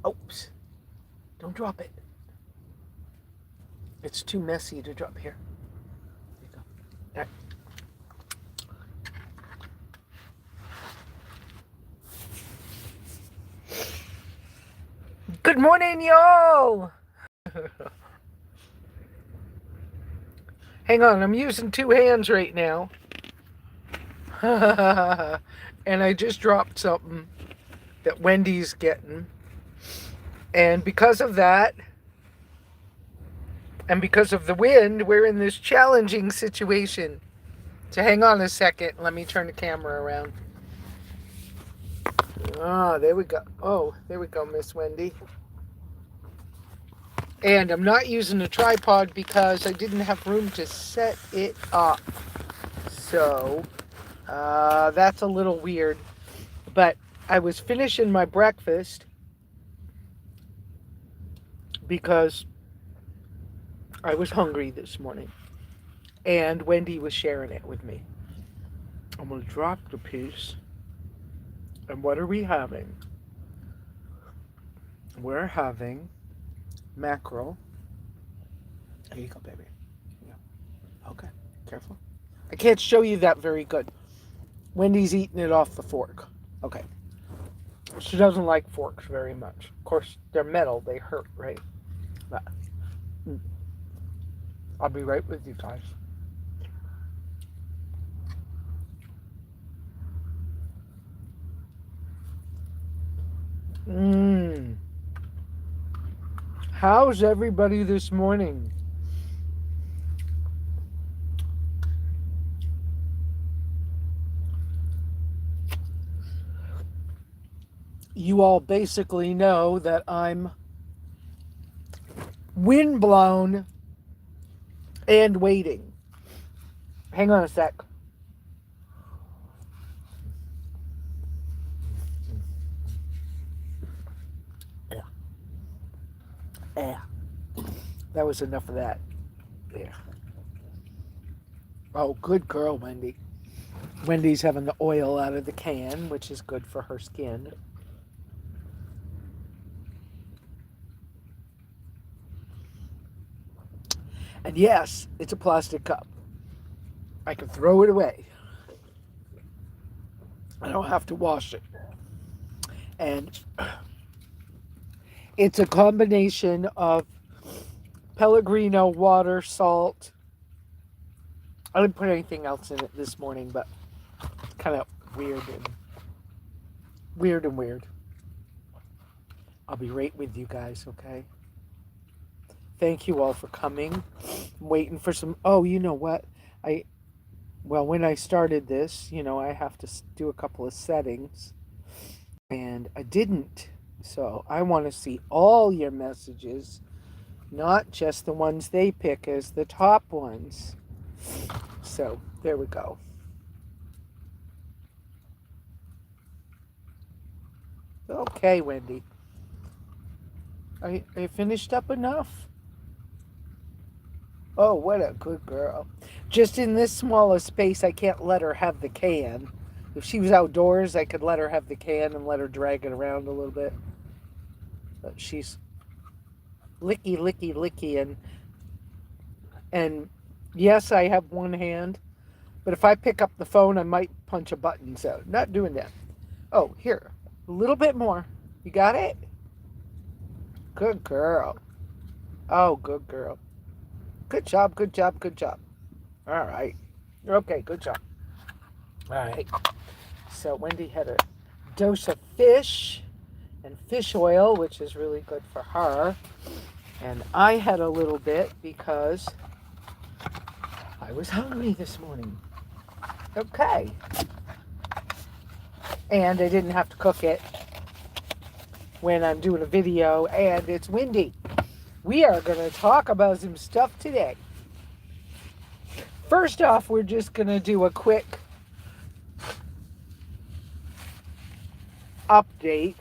Oops. Don't drop it. It's too messy to drop here. There you go. All right. Good morning, y'all. Hang on, I'm using two hands right now. And I just dropped something that Wendy's getting. And because of that, and because of the wind, we're in this challenging situation. So hang on a second. Let me turn the camera around. Ah, there we go. Oh, there we go, Miss Wendy. And I'm not using a tripod because I didn't have room to set it up. So, that's a little weird. But I was finishing my breakfast because I was hungry this morning. And Wendy was sharing it with me. I'm going to drop the piece. And what are we having? We're having mackerel. Here you go, baby. Yeah. Okay, careful. I can't show you that very good. Wendy's eating it off the fork. Okay. She doesn't like forks very much. Of course, they're metal. They hurt, right? But I'll be right with you guys. How's everybody this morning? You all basically know that I'm windblown and waiting. Hang on a sec. Yeah. That was enough of that. Yeah. Oh, good girl, Wendy. Wendy's having the oil out of the can, which is good for her skin. And yes, it's a plastic cup. I can throw it away. I don't have to wash it. And it's a combination of Pellegrino, water, salt. I didn't put anything else in it this morning, but it's kind of weird. I'll be right with you guys, okay? Thank you all for coming. I'm waiting for some... Oh, you know what? When I started this, I have to do a couple of settings. And I didn't. So I want to see all your messages, not just the ones they pick as the top ones. So there we go. Okay, Wendy. Are you finished up enough? Oh, what a good girl. Just in this small a space, I can't let her have the can. If she was outdoors, I could let her have the can and let her drag it around a little bit. But she's licky. And yes, I have one hand. But if I pick up the phone, I might punch a button. So not doing that. Oh, here. A little bit more. You got it? Good girl. Oh, good girl. Good job. All right. Okay, good job. All right. So Wendy had a dose of fish and fish oil, which is really good for her. And I had a little bit because I was hungry this morning. Okay. And I didn't have to cook it when I'm doing a video and it's windy. We are going to talk about some stuff today. First off, we're just going to do a quick update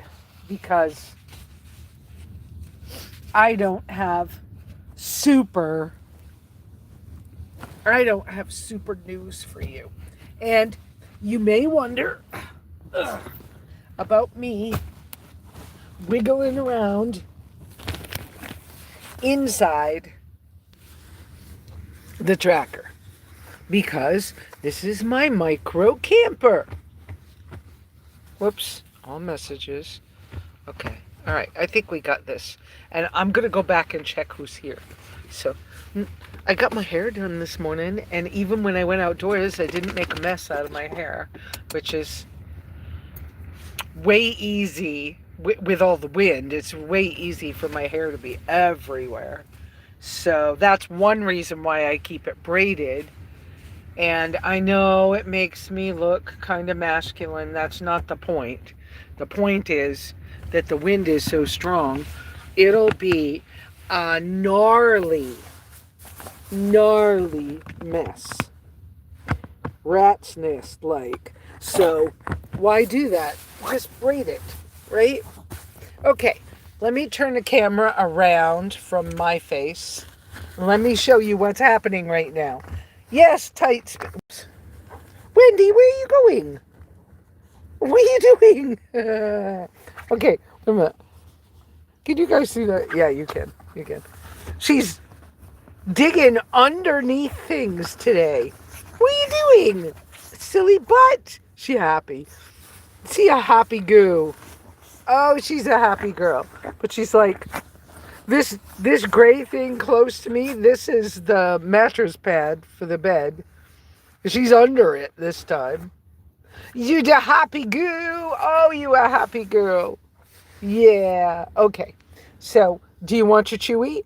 because I don't have super news for you. And you may wonder about me wiggling around inside the tracker because this is my micro camper. Whoops, all messages. Okay, all right, I think we got this. And I'm going to go back and check who's here. So I got my hair done this morning, and even when I went outdoors, I didn't make a mess out of my hair, which is way easy with all the wind. It's way easy for my hair to be everywhere. So that's one reason why I keep it braided. And I know it makes me look kind of masculine. That's not the point. The point is that the wind is so strong, it'll be a gnarly mess. Rat's nest like. So why do that? Just braid it, right? Okay, let me turn the camera around from my face. Let me show you what's happening right now. Yes, tight. Oops. Wendy, where are you going? What are you doing? Okay, wait a minute. Can you guys see that? Yeah, you can. You can. She's digging underneath things today. What are you doing? Silly butt. She happy. See a happy goo. Oh, she's a happy girl. But she's like, this gray thing close to me, this is the mattress pad for the bed. She's under it this time. You the happy goo. Oh, you a happy girl. Yeah. Okay. So, do you want your chewy?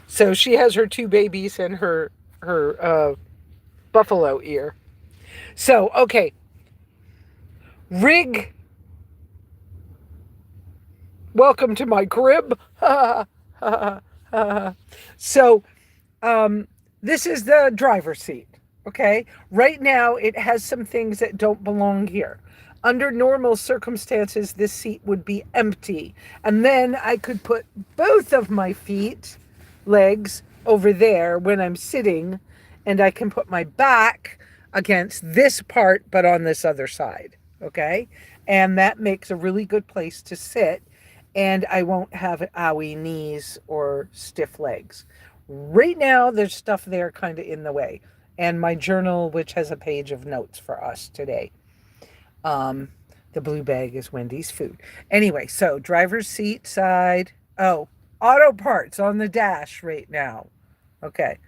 So she has her two babies and her buffalo ear. So, okay. Rig. Welcome to my crib. So, this is the driver's seat. Okay. Right now, it has some things that don't belong here. Under normal circumstances, this seat would be empty. And then I could put both of my legs over there when I'm sitting, and I can put my back against this part, but on this other side. Okay. And that makes a really good place to sit, and I won't have owie knees or stiff legs. Right now, there's stuff there kind of in the way. And my journal, which has a page of notes for us today. The blue bag is Wendy's food. Anyway, so driver's seat side. Oh, auto parts on the dash right now. Okay.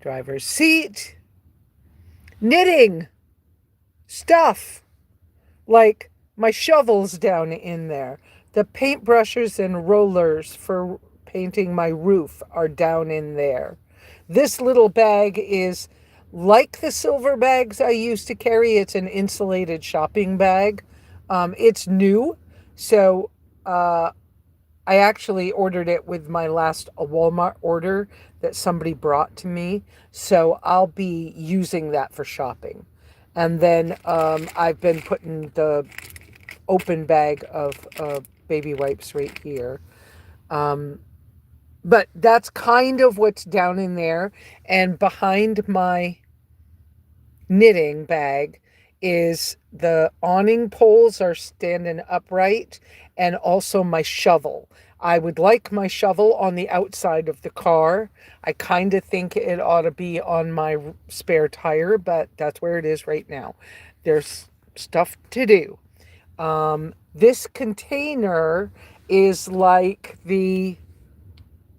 Driver's seat. Knitting stuff. Like my shovels down in there. The paintbrushes and rollers for painting my roof are down in there. This little bag is like the silver bags I used to carry. It's an insulated shopping bag. It's new. So I actually ordered it with my last Walmart order that somebody brought to me. So I'll be using that for shopping. And then I've been putting the open bag of baby wipes right here. But that's kind of what's down in there. And behind my knitting bag is the awning poles are standing upright, and also my shovel. I would like my shovel on the outside of the car. I kind of think it ought to be on my spare tire, but that's where it is right now. There's stuff to do. This container is like the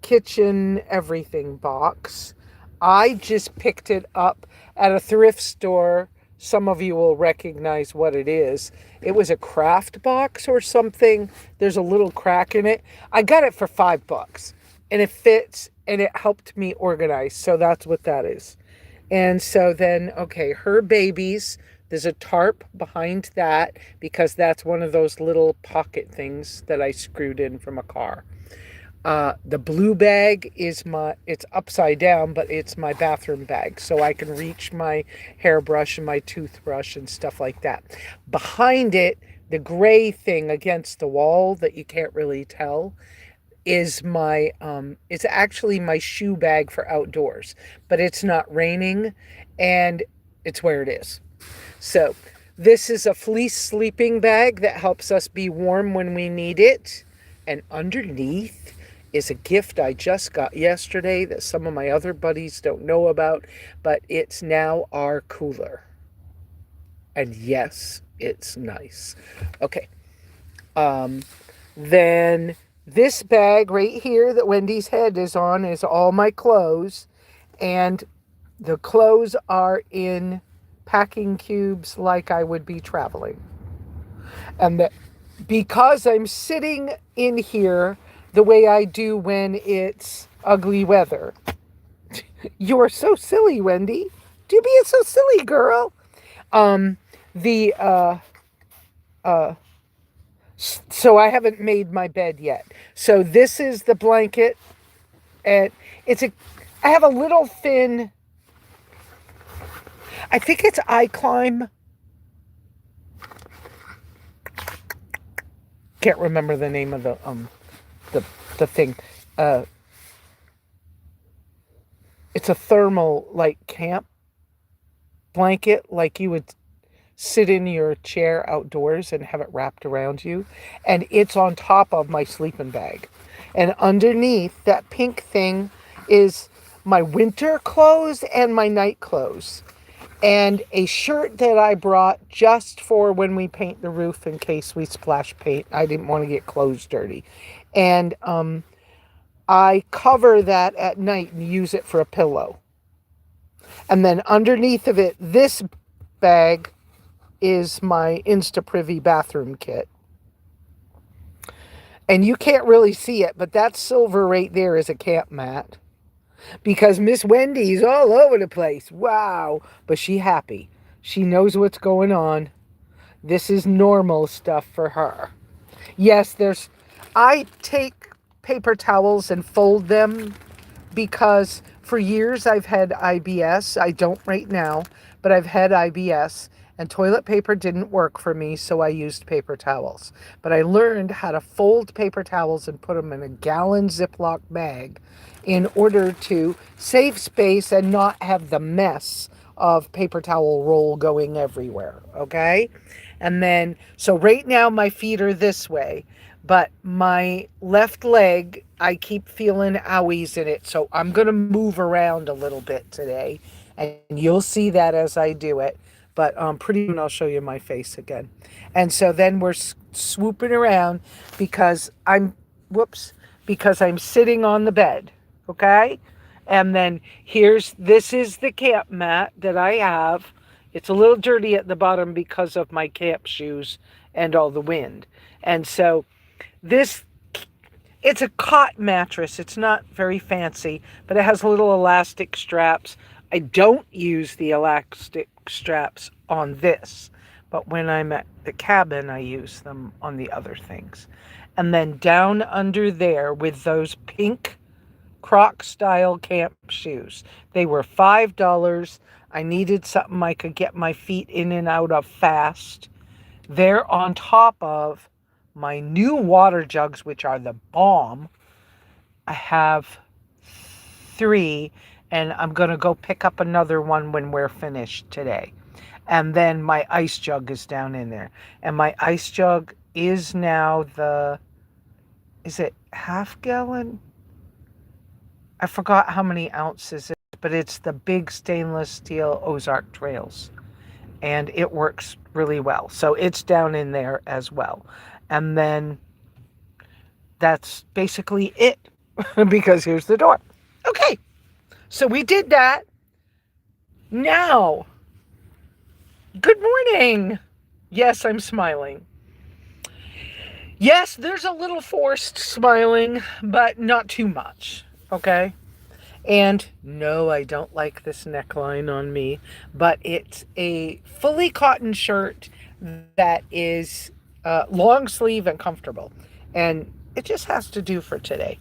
kitchen everything box. I just picked it up at a thrift store. Some of you will recognize what it is. It was a craft box or something. There's a little crack in it. I got it for $5 and it fits and it helped me organize. So that's what that is. And so then, okay, her babies, there's a tarp behind that because that's one of those little pocket things that I screwed in from a car. The blue bag is it's upside down, but it's my bathroom bag. So I can reach my hairbrush and my toothbrush and stuff like that. Behind it, the gray thing against the wall that you can't really tell is it's actually my shoe bag for outdoors, but it's not raining and it's where it is. So This is a fleece sleeping bag that helps us be warm when we need it. And underneath is a gift I just got yesterday that some of my other buddies don't know about, but it's now our cooler. And yes, it's nice. Okay. Then this bag right here that Wendy's head is on is all my clothes. And the clothes are in packing cubes like I would be traveling. And that because I'm sitting in here the way I do when it's ugly weather. You're so silly, Wendy. Do being so silly, girl. The So I haven't made my bed yet. So this is the blanket, and I have a little thin, I think it's iClimb. Can't remember the name of the thing. It's a thermal like camp blanket, like you would sit in your chair outdoors and have it wrapped around you. And it's on top of my sleeping bag. And underneath that pink thing is my winter clothes and my night clothes. And a shirt that I brought just for when we paint the roof in case we splash paint. I didn't want to get clothes dirty. And I cover that at night and use it for a pillow. And then underneath of it, this bag is my Instaprivy bathroom kit. And you can't really see it, but that silver right there is a camp mat. Because Miss Wendy's all over the place. Wow. But she happy. She knows what's going on. This is normal stuff for her. Yes, I take paper towels and fold them because for years I've had IBS. I don't right now, but I've had IBS. And toilet paper didn't work for me, so I used paper towels. But I learned how to fold paper towels and put them in a gallon Ziploc bag in order to save space and not have the mess of paper towel roll going everywhere, okay? And then, so right now my feet are this way, but my left leg, I keep feeling owies in it, so I'm going to move around a little bit today, and you'll see that as I do it. But pretty soon I'll show you my face again. And so then we're swooping around because I'm sitting on the bed, okay? And then this is the camp mat that I have. It's a little dirty at the bottom because of my camp shoes and all the wind. And so it's a cot mattress. It's not very fancy, but it has little elastic straps. I don't use the elastic straps on this, but when I'm at the cabin, I use them on the other things. And then down under there with those pink Croc style camp shoes. They were $5. I needed something I could get my feet in and out of fast. They're on top of my new water jugs, which are the bomb. I have 3, and I'm going to go pick up another one when we're finished today. And then my ice jug is down in there. And my ice jug is now is it half gallon? I forgot how many ounces it is, but it's the big stainless steel Ozark Trails. And it works really well. So it's down in there as well. And then that's basically it. Because here's the door. Okay. So we did that. Now, good morning. Yes, I'm smiling. Yes, there's a little forced smiling, but not too much. Okay? And no, I don't like this neckline on me, but it's a fully cotton shirt that is long sleeve and comfortable. And it just has to do for today.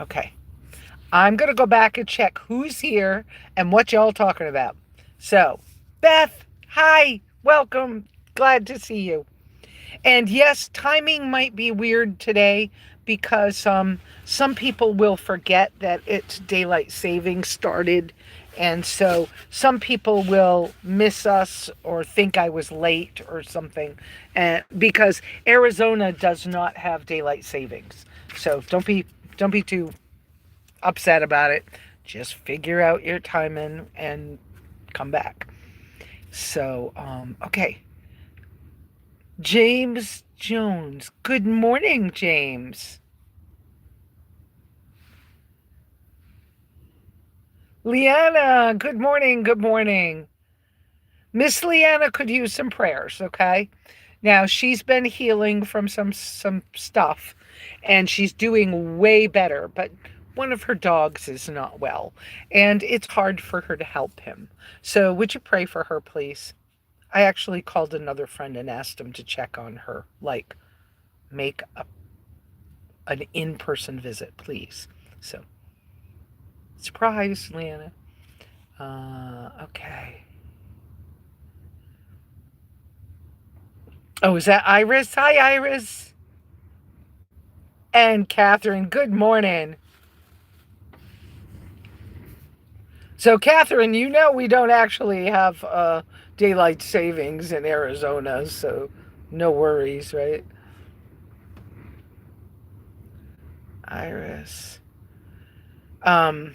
Okay. I'm going to go back and check who's here and what y'all talking about. So, Beth, hi, welcome. Glad to see you. And yes, timing might be weird today because some people will forget that it's daylight saving started And so some people will miss us or think I was late or something, because Arizona does not have daylight savings. So don't be too upset about it. Just figure out your timing and come back. So, okay. James Jones. Good morning, James. Leanna, good morning, good morning. Miss Leanna could use some prayers, okay? Now, she's been healing from some stuff and she's doing way better, but one of her dogs is not well and it's hard for her to help him. So, would you pray for her, please? I actually called another friend and asked him to check on her, like make an in-person visit, please. So, surprise, Leanna. Okay. Oh, is that Iris? Hi, Iris. And Catherine, good morning. So, Catherine, you know we don't actually have daylight savings in Arizona, so no worries, right? Iris. Um,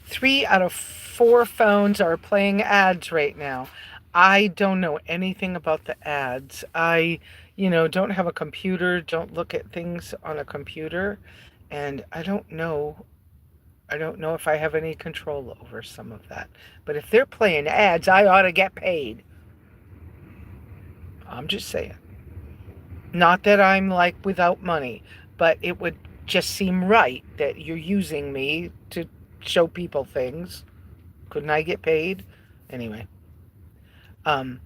3 out of 4 phones are playing ads right now. I don't know anything about the ads. I don't have a computer, don't look at things on a computer, and I don't know. I don't know if I have any control over some of that. But if they're playing ads, I ought to get paid. I'm just saying. Not that I'm like without money, but it would just seem right that you're using me to show people things. Couldn't I get paid? Anyway, um,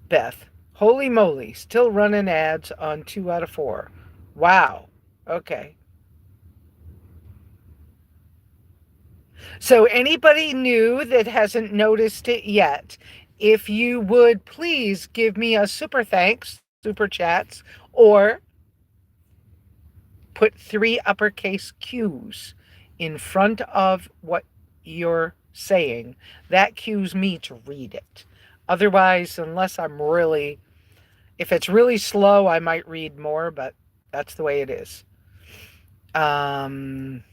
Beth, holy moly, still running ads on 2 out of 4. Wow. Okay. So anybody new that hasn't noticed it yet, if you would please give me a super thanks, super chats, or put 3 uppercase Q's in front of what you're saying. That cues me to read it. Otherwise, unless if it's really slow, I might read more, but that's the way it is. Um,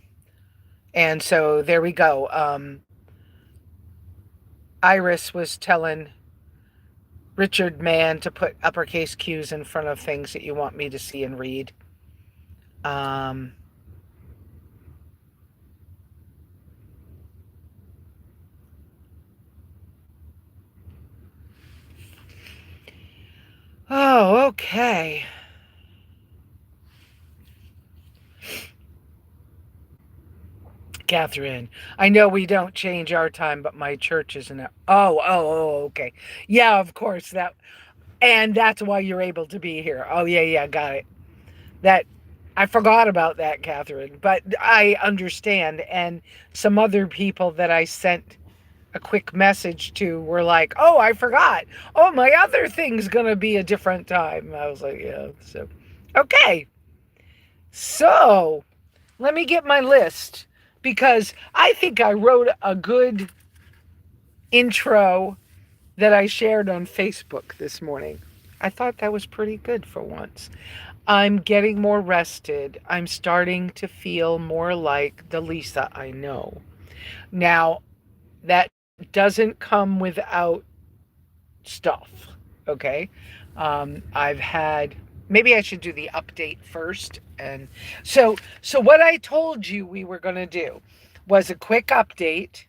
and so there we go. Iris was telling Richard Mann to put uppercase Q's in front of things that you want me to see and read. Um, oh, okay. Catherine, I know we don't change our time, but my church isn't. Okay. Yeah, of course. And that's why you're able to be here. Oh, yeah, yeah, got it. That I forgot about that, Catherine, but I understand. And some other people that I sent a quick message to were like, "Oh, I forgot. Oh, my other thing's gonna be a different time." I was like, "Yeah." So, okay. So let me get my list because I think I wrote a good intro that I shared on Facebook this morning. I thought that was pretty good for once. I'm getting more rested. I'm starting to feel more like the Lesa I know. Now, that doesn't come without stuff, okay? I've had maybe I should do the update first. And so what I told you we were going to do was a quick update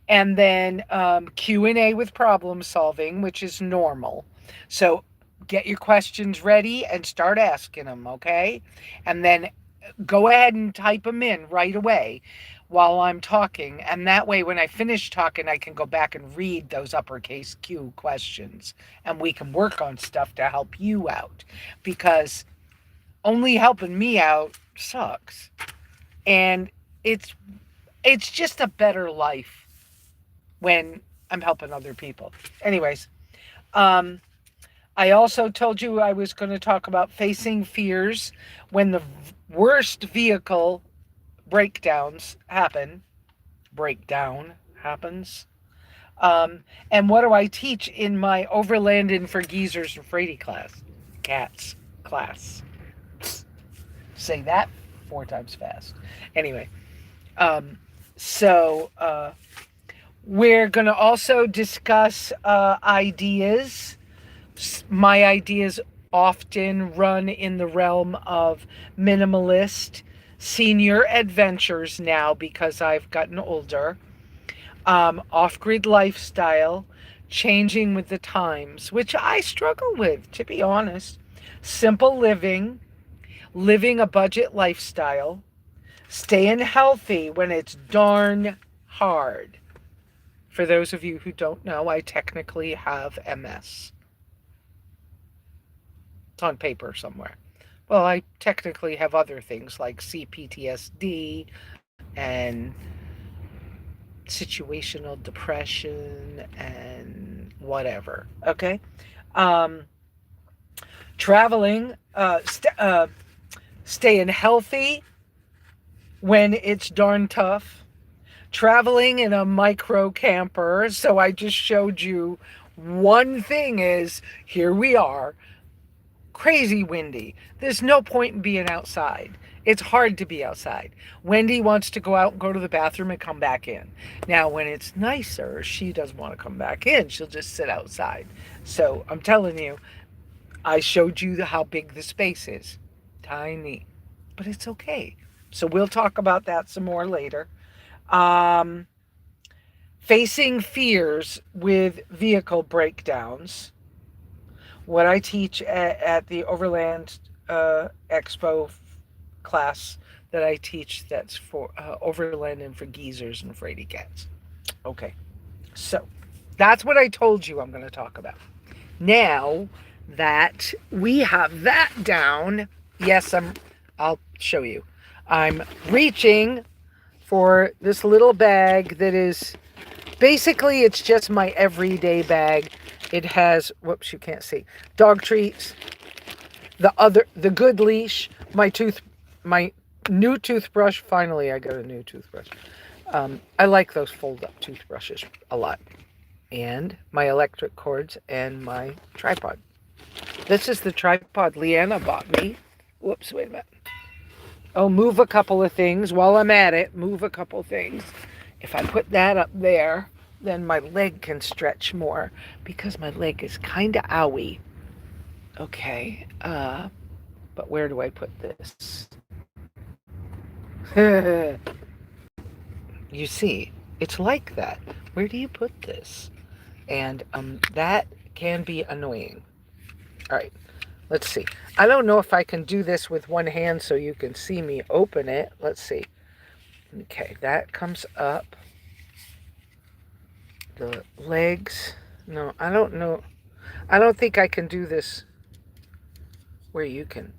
and then Q&A with problem solving, which is normal. So get your questions ready and start asking them, okay? And then go ahead and type them in right away while I'm talking. And that way, when I finish talking, I can go back and read those uppercase Q questions and we can work on stuff to help you out, because only helping me out sucks. And it's just a better life when I'm helping other people. Anyways, um, I also told you I was going to talk about facing fears when the worst vehicle breakdowns happen. breakdown happens. And what do I teach in my overland and for geezers and fraidy class? Cats class. Say that 4 times fast. Anyway, um, so we're going to also discuss ideas. My ideas often run in the realm of minimalist senior adventures now because I've gotten older. Off-grid lifestyle, changing with the times, which I struggle with, to be honest. Simple living, living a budget lifestyle, staying healthy when it's darn hard. For those of you who don't know, I technically have MS. It's on paper somewhere. Well, I technically have other things like C-PTSD and situational depression and whatever. Okay? Um, traveling, staying healthy when it's darn tough. Traveling in a micro camper. So I just showed you one thing is here we are, crazy windy. There's no point in being outside. It's hard to be outside. Wendy wants to go out and go to the bathroom and come back in. Now, when it's nicer, she doesn't want to come back in. She'll just sit outside. So I'm telling you, I showed you how big the space is. Tiny. But it's okay. So we'll talk about that some more later. Facing fears with vehicle breakdowns. What I teach at the Overland Expo class that I teach, that's for Overland and for geezers and fraidy cats. Okay, so that's what I told you I'm going to talk about. Now that we have that down, yes, I'll show you. I'm reaching for this little bag that is basically, it's just my everyday bag. It has, whoops, you can't see, dog treats, the good leash, my new toothbrush. Finally, I got a new toothbrush. I like those fold-up toothbrushes a lot. And my electric cords and my tripod. This is the tripod Leanna bought me. Whoops, wait a minute. Oh, move a couple of things while I'm at it. Move a couple of things. If I put that up there, then my leg can stretch more because my leg is kind of owie. Okay, but where do I put this? You see, it's like that. Where do you put this? And that can be annoying. All right, let's see. I don't know if I can do this with one hand so you can see me open it. Let's see. Okay, that comes up. The legs. No, I don't know. I don't think I can do this where you can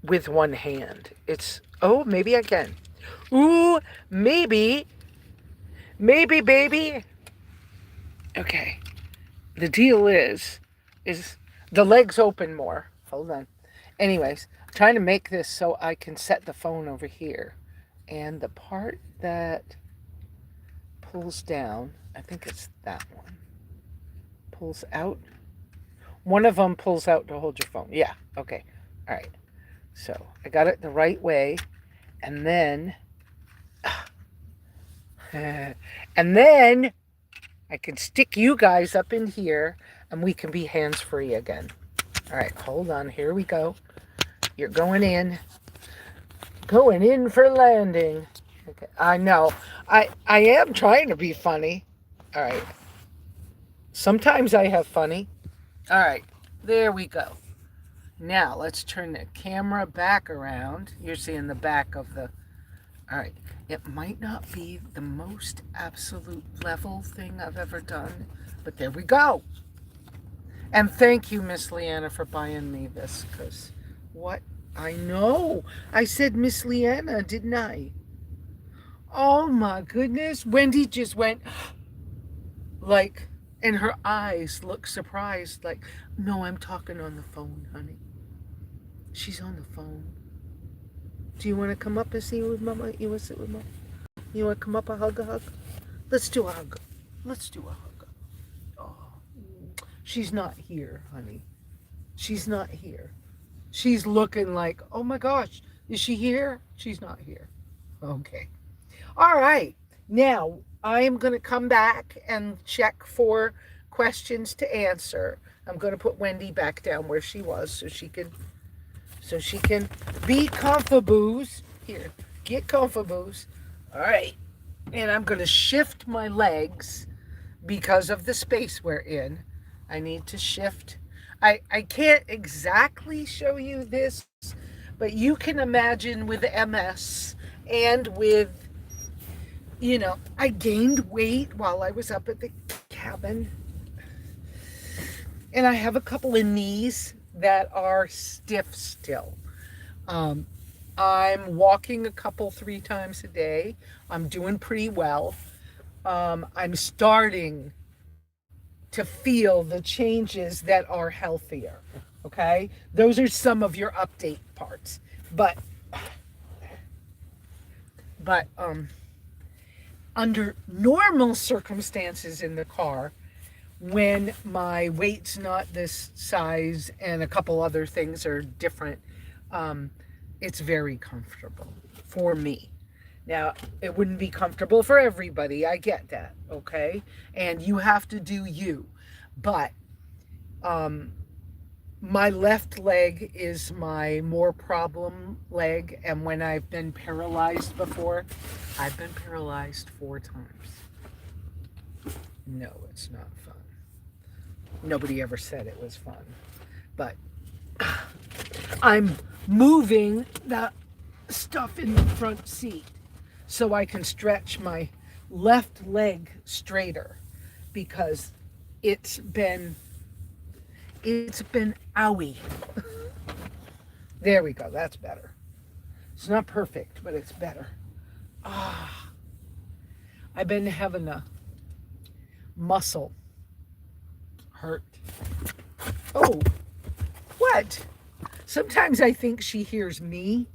with one hand. It's, oh, maybe I can. Ooh, maybe. Maybe, baby. Okay. The deal is the legs open more. Hold on. Anyways, I'm trying to make this so I can set the phone over here. And the part that pulls down, I think it's that one, pulls out. One of them pulls out to hold your phone. Yeah, okay. All right. So I got it the right way. And then, and then I can stick you guys up in here and we can be hands-free again. All right, hold on. Here we go. You're going in. Going in for landing. Okay, I know. I am trying to be funny. All right. Sometimes I have funny. All right, there we go. Now let's turn the camera back around. You're seeing the back of the... All right. It might not be the most absolute level thing I've ever done, but there we go. And thank you, Miss Leanna, for buying me this, because what? I know. I said Miss Leanna, didn't I? Oh, my goodness. Wendy just went like, and her eyes look surprised, like, no, I'm talking on the phone, honey. She's on the phone. Do you want to come up and see with Mama? You want to sit with Mama? You want to come up and hug a hug? Let's do a hug. Let's do a hug. Oh, she's not here, honey. She's not here. She's looking like, oh my gosh, is she here? She's not here. Okay. All right. Now, I am going to come back and check for questions to answer. I'm going to put Wendy back down where she was so she can be comfortaboos. Here, get comfortaboos. All right. And I'm going to shift my legs because of the space we're in. I need to shift. I can't exactly show you this, but you can imagine with MS and with, I gained weight while I was up at the cabin. And I have a couple of knees that are stiff still. I'm walking 3 times a day. I'm doing pretty well. I'm starting to feel the changes that are healthier. Okay? Those are some of your update parts. But under normal circumstances in the car, when my weight's not this size and a couple other things are different, it's very comfortable for me. Now, it wouldn't be comfortable for everybody. I get that, okay? And you have to do you. But my left leg is my more problem leg. And when I've been paralyzed before, I've been paralyzed 4 times. No, it's not fun. Nobody ever said it was fun. But I'm moving the stuff in the front seat so I can stretch my left leg straighter because it's been owie. There we go. That's better. It's not perfect, but it's better. I've been having a muscle hurt. Oh, what? Sometimes I think she hears me,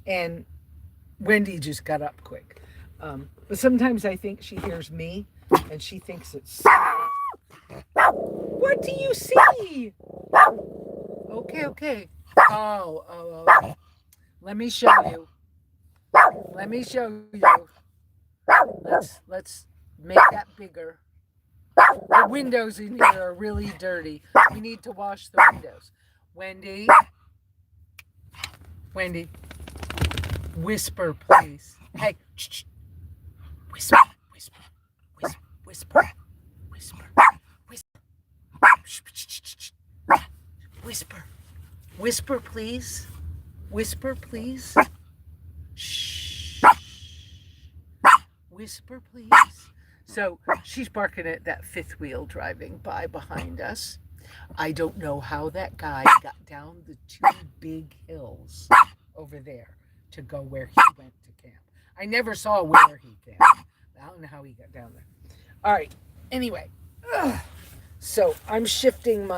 and Wendy just got up quick. But sometimes I think she hears me, and she thinks it's... What do you see? Okay. Oh. Let me show you. Let's make that bigger. The windows in here are really dirty. We need to wash the windows. Wendy, whisper, please. Hey, shh. Whisper. Whisper, please. Whisper, please. Shh. Whisper, please. So she's barking at that 5th wheel driving by behind us. I don't know how that guy got down the 2 big hills over there to go where he went to camp. I never saw where he camped. I don't know how he got down there. All right. Anyway, so I'm shifting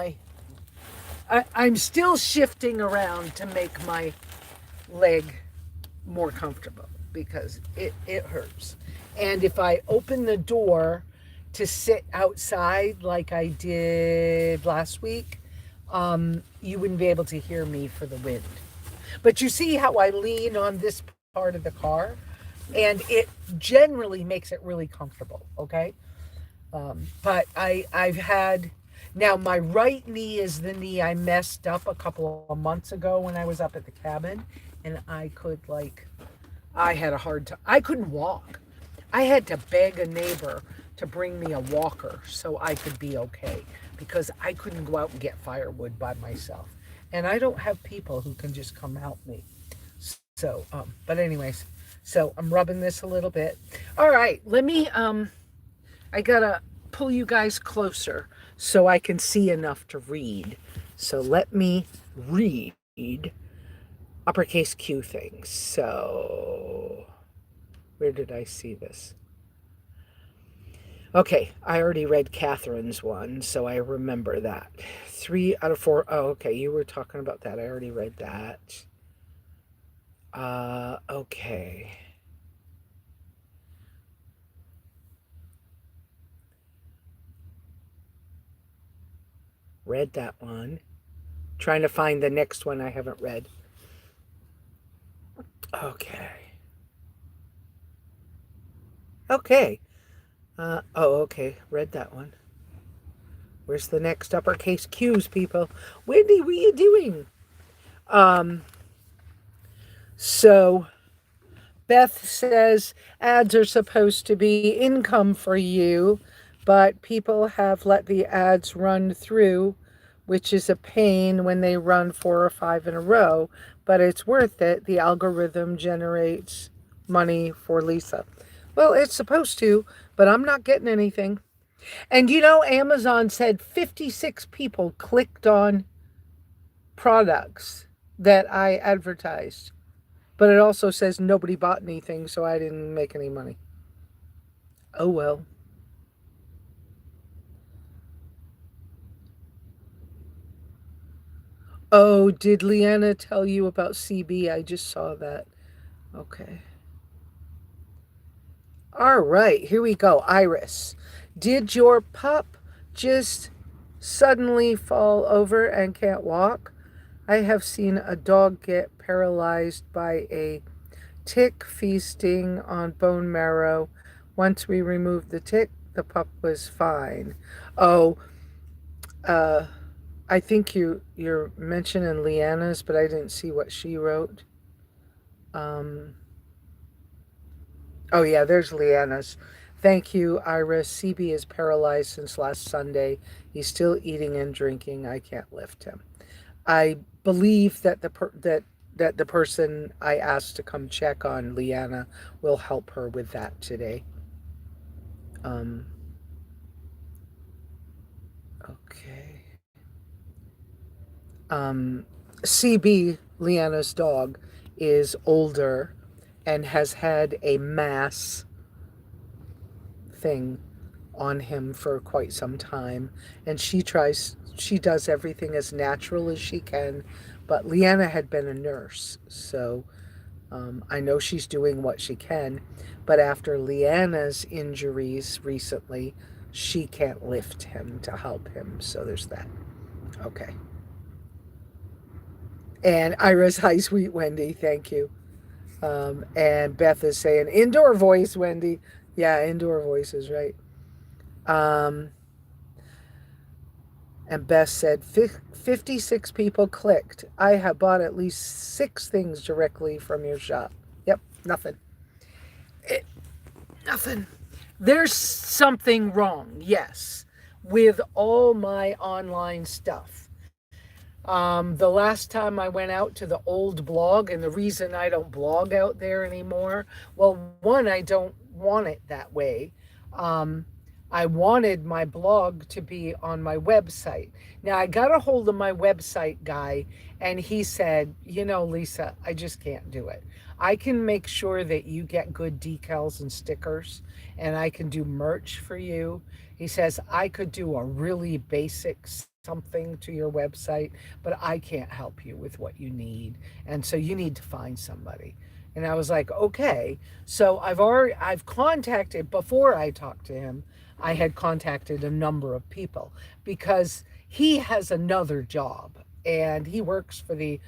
I'm still shifting around to make my leg more comfortable because it hurts. And if I open the door to sit outside like I did last week, you wouldn't be able to hear me for the wind. But you see how I lean on this part of the car? And it generally makes it really comfortable, okay? But I've had... Now, my right knee is the knee I messed up a couple of months ago when I was up at the cabin. And I had a hard time. I couldn't walk. I had to beg a neighbor to bring me a walker so I could be okay. Because I couldn't go out and get firewood by myself. And I don't have people who can just come help me. So, but anyways, so I'm rubbing this a little bit. All right, let me, I gotta pull you guys closer so I can see enough to read. So let me read uppercase Q things. So where did I see this? Okay, I already read Catherine's one, so I remember that. 3 out of 4. Oh, okay, you were talking about that. I already read that. Okay. read that one. Trying to find the next one I haven't read. Okay. Okay. Okay. Read that one. Where's the next uppercase Q's, people? Wendy, what are you doing? Um, so Beth says ads are supposed to be income for you, but people have let the ads run through, which is a pain when they run 4 or 5 in a row, but it's worth it. The algorithm generates money for Lesa. Well, it's supposed to, but I'm not getting anything. And Amazon said 56 people clicked on products that I advertised. But it also says nobody bought anything, so I didn't make any money. Oh well. Oh, did Leanna tell you about CB? I just saw that. Okay. All right, here we go. Iris, did your pup just suddenly fall over and can't walk? I have seen a dog get paralyzed by a tick feasting on bone marrow. Once we removed the tick, the pup was fine. Oh, uh, I think you're mentioning Leanna's, but I didn't see what she wrote. Um, oh yeah, there's Leanna's. Thank you, Iris. CB is paralyzed since last Sunday. He's still eating and drinking. I can't lift him. I believe that the person I asked to come check on Leanna will help her with that today. Um, okay. Um, CB, Leanna's dog, is older and has had a mass thing on him for quite some time. And she does everything as natural as she can. But Leanna had been a nurse, so I know she's doing what she can. But after Leanna's injuries recently, she can't lift him to help him. So there's that. Okay. And Ira's, hi, sweet Wendy. Thank you. And Beth is saying, indoor voice, Wendy. Yeah, indoor voices, right? Um, and Beth said, 56 people clicked. I have bought at least 6 things directly from your shop. Yep, nothing. It, nothing. There's something wrong, yes, with all my online stuff. The last time I went out to the old blog, and the reason I don't blog out there anymore, well, one, I don't want it that way. Um, I wanted my blog to be on my website. Now, I got a hold of my website guy, and he said, Lesa, I just can't do it. I can make sure that you get good decals and stickers, and I can do merch for you. He says, I could do a really basic something to your website, but I can't help you with what you need. And so you need to find somebody. And I was like, okay. So I've contacted, before I talked to him, I had contacted a number of people because he has another job and he works for the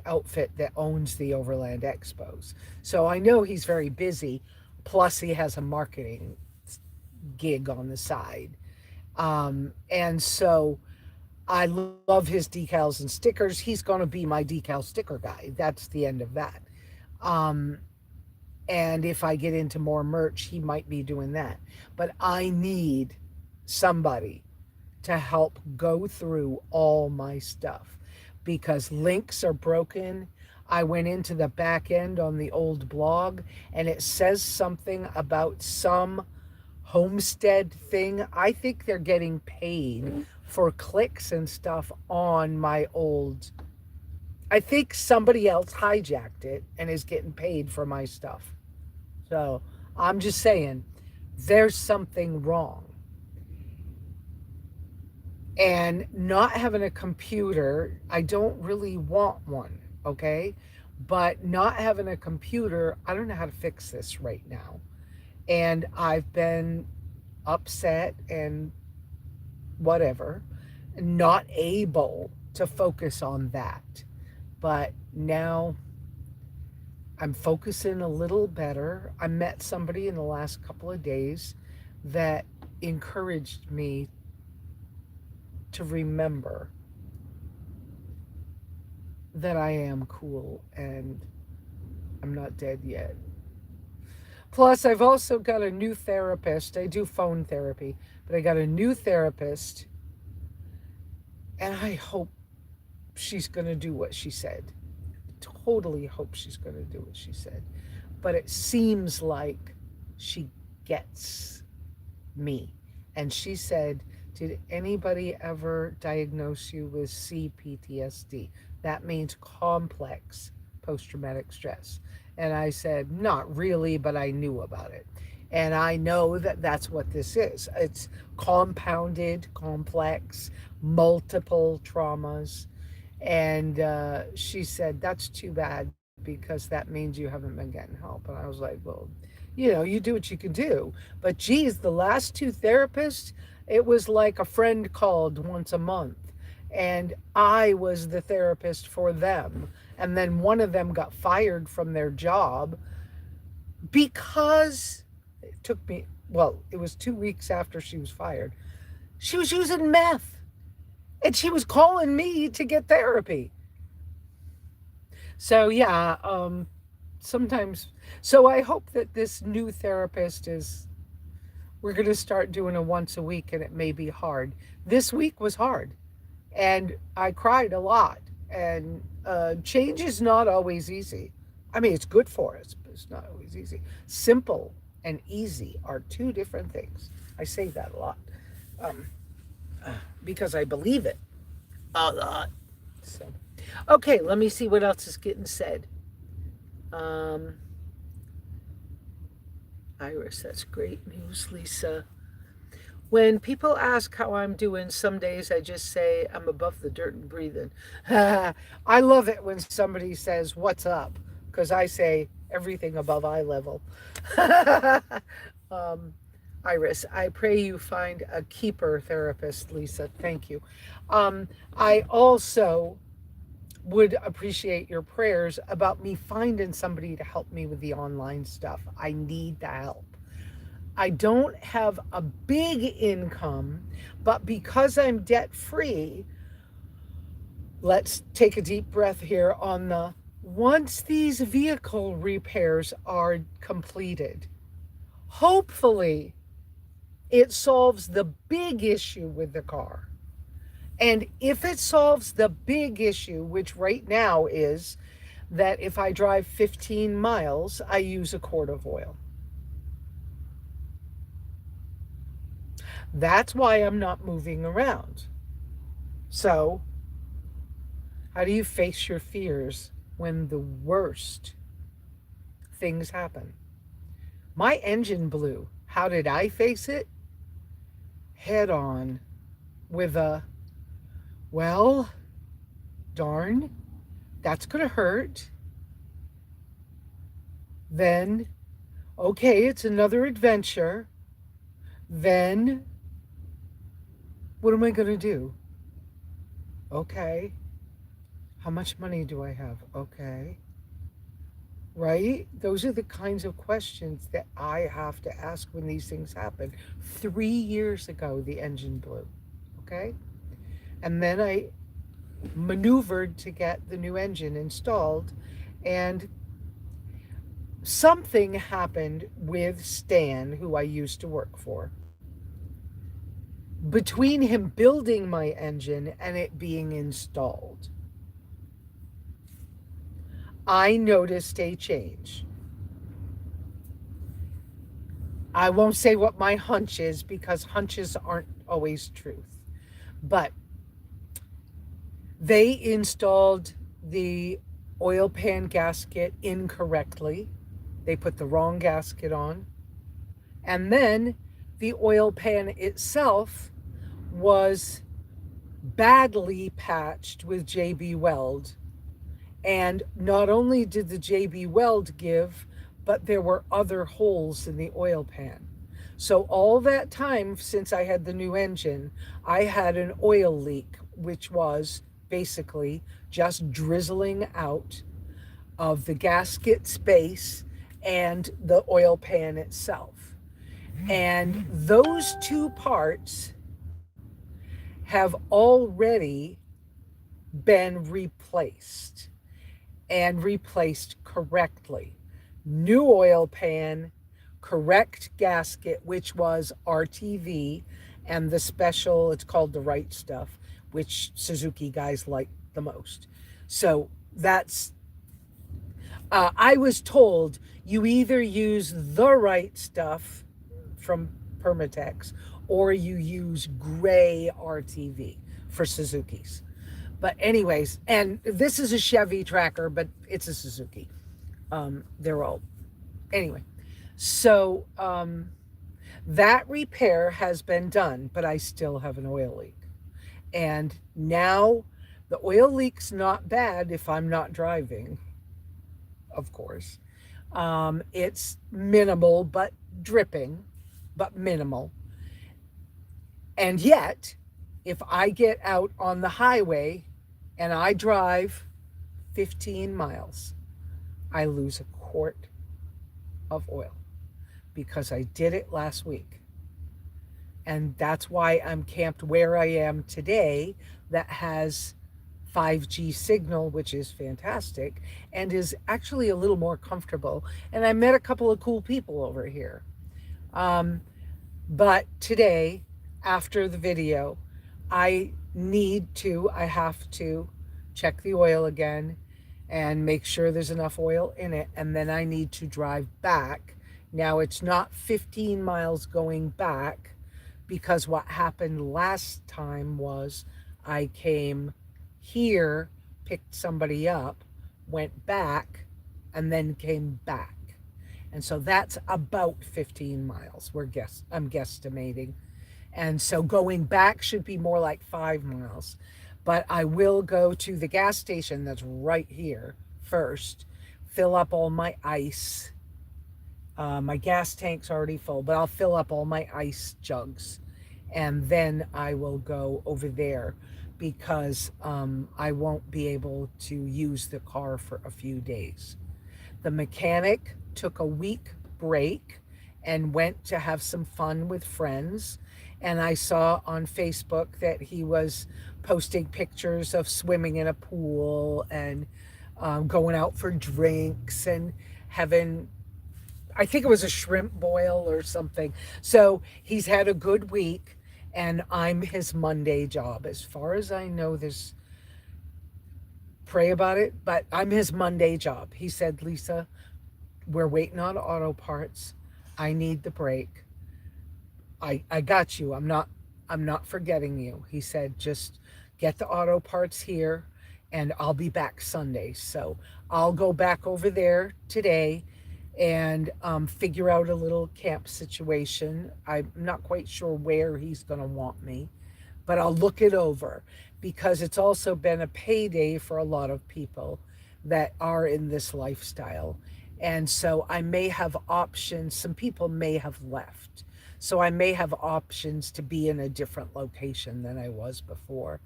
outfit that owns the Overland Expos. So I know he's very busy. Plus he has a marketing gig on the side. And so I love his decals and stickers. He's going to be my decal sticker guy. That's the end of that. Um, and if I get into more merch, he might be doing that. But I need somebody to help go through all my stuff because links are broken. I went into the back end on the old blog and it says something about some homestead thing. I think they're getting paid for clicks and stuff on my old. I think somebody else hijacked it and is getting paid for my stuff. So I'm just saying there's something wrong. And not having a computer, I don't really want one, okay? But not having a computer, I don't know how to fix this right now. And I've been upset and whatever, not able to focus on that. But now I'm focusing a little better. I met somebody in the last couple of days that encouraged me to remember that I am cool and I'm not dead yet. Plus, I've also got a new therapist. I do phone therapy, but I got a new therapist, and I hope she's going to do what she said. Totally hope she's going to do what she said. But it seems like she gets me. And she said, did anybody ever diagnose you with C-PTSD? That means complex post-traumatic stress. And I said, not really, but I knew about it. And I know that that's what this is. It's compounded, complex, multiple traumas. And she said, that's too bad because that means you haven't been getting help. And I was like, well, you do what you can do. But geez, the last two therapists, it was like a friend called once a month. And I was the therapist for them. And then one of them got fired from their job because it took me, well, it was 2 weeks after she was fired. She was using meth. And she was calling me to get therapy. So yeah, sometimes, so I hope that this new therapist we're going to start doing it once a week, and it may be hard. This week was hard and I cried a lot, and change is not always easy. I mean, it's good for us, but it's not always easy. Simple and easy are two different things. I say that a lot. Because I believe it a lot. So, okay, let me see what else is getting said. Iris, that's great news, Lesa. When people ask how I'm doing, some days I just say I'm above the dirt and breathing. I love it when somebody says, what's up? Because I say everything above eye level. Iris, I pray you find a keeper therapist, Lesa. Thank you. I also would appreciate your prayers about me finding somebody to help me with the online stuff. I need the help. I don't have a big income, but because I'm debt free, let's take a deep breath here on once these vehicle repairs are completed, hopefully it solves the big issue with the car. And if it solves the big issue, which right now is that if I drive 15 miles, I use a quart of oil. That's why I'm not moving around. So, how do you face your fears when the worst things happen? My engine blew. How did I face it? Head on with well, darn, that's going to hurt. Then, okay, it's another adventure. Then, what am I going to do? Okay. How much money do I have? Okay. Right? Those are the kinds of questions that I have to ask when these things happen. 3 years ago, the engine blew. Okay? And then I maneuvered to get the new engine installed, and something happened with Stan, who I used to work for. Between him building my engine and it being installed, I noticed a change. I won't say what my hunch is because hunches aren't always truth. But they installed the oil pan gasket incorrectly. They put the wrong gasket on. And then the oil pan itself was badly patched with JB Weld. And not only did the JB Weld give, but there were other holes in the oil pan. So all that time since I had the new engine, I had an oil leak, which was basically just drizzling out of the gasket space and the oil pan itself. And those two parts have already been replaced and replaced correctly. New oil pan, correct gasket, which was RTV, and the special, it's called the right stuff, which Suzuki guys like the most. So that's, I was told you either use the right stuff from Permatex or you use gray RTV for Suzuki's. But anyways, and this is a Chevy tracker, but it's a Suzuki. They're all anyway. So that repair has been done, but I still have an oil leak. And now the oil leak's not bad if I'm not driving, of course. It's minimal, but dripping, but minimal. And yet, if I get out on the highway and I drive 15 miles, I lose a quart of oil because I did it last week. And that's why I'm camped where I am today, that has 5G signal, which is fantastic and is actually a little more comfortable. And I met a couple of cool people over here. But today, after the video, I have to check the oil again and make sure there's enough oil in it. And then I need to drive back. Now it's not 15 miles going back, because what happened last time was I came here, picked somebody up, went back, and then came back. And so that's about 15 miles. I'm guesstimating. And so going back should be more like 5 miles. But I will go to the gas station that's right here first, fill up all my ice. My gas tank's already full, but I'll fill up all my ice jugs. And then I will go over there, because I won't be able to use the car for a few days. The mechanic took a week break and went to have some fun with friends. And I saw on Facebook that he was posting pictures of swimming in a pool and going out for drinks and having, I think it was a shrimp boil or something. So he's had a good week, and I'm his Monday job. As far as I know, there's, pray about it, but I'm his Monday job. He said, Lesa, we're waiting on auto parts. I need the break. I got you. I'm not forgetting you. He said, just get the auto parts here and I'll be back Sunday. So I'll go back over there today and figure out a little camp situation. I'm not quite sure where he's going to want me, but I'll look it over, because it's also been a payday for a lot of people that are in this lifestyle. And so I may have options. Some people may have left. So I may have options to be in a different location than I was before.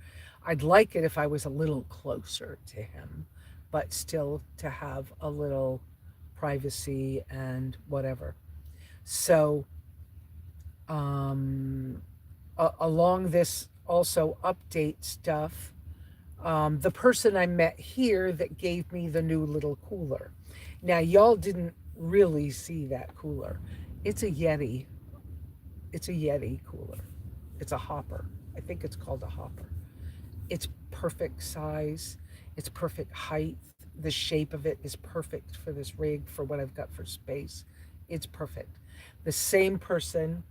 I'd like it if I was a little closer to him, but still to have a little privacy and whatever. So along this also update stuff, the person I met here that gave me the new little cooler. Now, y'all didn't really see that cooler. It's a Yeti. It's a Yeti cooler. It's a hopper. I think it's called a hopper. It's perfect size. It's perfect height. The shape of it is perfect for this rig, for what I've got for space. It's perfect. The same person,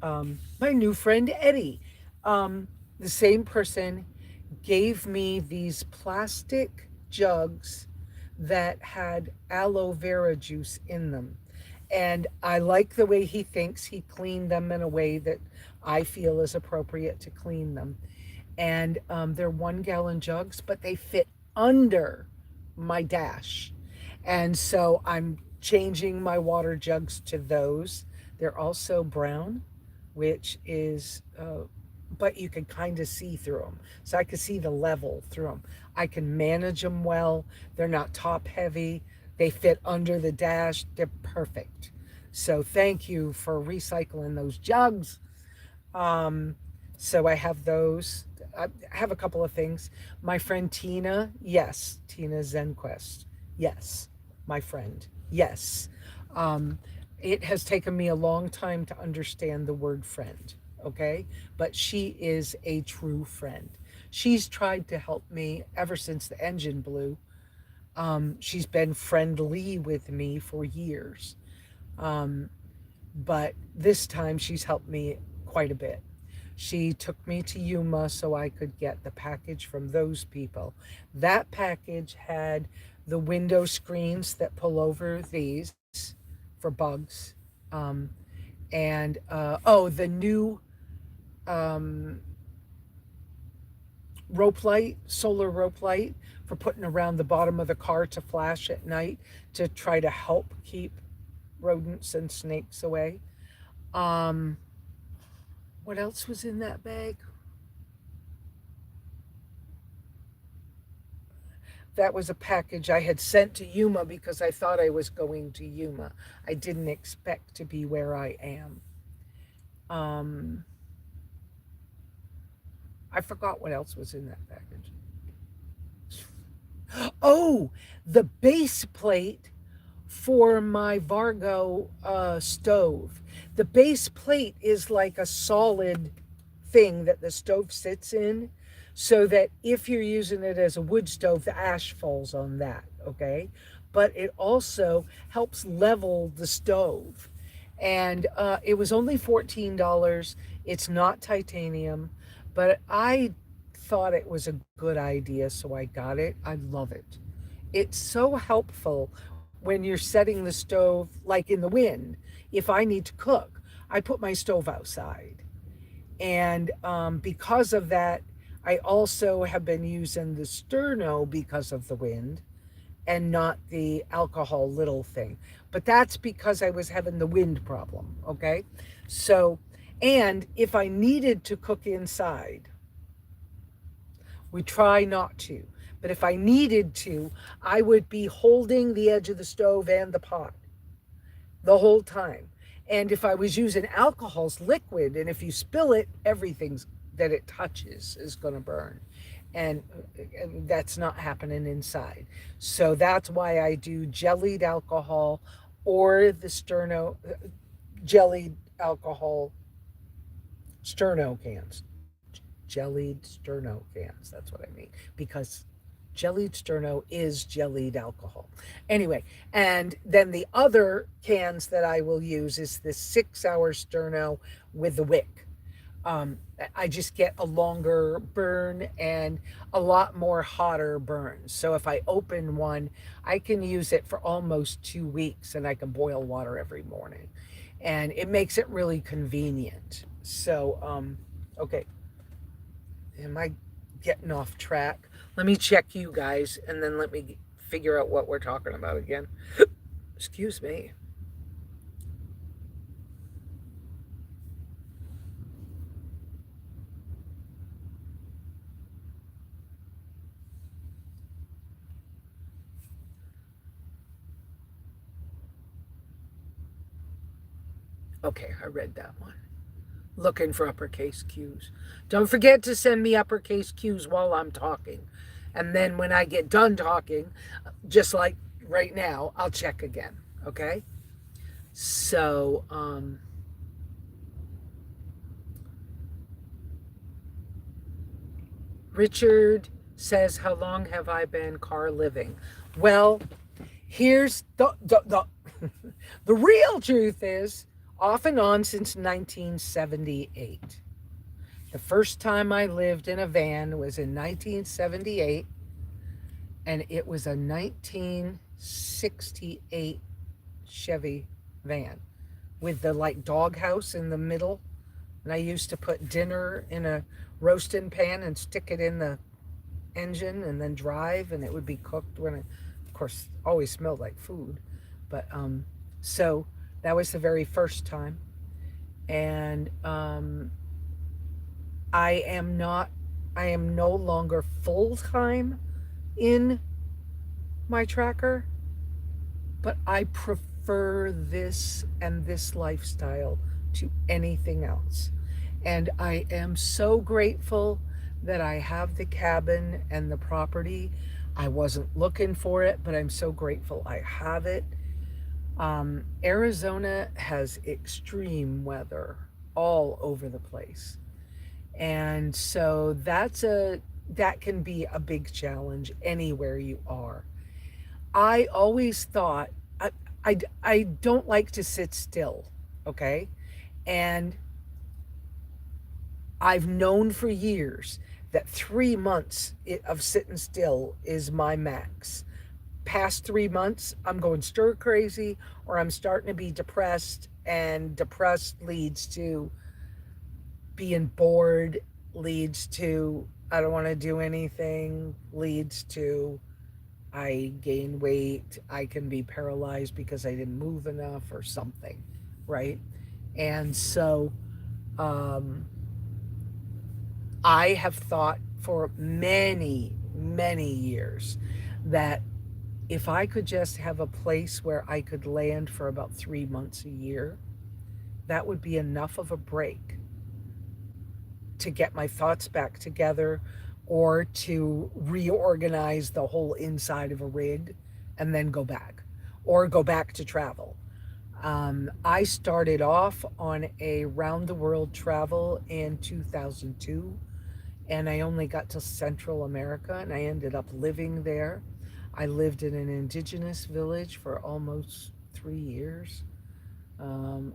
my new friend Eddie, the same person gave me these plastic jugs that had aloe vera juice in them. And I like the way he thinks he cleaned them in a way that I feel is appropriate to clean them. And they're 1 gallon jugs, but they fit under my dash. And so I'm changing my water jugs to those. They're also brown, which is, but you can kind of see through them. So I can see the level through them. I can manage them well. They're not top heavy. They fit under the dash. They're perfect. So thank you for recycling those jugs. Um, so I have those. I have a couple of things. My friend Tina, yes, Tina Zenquest, yes, my friend, yes. Um, it has taken me a long time to understand the word friend, okay? But she is a true friend. She's tried to help me ever since the engine blew. She's been friendly with me for years. Um, but this time she's helped me quite a bit. She took me to Yuma so I could get the package from those people. That package had the window screens that pull over these for bugs. Um, and, oh, the new um, rope light, solar rope light for putting around the bottom of the car to flash at night to try to help keep rodents and snakes away. Um, what else was in that bag? That was a package I had sent to Yuma because I thought I was going to Yuma. I didn't expect to be where I am. Um, I forgot what else was in that package. Oh, the base plate for my Vargo stove. The base plate is like a solid thing that the stove sits in, so that if you're using it as a wood stove, the ash falls on that, okay? But it also helps level the stove. And it was only $14. It's not titanium, but I thought it was a good idea, so I got it. I love it. It's so helpful when you're setting the stove, like in the wind. If I need to cook, I put my stove outside. And because of that, I also have been using the sterno because of the wind and not the alcohol little thing. But that's because I was having the wind problem, okay? So, and if I needed to cook inside, we try not to. But if I needed to, I would be holding the edge of the stove and the pot the whole time. And if I was using alcohol's liquid, and if you spill it, everything that it touches is going to burn. And that's not happening inside. So that's why I do jellied alcohol or the sterno, jellied alcohol sterno cans. Jellied sterno cans, that's what I mean. Because jellied sterno is jellied alcohol. Anyway, and then the other cans that I will use is the 6-hour sterno with the wick. I just get a longer burn and a lot more hotter burns. So if I open one, I can use it for almost 2 weeks and I can boil water every morning. And it makes it really convenient. So, okay. Am I getting off track? Let me check you guys and then let me figure out what we're talking about again. Excuse me. Okay, I read that one. Looking for uppercase Q's. Don't forget to send me uppercase Q's while I'm talking. And then when I get done talking, just like right now, I'll check again. Okay? So, Richard says, how long have I been car living? Well, here's the real truth is off and on since 1978. The first time I lived in a van was in 1978, and it was a 1968 Chevy van with the like doghouse in the middle. And I used to put dinner in a roasting pan and stick it in the engine and then drive, and it would be cooked when it, of course, always smelled like food. But so that was the very first time. And I am not, I am no longer full time in my tracker, but I prefer this and this lifestyle to anything else. And I am so grateful that I have the cabin and the property. I wasn't looking for it, but I'm so grateful I have it. Arizona has extreme weather all over the place. And so that can be a big challenge anywhere you are. I always thought I don't like to sit still, okay? And I've known for years that 3 months of sitting still is my max. Past 3 months, I'm going stir crazy or I'm starting to be depressed, and depressed leads to being bored, leads to I don't want to do anything, leads to I gain weight, I can be paralyzed because I didn't move enough or something, right? And so um, I have thought for many, many years that if I could just have a place where I could land for about 3 months a year, that would be enough of a break to get my thoughts back together or to reorganize the whole inside of a rig and then go back or go back to travel. I started off on a round the world travel in 2002, and I only got to Central America and I ended up living there. I lived in an indigenous village for almost 3 years.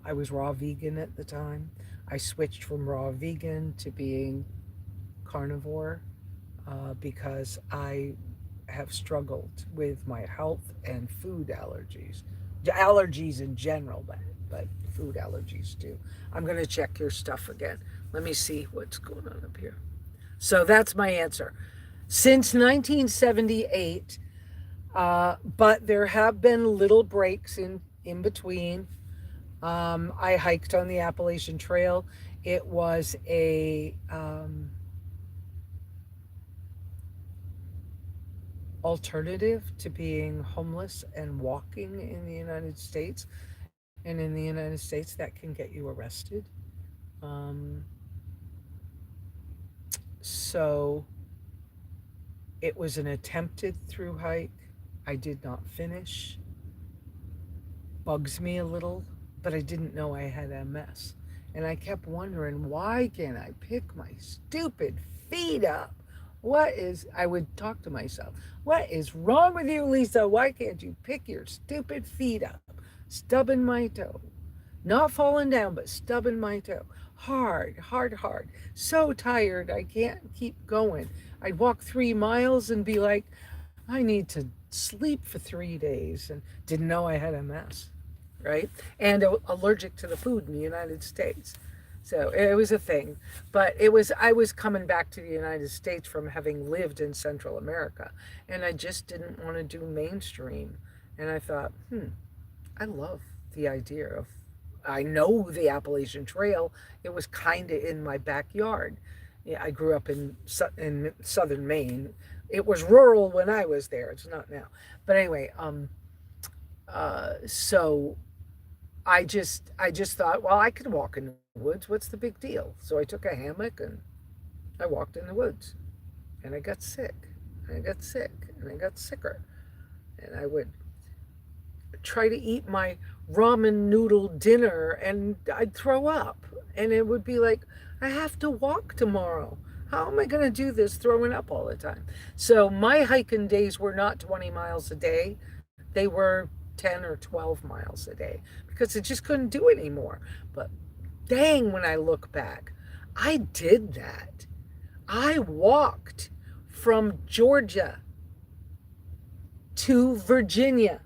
I was raw vegan at the time. I switched from raw vegan to being carnivore because I have struggled with my health and food allergies. Allergies in general, but food allergies too. I'm going to check your stuff again. Let me see what's going on up here. So that's my answer. Since 1978, but there have been little breaks in between. I hiked on the Appalachian Trail. It was a alternative to being homeless and walking in the United States. And in the United States, that can get you arrested. Um, so it was an attempted through hike. I did not finish. Bugs me a little, but I didn't know I had MS. And I kept wondering, why can't I pick my stupid feet up? I would talk to myself, what is wrong with you, Lesa? Why can't you pick your stupid feet up? Stubbing my toe. Not falling down, but stubbing my toe. Hard, hard, hard. So tired, I can't keep going. I'd walk 3 miles and be like, I need to sleep for 3 days, and didn't know I had MS, right? And allergic to the food in the United States. So it was a thing. But I was coming back to the United States from having lived in Central America, and I just didn't want to do mainstream. And I thought, I love the idea of, I know the Appalachian Trail. It was kind of in my backyard. Yeah, I grew up in southern Maine. It was rural when I was there. It's not now. But anyway, so I just thought, well, I could walk in the woods. What's the big deal? So I took a hammock and I walked in the woods, and I got sick, and I got sick, and I got sicker, and I would try to eat my ramen noodle dinner and I'd throw up, and it would be like, I have to walk tomorrow. How am I going to do this throwing up all the time? So my hiking days were not 20 miles a day. They were 10 or 12 miles a day because I just couldn't do it anymore. But dang, when I look back, I did that. I walked from Georgia to Virginia.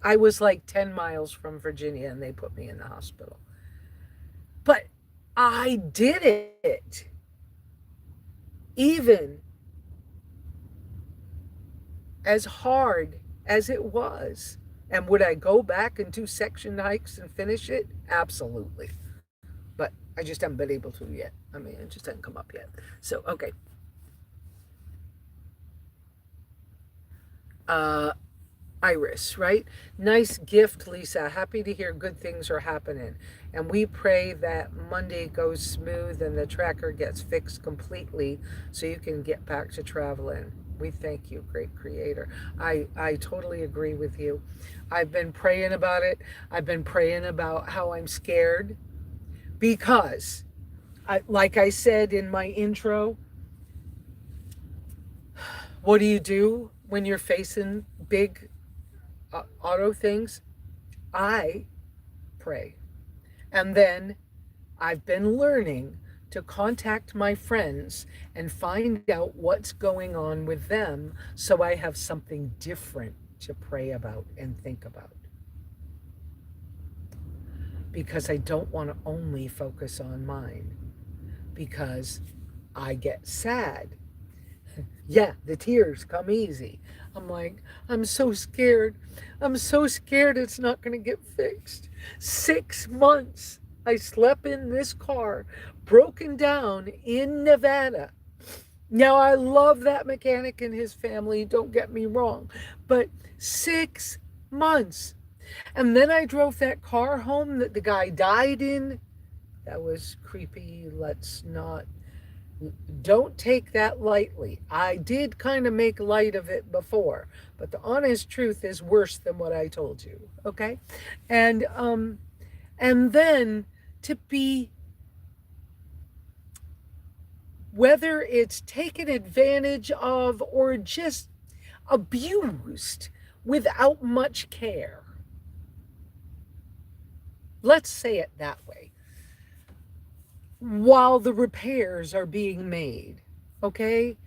I was like 10 miles from Virginia and they put me in the hospital. But I did it. Even as hard as it was. And would I go back and do section hikes and finish it? Absolutely. But I just haven't been able to yet. I mean, it just hasn't come up yet. So, okay. Iris, right? Nice gift, Lesa. Happy to hear good things are happening. And we pray that Monday goes smooth and the tracker gets fixed completely so you can get back to traveling. We thank you, great creator. I totally agree with you. I've been praying about it. I've been praying about how I'm scared because, like I said in my intro, what do you do when you're facing big auto things? I pray. And then I've been learning to contact my friends and find out what's going on with them so I have something different to pray about and think about. Because I don't want to only focus on mine, because I get sad. Yeah, the tears come easy. I'm like, I'm so scared. I'm so scared it's not going to get fixed. 6 months I slept in this car, broken down in Nevada. Now, I love that mechanic and his family, don't get me wrong, but 6 months. And then I drove that car home that the guy died in. That was creepy. Don't take that lightly. I did kind of make light of it before, but the honest truth is worse than what I told you. Okay. And then to be, whether it's taken advantage of or just abused without much care. Let's say it that way. While the repairs are being made, okay?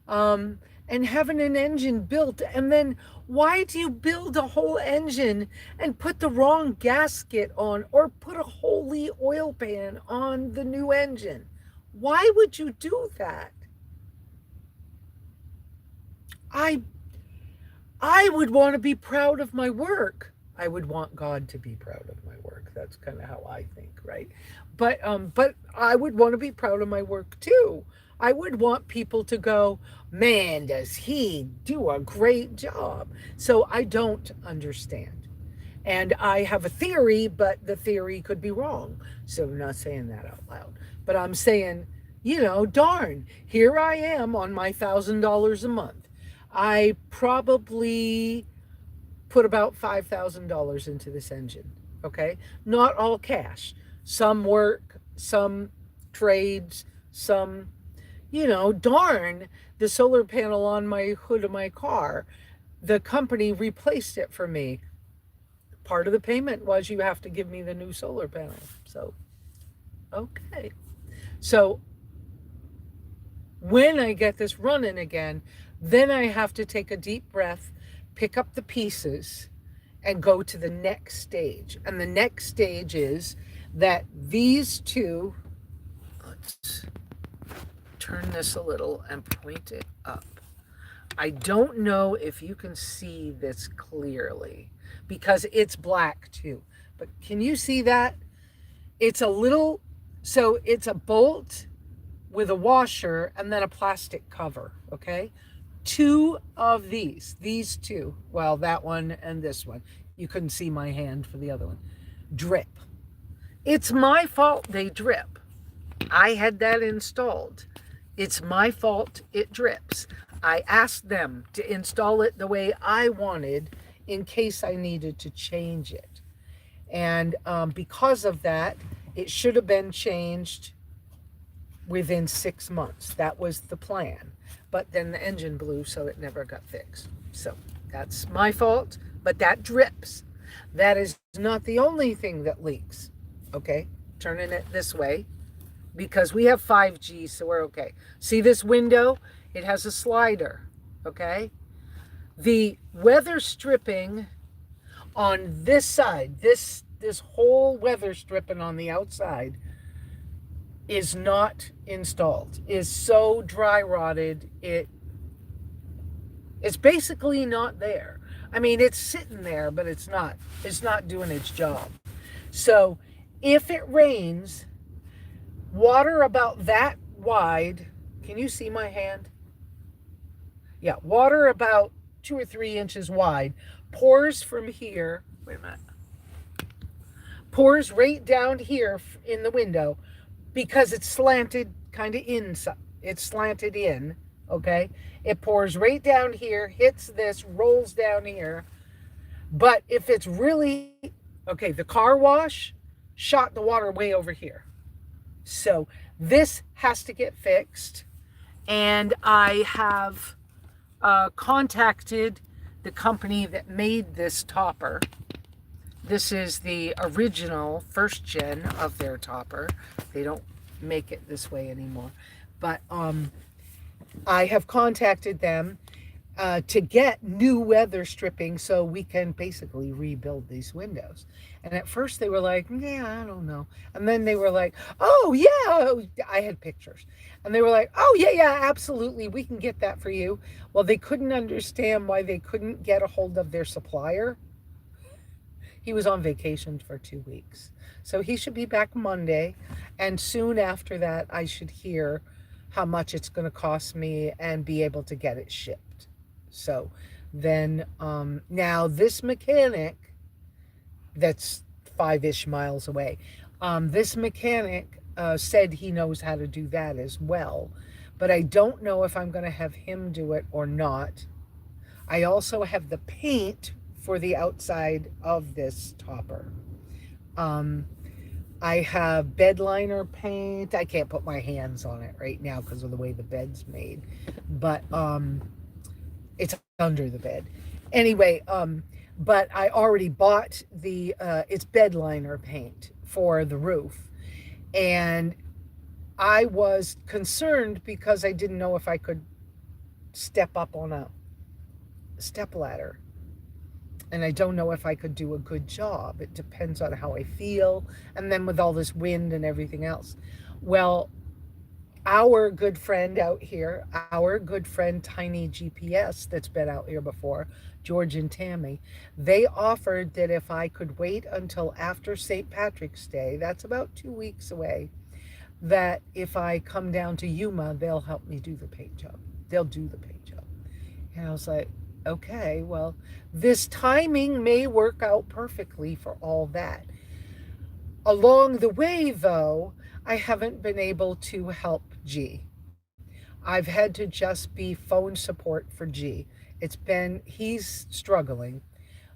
And having an engine built, and then why do you build a whole engine and put the wrong gasket on or put a holy oil pan on the new engine? Why would you do that? I would want to be proud of my work. I would want God to be proud of my work. That's kind of how I think, right? But I would want to be proud of my work too. I would want people to go, man, does he do a great job? So I don't understand. And I have a theory, but the theory could be wrong. So I'm not saying that out loud. But I'm saying, darn, here I am on my $1,000 a month. I probably put about $5,000 into this engine, okay? Not all cash. Some work, some trades, some, darn, the solar panel on my hood of my car, the company replaced it for me. Part of the payment was you have to give me the new solar panel. So, okay. So, when I get this running again, then I have to take a deep breath, pick up the pieces, and go to the next stage. And the next stage is that these two, let's turn this a little and point it up. I don't know if you can see this clearly because it's black too. But can you see that? It's a little, so it's a bolt with a washer and then a plastic cover, okay? Two of these two, well, that one and this one, you couldn't see my hand for the other one, drip. It's my fault they drip. I had that installed. It's my fault it drips. I asked them to install it the way I wanted in case I needed to change it. And because of that, it should have been changed within 6 months. That was the plan. But then the engine blew, so it never got fixed. So that's my fault, but that drips. That is not the only thing that leaks. Okay, turning it this way because we have 5G, so we're okay. See this window? It has a slider, okay? The weather stripping on this side, this whole weather stripping on the outside is not installed, is so dry rotted, it's basically not there. I mean, it's sitting there, but it's not doing its job. So if it rains, water about that wide, can you see my hand? Yeah, water about 2 or 3 inches wide pours from here. Wait a minute. Pours right down here in the window because it's slanted kind of inside. It's slanted in, okay? It pours right down here, hits this, rolls down here. But if it's really, okay, the car wash shot the water way over here. So this has to get fixed. And I have contacted the company that made this topper. This is the original first gen of their topper. They don't make it this way anymore. But I have contacted them to get new weather stripping so we can basically rebuild these windows. And at first they were like, yeah, I don't know. And then they were like, oh, yeah, I had pictures. And they were like, oh, yeah, absolutely, we can get that for you. Well, they couldn't understand why they couldn't get a hold of their supplier. He was on vacation for 2 weeks. So he should be back Monday. And soon after that, I should hear how much it's going to cost me and be able to get it shipped. So then now this mechanic that's 5-ish miles away, this mechanic said he knows how to do that as well. But I don't know if I'm going to have him do it or not. I also have the paint for the outside of this topper. I have bed liner paint. I can't put my hands on it right now because of the way the bed's made. But it's under the bed. Anyway, but I already bought the, it's bed liner paint for the roof. And I was concerned because I didn't know if I could step up on a step ladder. And I don't know if I could do a good job. It depends on how I feel. And then with all this wind and everything else. Well, our good friend out here, our good friend Tiny GPS that's been out here before, George and Tammy, they offered that if I could wait until after St. Patrick's Day, that's about 2 weeks away, that if I come down to Yuma, they'll help me do the paint job. They'll do the paint job. And I was like, okay, well, this timing may work out perfectly for all that. Along the way, though, I haven't been able to help G. I've had to just be phone support for G. He's struggling,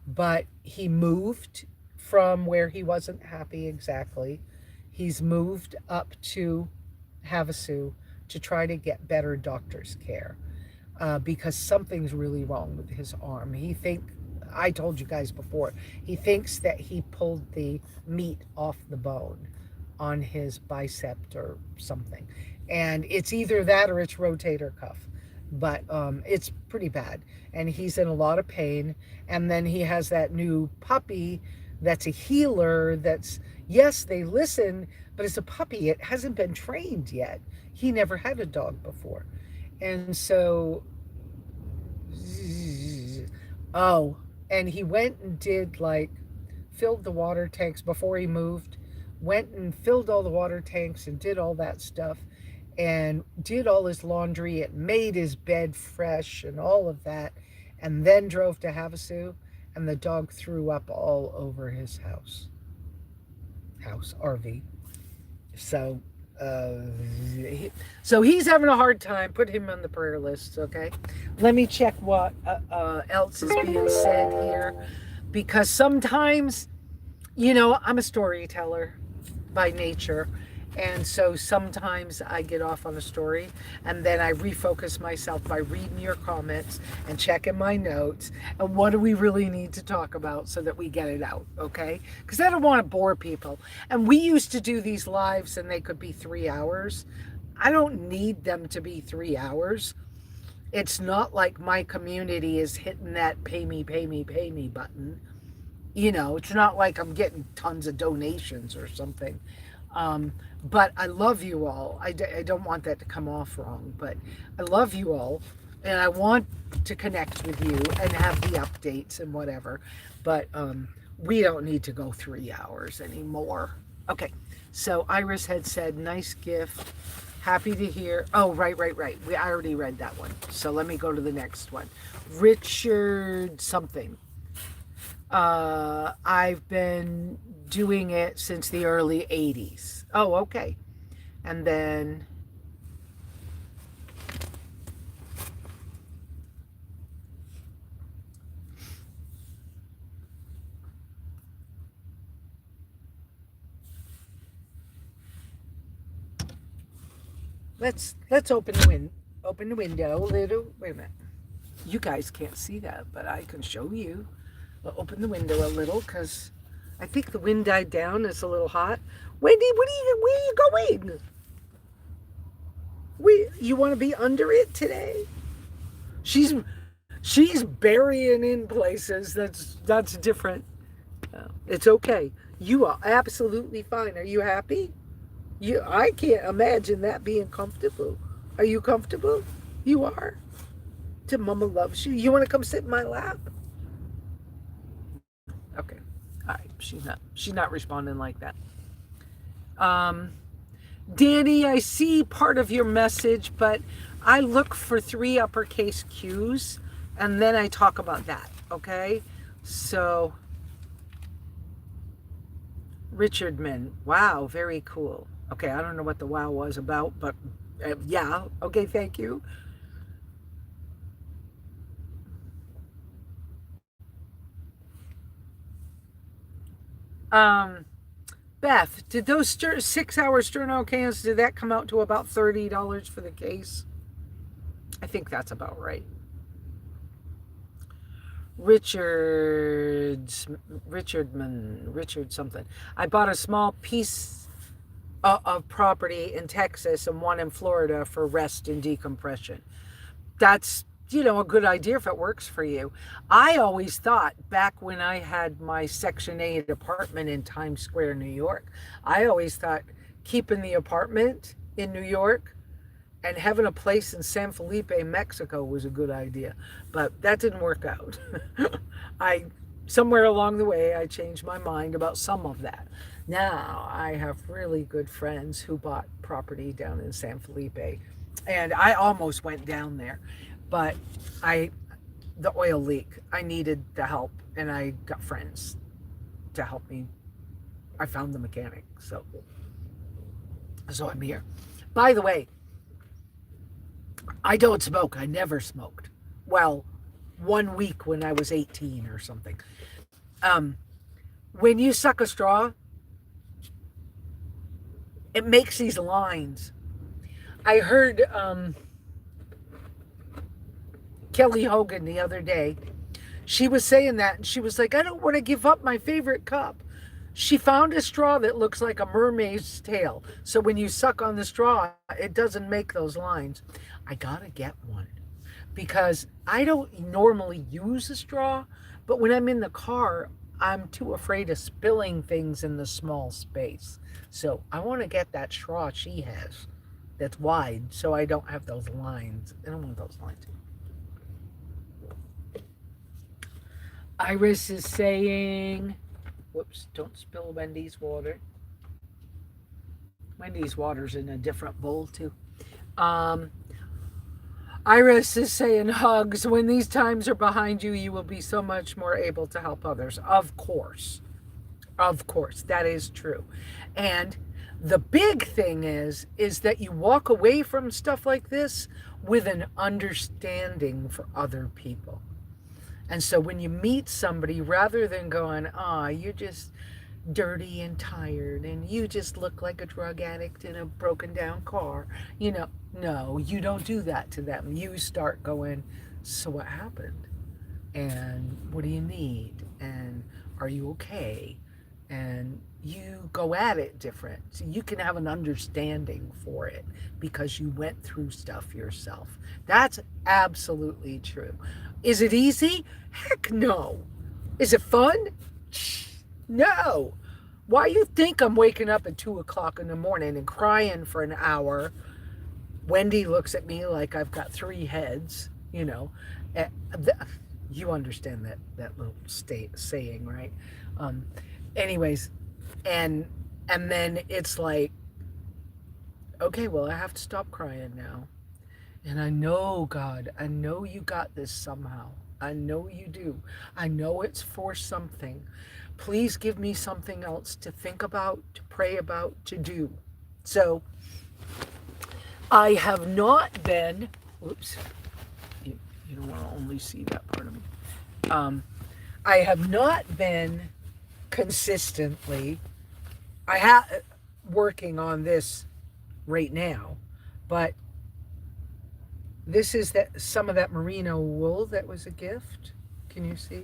but he moved from where he wasn't happy exactly. He's moved up to Havasu to try to get better doctor's care. Because something's really wrong with his arm. I told you guys before, he thinks that he pulled the meat off the bone on his bicep or something. And it's either that or it's rotator cuff. But it's pretty bad. And he's in a lot of pain. And then he has that new puppy that's a healer that's, yes, they listen, but it's a puppy. It hasn't been trained yet. He never had a dog before. And so, and he went and did filled the water tanks before he moved, went and filled all the water tanks and did all that stuff and did all his laundry and made his bed fresh and all of that, and then drove to Havasu, and the dog threw up all over his RV. So he's having a hard time. Put him on the prayer list, okay? Let me check what else is being said here. Because sometimes, I'm a storyteller by nature. And so sometimes I get off on a story and then I refocus myself by reading your comments and checking my notes and what do we really need to talk about so that we get it out, okay? Because I don't want to bore people. And we used to do these lives and they could be 3 hours. I don't need them to be 3 hours. It's not like my community is hitting that pay me button. It's not like I'm getting tons of donations or something. But I love you all. I don't want that to come off wrong, but I love you all. And I want to connect with you and have the updates and whatever. But we don't need to go 3 hours anymore. Okay. So Iris had said, nice gift. Happy to hear. Oh, right. I already read that one. So let me go to the next one. Richard something. I've been doing it since the early 80s. Oh, okay. And then let's open the window a little. Wait a minute. You guys can't see that, but I can show you. We'll open the window a little because I think the wind died down. It's a little hot. Wendy, where are you going? You want to be under it today? She's burying in places. That's different. It's okay. You are absolutely fine. Are you happy? I can't imagine that being comfortable. Are you comfortable? You are. Mama loves you. You want to come sit in my lap? Okay. All right. She's not responding like that. Danny, I see part of your message, but I look for 3 uppercase Q's and then I talk about that. Okay. So Richardman. Wow. Very cool. Okay. I don't know what the wow was about, but yeah. Okay. Thank you. Beth, did those 6-hour sterno cans, did that come out to about $30 for the case? I think that's about right. Richard something. I bought a small piece of property in Texas and one in Florida for rest and decompression. That's, a good idea if it works for you. I always thought back when I had my Section 8 apartment in Times Square, New York, I always thought keeping the apartment in New York and having a place in San Felipe, Mexico was a good idea. But that didn't work out. Somewhere along the way, I changed my mind about some of that. Now I have really good friends who bought property down in San Felipe. And I almost went down there. But the oil leak, I needed the help, and I got friends to help me. I found the mechanic, so I'm here. By the way, I don't smoke. I never smoked. Well, 1 week when I was 18 or something. When you suck a straw, it makes these lines. I heard Kelly Hogan the other day. She was saying that, and she was like, I don't want to give up my favorite cup. She found a straw that looks like a mermaid's tail. So when you suck on the straw, it doesn't make those lines. I gotta get one because I don't normally use a straw, but when I'm in the car, I'm too afraid of spilling things in the small space. So I want to get that straw she has that's wide so I don't have those lines. I don't want those lines. Iris is saying, whoops, don't spill Wendy's water. Wendy's water's in a different bowl too. Iris is saying hugs. When these times are behind you, you will be so much more able to help others. Of course. Of course. That is true. And the big thing is that you walk away from stuff like this with an understanding for other people. And so when you meet somebody, rather than going, you're just dirty and tired and you just look like a drug addict in a broken down car, no, you don't do that to them. You start going, so what happened? And what do you need? And are you okay? And you go at it different. So you can have an understanding for it because you went through stuff yourself. That's absolutely true. Is it easy? Heck no. Is it fun? No. Why you think I'm waking up at 2 o'clock in the morning and crying for an hour? Wendy looks at me like I've got 3 heads. you know. Eh, th- you understand that little saying, right? Um, anyways, and and then it's like, okay, well, I have to stop crying now. And I know, God, I know you got this somehow. I know you do. I know it's for something. Please give me something else to think about, to pray about, to do. So I have not been, oops, you don't want to only see that part of me. Um, I have not been consistently, I have working on this right now, but this is that some of that merino wool that was a gift. Can you see?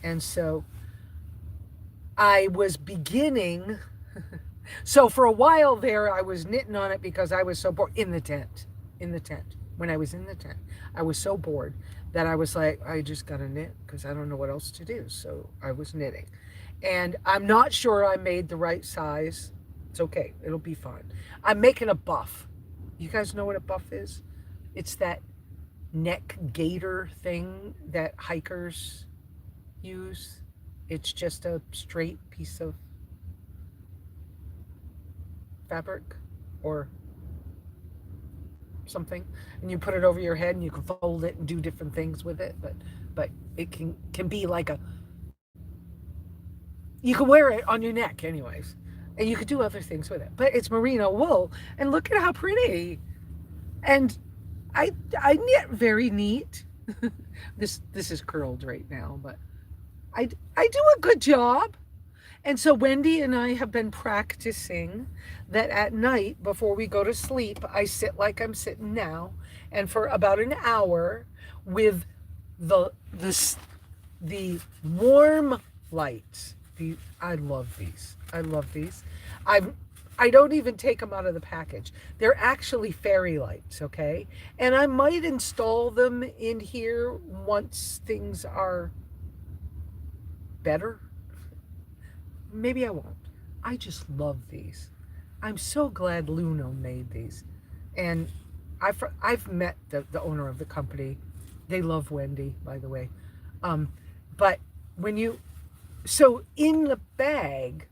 And so I was beginning. So for a while there, I was knitting on it because I was so bored in the tent. In the tent. When I was in the tent, I was so bored that I was like, I just got to knit because I don't know what else to do. So I was knitting. And I'm not sure I made the right size. It's okay. It'll be fine. I'm making a buff. You guys know what a buff is? It's that neck gaiter thing that hikers use. It's just a straight piece of fabric or something, and you put it over your head and you can fold it and do different things with it, but it can be like a, you can wear it on your neck anyways, and you could do other things with it, but it's merino wool, and look at how pretty. And I knit very neat. This is curled right now, but I do a good job. And so Wendy and I have been practicing that at night before we go to sleep, I sit like I'm sitting now, and for about an hour with the warm lights. I love these. I love these. I don't even take them out of the package. They're actually fairy lights, okay? And I might install them in here once things are better. Maybe I won't. I just love these. I'm so glad Luno made these. And I've met the owner of the company. They love Wendy, by the way. But when you, so in the bag,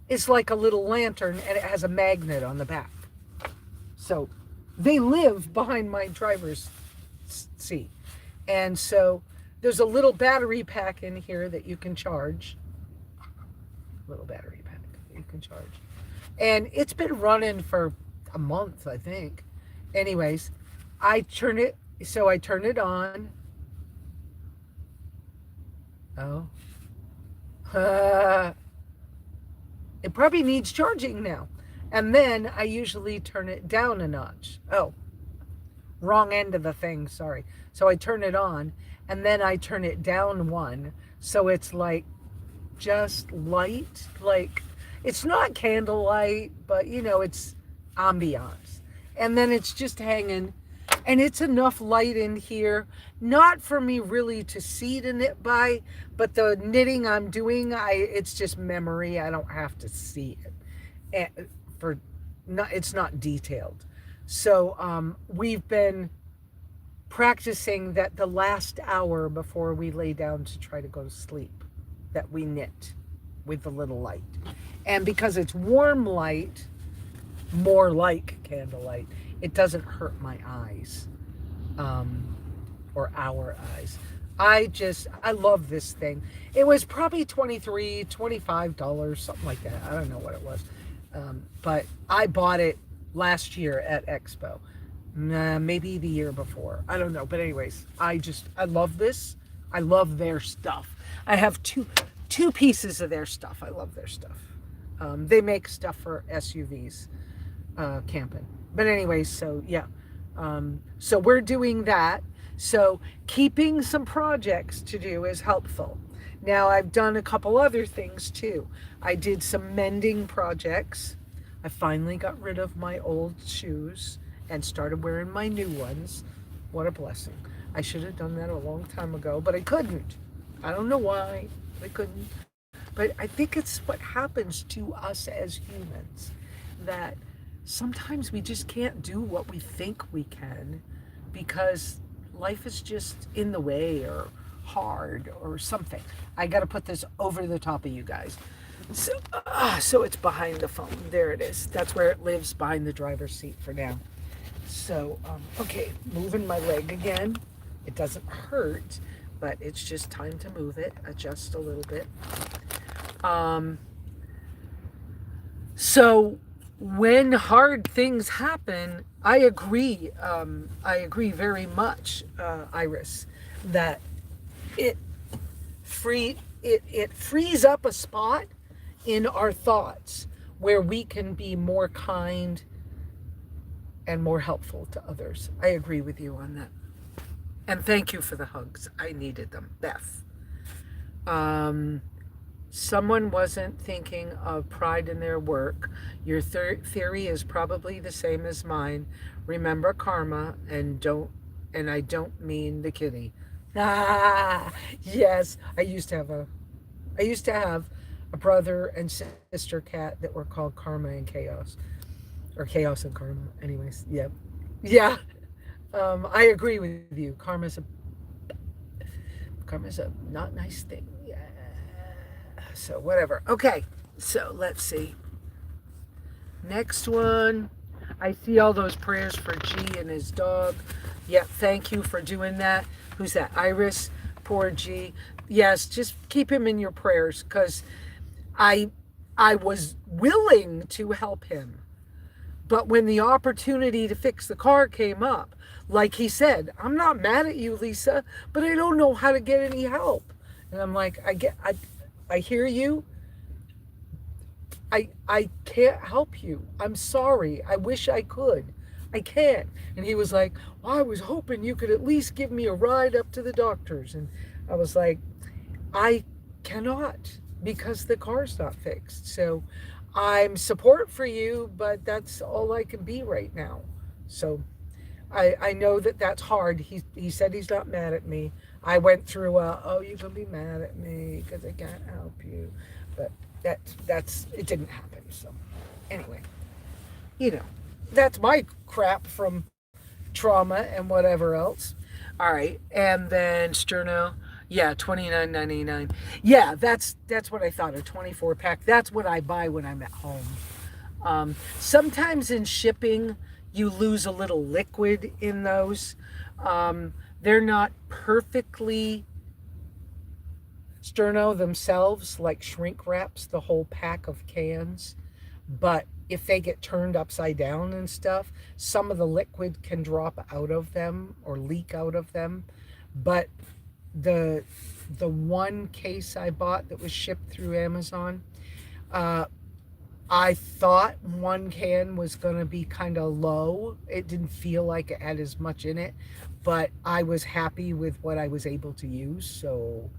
it's like a little lantern and it has a magnet on the back. So they live behind my driver's seat. And so there's a little battery pack in here that you can charge. Little battery pack that you can charge. And it's been running for a month, I think. Anyways, I turn it on. Oh. It probably needs charging now. And then I usually turn it down a notch. Oh, wrong end of the thing, sorry. So I turn it on and then I turn it down one. So it's like just light, like it's not candlelight, but you know, it's ambiance. And then it's just hanging, and it's enough light in here, not for me really to see to knit by, but the knitting I'm doing, it's just memory. I don't have to see it. And it's not detailed. So we've been practicing that the last hour before we lay down to try to go to sleep, that we knit with the little light. And because it's warm light, more like candlelight, it doesn't hurt my eyes, or our eyes. I love this thing. It was probably $23, $25, something like that. I don't know what it was. But I bought it last year at Expo. Maybe the year before. I don't know. But anyways, I love this. I love their stuff. I have two pieces of their stuff. I love their stuff. They make stuff for SUVs, camping. But anyways, so yeah. So we're doing that. So keeping some projects to do is helpful. Now I've done a couple other things too. I did some mending projects. I finally got rid of my old shoes and started wearing my new ones. What a blessing. I should have done that a long time ago, but I couldn't. I don't know why I couldn't. But I think it's what happens to us as humans, that sometimes we just can't do what we think we can because life is just in the way or hard or something. I got to put this over the top of you guys. So it's behind the phone. There it is. That's where it lives, behind the driver's seat for now. So, okay, moving my leg again. It doesn't hurt, but it's just time to move it, adjust a little bit. So when hard things happen, I agree. I agree very much, Iris, that it frees up a spot in our thoughts where we can be more kind and more helpful to others. I agree with you on that. And thank you for the hugs. I needed them. Beth. Someone wasn't thinking of pride in their work. Your theory is probably the same as mine. Remember karma, and I don't mean the kitty. Ah, yes. I used to have a brother and sister cat that were called Karma and Chaos, or Chaos and Karma. Anyways, yeah, yeah. I agree with you. Karma's a not nice thing. Yeah. So whatever. Okay. So let's see. Next one. I see all those prayers for G and his dog. Yeah. Thank you for doing that. Who's that? Iris. Poor G. Yes. Just keep him in your prayers, because I was willing to help him. But when the opportunity to fix the car came up, like he said, I'm not mad at you, Lesa, but I don't know how to get any help. And I'm like, I hear you. I can't help you. I'm sorry. I wish I could. I can't. And he was like, well, I was hoping you could at least give me a ride up to the doctor's. And I was like, I cannot, because the car's not fixed. So I'm support for you, but that's all I can be right now. So I know that that's hard. He said he's not mad at me. I went through oh, you can be mad at me because I can't help you. But it didn't happen. So anyway, that's my crap from trauma and whatever else. All right. And then Sterno. Yeah, $29.99. Yeah, that's what I thought, a 24-pack. That's what I buy when I'm at home. Sometimes in shipping, you lose a little liquid in those. They're not perfectly Sterno themselves, like shrink wraps the whole pack of cans. But if they get turned upside down and stuff, some of the liquid can drop out of them or leak out of them. But the one case I bought that was shipped through Amazon, I thought one can was going to be kind of low. It didn't feel like it had as much in it, but I was happy with what I was able to use, so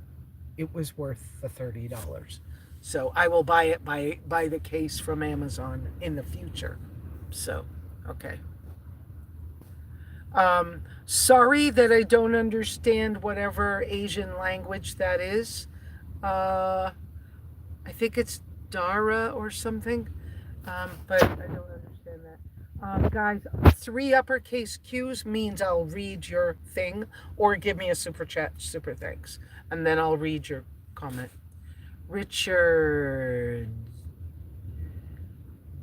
it was worth the $30. So I will buy it by the case from Amazon in the future. So, okay. Sorry that I don't understand whatever Asian language that is. I think it's Dara or something, but I don't understand that. Guys, 3 uppercase Qs means I'll read your thing, or give me a super chat, super thanks, and then I'll read your comment. Richard.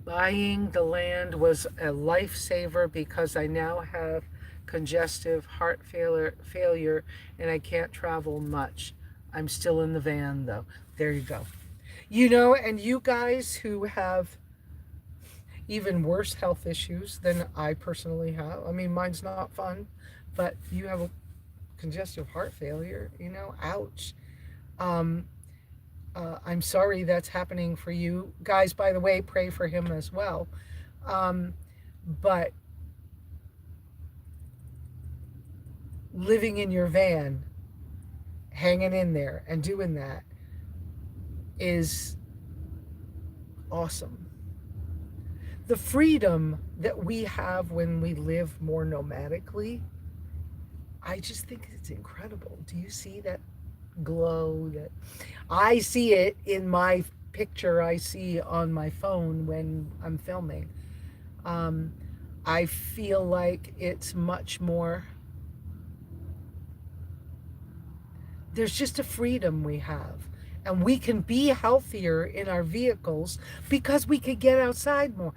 Buying the land was a lifesaver because I now have congestive heart failure and I can't travel much. I'm still in the van though. There you go. And you guys who have even worse health issues than I personally have. I mean, mine's not fun, but you have a congestive heart failure, ouch. I'm sorry that's happening for you. Guys, by the way, pray for him as well. But living in your van, hanging in there and doing that is awesome. The freedom that we have when we live more nomadically, I just think it's incredible. Do you see that glow? That I see it in my picture I see on my phone when I'm filming. I feel like it's much more there's just a freedom we have. And we can be healthier in our vehicles because we could get outside more.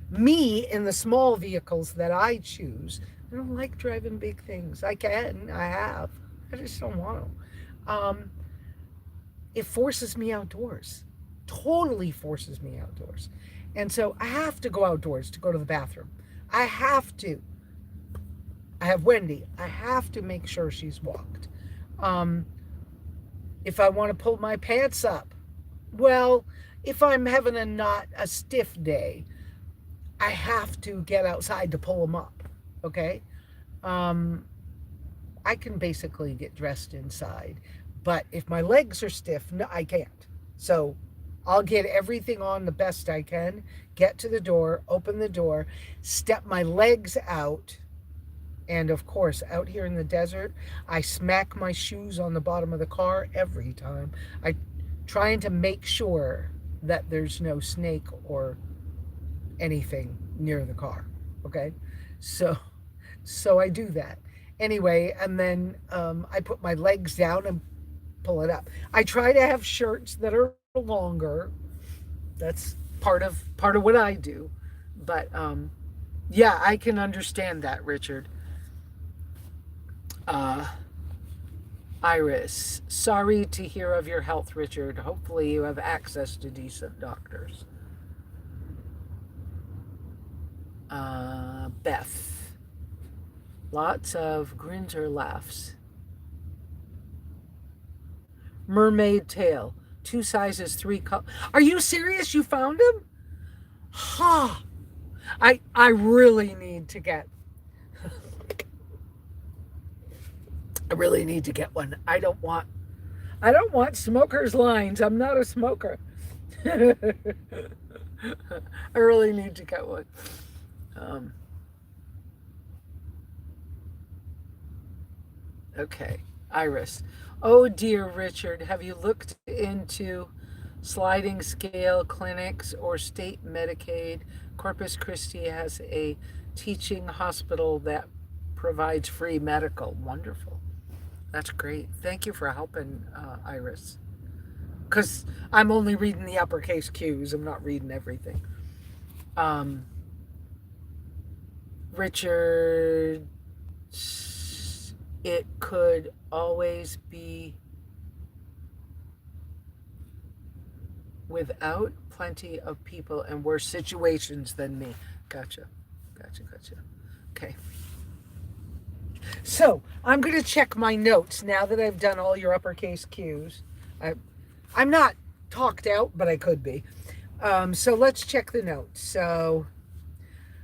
Me in the small vehicles that I choose, I don't like driving big things. I have. I just don't want to. It forces me outdoors. Totally forces me outdoors. And so I have to go outdoors to go to the bathroom. I have to. I have Wendy. I have to make sure she's walked. If I want to pull my pants up, well, if I'm having a stiff day, I have to get outside to pull them up. Okay? I can basically get dressed inside. But if my legs are stiff, no, I can't. So I'll get everything on the best I can, get to the door, open the door, step my legs out. And of course, out here in the desert, I smack my shoes on the bottom of the car every time. I trying to make sure that there's no snake or anything near the car. Okay? So I do that. Anyway, and then I put my legs down and pull it up. I try to have shirts that are longer. That's part of what I do. But yeah, I can understand that, Richard. Iris, sorry to hear of your health, Richard. Hopefully you have access to decent doctors. Beth, lots of grins or laughs. Mermaid tail, 2 sizes, 3 colors. Are you serious? You found him? Ha! I really need to get. I really need to get one. I don't want smoker's lines. I'm not a smoker. I really need to get one. Okay, Iris. Oh dear, Richard, have you looked into sliding scale clinics or state Medicaid? Corpus Christi has a teaching hospital that provides free medical. Wonderful. That's great. Thank you for helping, Iris. Because I'm only reading the uppercase Q's. I'm not reading everything. Richard, it could always be without plenty of people in worse situations than me. Gotcha. Okay. So I'm going to check my notes now that I've done all your uppercase Q's. I'm not talked out, but I could be. So let's check the notes. So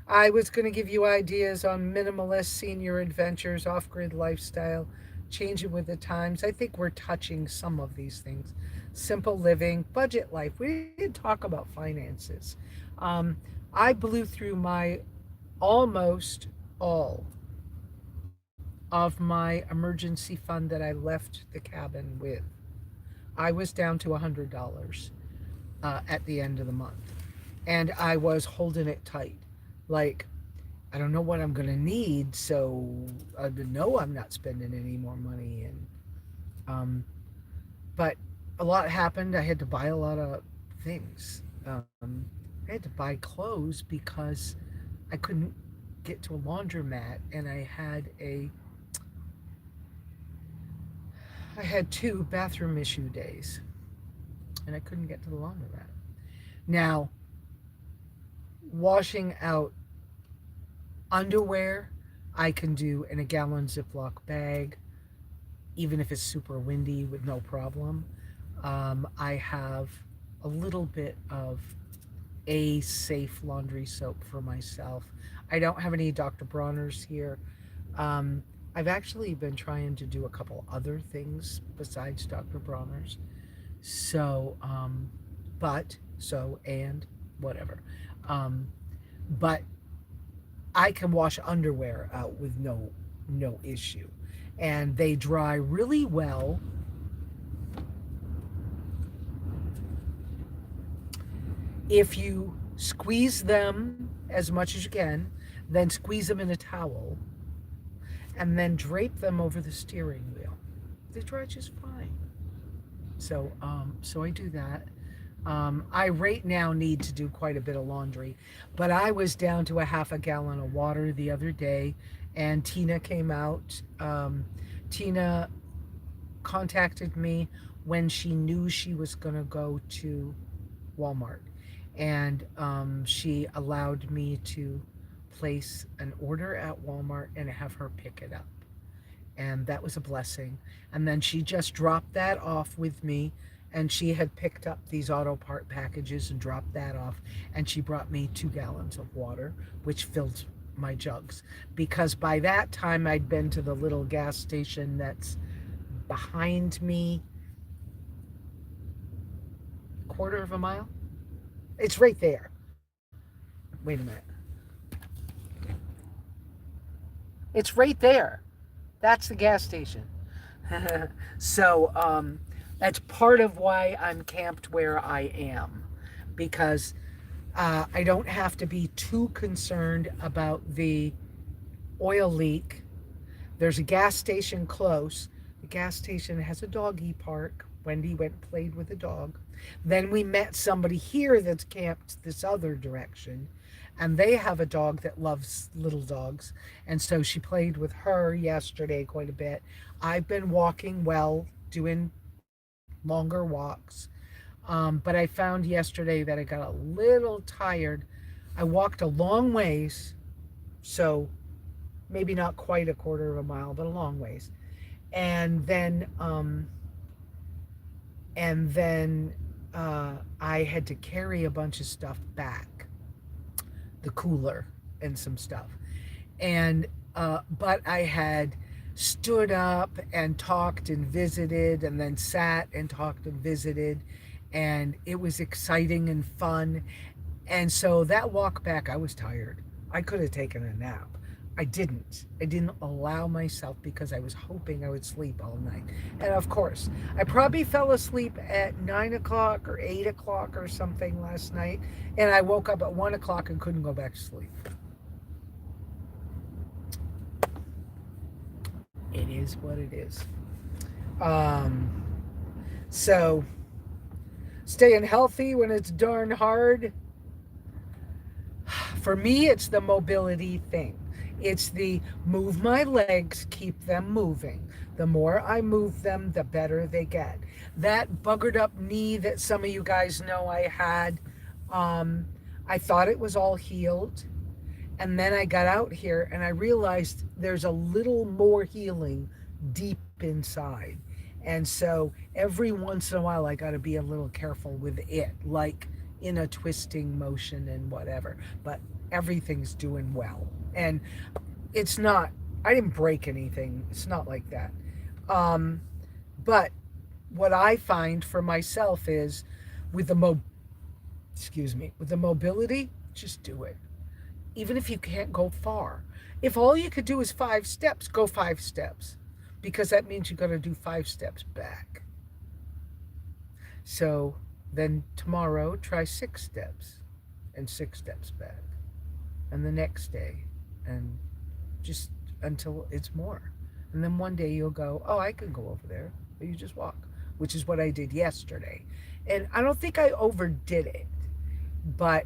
I was going to give you ideas on minimalist senior adventures, off-grid lifestyle, changing with the times. I think we're touching some of these things. Simple living, budget life. We didn't talk about finances. I blew through my almost all of my emergency fund that I left the cabin with. I was down to $100 at the end of the month. And I was holding it tight. Like, I don't know what I'm going to need, so I know I'm not spending any more money. And but a lot happened. I had to buy a lot of things. I had to buy clothes because I couldn't get to a laundromat, and I had 2 bathroom issue days, and I couldn't get to the laundromat. Now, washing out underwear, I can do in a gallon Ziploc bag, even if it's super windy, with no problem. I have a little bit of a safe laundry soap for myself. I don't have any Dr. Bronner's here. I've actually been trying to do a couple other things besides Dr. Bronner's. So, whatever. But I can wash underwear out with no issue. And they dry really well. If you squeeze them as much as you can, then squeeze them in a towel, and then drape them over the steering wheel. they dry just fine. So, so I do that. I right now need to do quite a bit of laundry, but I was down to a half a gallon of water the other day, and Tina came out. Tina contacted me when she knew she was going to go to Walmart, and she allowed me to place an order at Walmart and have her pick it up. And that was a blessing. And then she just dropped that off with me, and she had picked up these auto part packages and dropped that off, and she brought me 2 gallons of water, which filled my jugs, because by that time I'd been to the little gas station that's behind me, quarter of a mile. It's right there. Wait a minute. It's right there. That's the gas station. So that's part of why I'm camped where I am, because I don't have to be too concerned about the oil leak. There's a gas station close. The gas station has a doggy park. Wendy went and played with the dog. Then we met somebody here that's camped this other direction, and they have a dog that loves little dogs. And so she played with her yesterday quite a bit. I've been walking well, doing longer walks. But I found yesterday that I got a little tired. I walked a long ways, so maybe not quite a quarter of a mile, but a long ways. And then I had to carry a bunch of stuff back, the cooler and some stuff. And but I had stood up and talked and visited, and then sat and talked and visited, and it was exciting and fun. And so that walk back, I was tired. I could have taken a nap. I didn't. I didn't allow myself, because I was hoping I would sleep all night. And of course, I probably fell asleep at 9 o'clock or 8 o'clock or something last night. And I woke up at 1 o'clock and couldn't go back to sleep. It is what it is. So, staying healthy when it's darn hard. For me, it's the mobility thing. It's the move my legs, keep them moving. The more I move them, the better they get. That buggered up knee that some of you guys know I had, I thought it was all healed. And then I got out here and I realized there's a little more healing deep inside. And so every once in a while, I got to be a little careful with it, like in a twisting motion and whatever. But everything's doing well. And it's not, I didn't break anything. It's not like that. But what I find for myself is with the with the mobility, just do it. Even if you can't go far. If all you could do is 5 steps, go 5 steps. Because that means you got to do 5 steps back. So then tomorrow, try 6 steps and 6 steps back. And the next day, and just until it's more. And then one day you'll go, oh, I can go over there. But you just walk, which is what I did yesterday. And I don't think I overdid it, but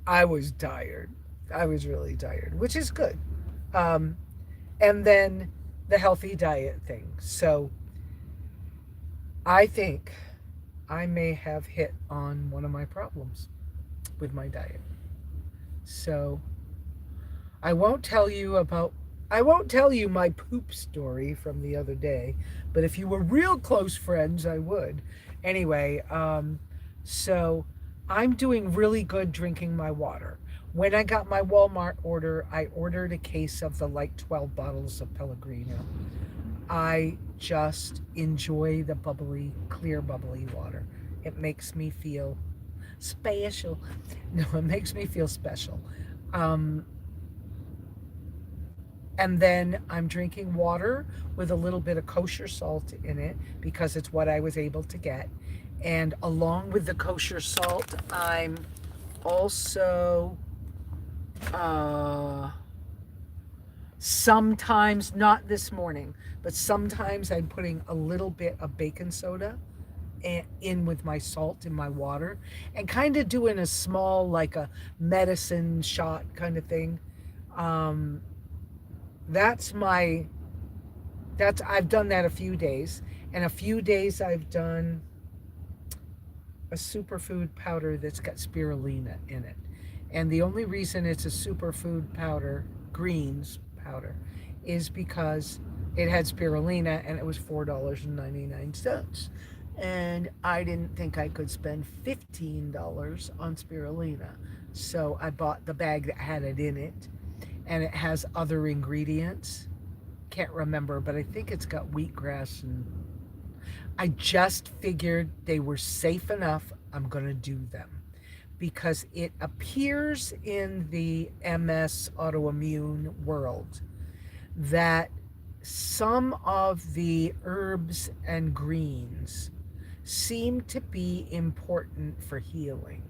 I was tired. I was really tired, which is good. And then the healthy diet thing. So I think I may have hit on one of my problems with my diet. So I won't tell you my poop story from the other day, but if you were real close friends, I would. Anyway, so I'm doing really good drinking my water. When I got my Walmart order, I ordered a case of the 12 bottles of Pellegrino. I just enjoy the bubbly, clear bubbly water. It makes me feel special. No, it makes me feel special. And then I'm drinking water with a little bit of kosher salt in it, because it's what I was able to get. And along with the kosher salt, I'm also Sometimes, not this morning, but sometimes I'm putting a little bit of baking soda in with my salt in my water, and kind of doing a small, like a medicine shot kind of thing. Um, that's my, I've done that a few days. And a few days I've done a superfood powder that's got spirulina in it. And the only reason it's a superfood powder, greens powder, is because it had spirulina and it was $4.99. And I didn't think I could spend $15 on spirulina. So I bought the bag that had it in it. And it has other ingredients. Can't remember, but I think it's got wheatgrass, and I just figured they were safe enough. I'm going to do them because it appears in the MS autoimmune world that some of the herbs and greens seem to be important for healing.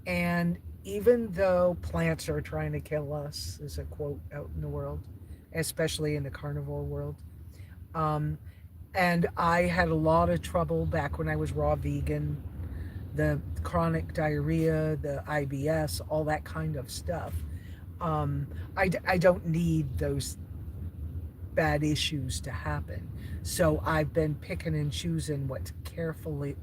And even though plants are trying to kill us, is a quote out in the world, especially in the carnivore world, um, and I had a lot of trouble back when I was raw vegan, the chronic diarrhea, the IBS, all that kind of stuff. Um, I don't need those bad issues to happen. So I've been picking and choosing carefully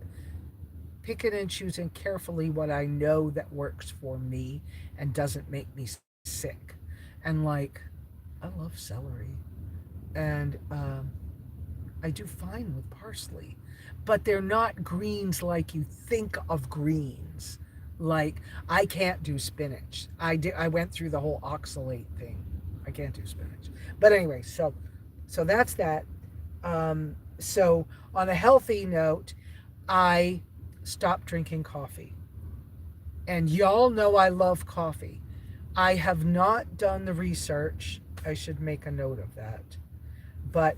what I know that works for me and doesn't make me sick. And like, I love celery, and I do fine with parsley, but they're not greens like you think of greens. Like, I can't do spinach. I went through the whole oxalate thing. I can't do spinach. But anyway, so that's that. So on a healthy note, I stopped drinking coffee. And y'all know I love coffee. I have not done the research. I should make a note of that. But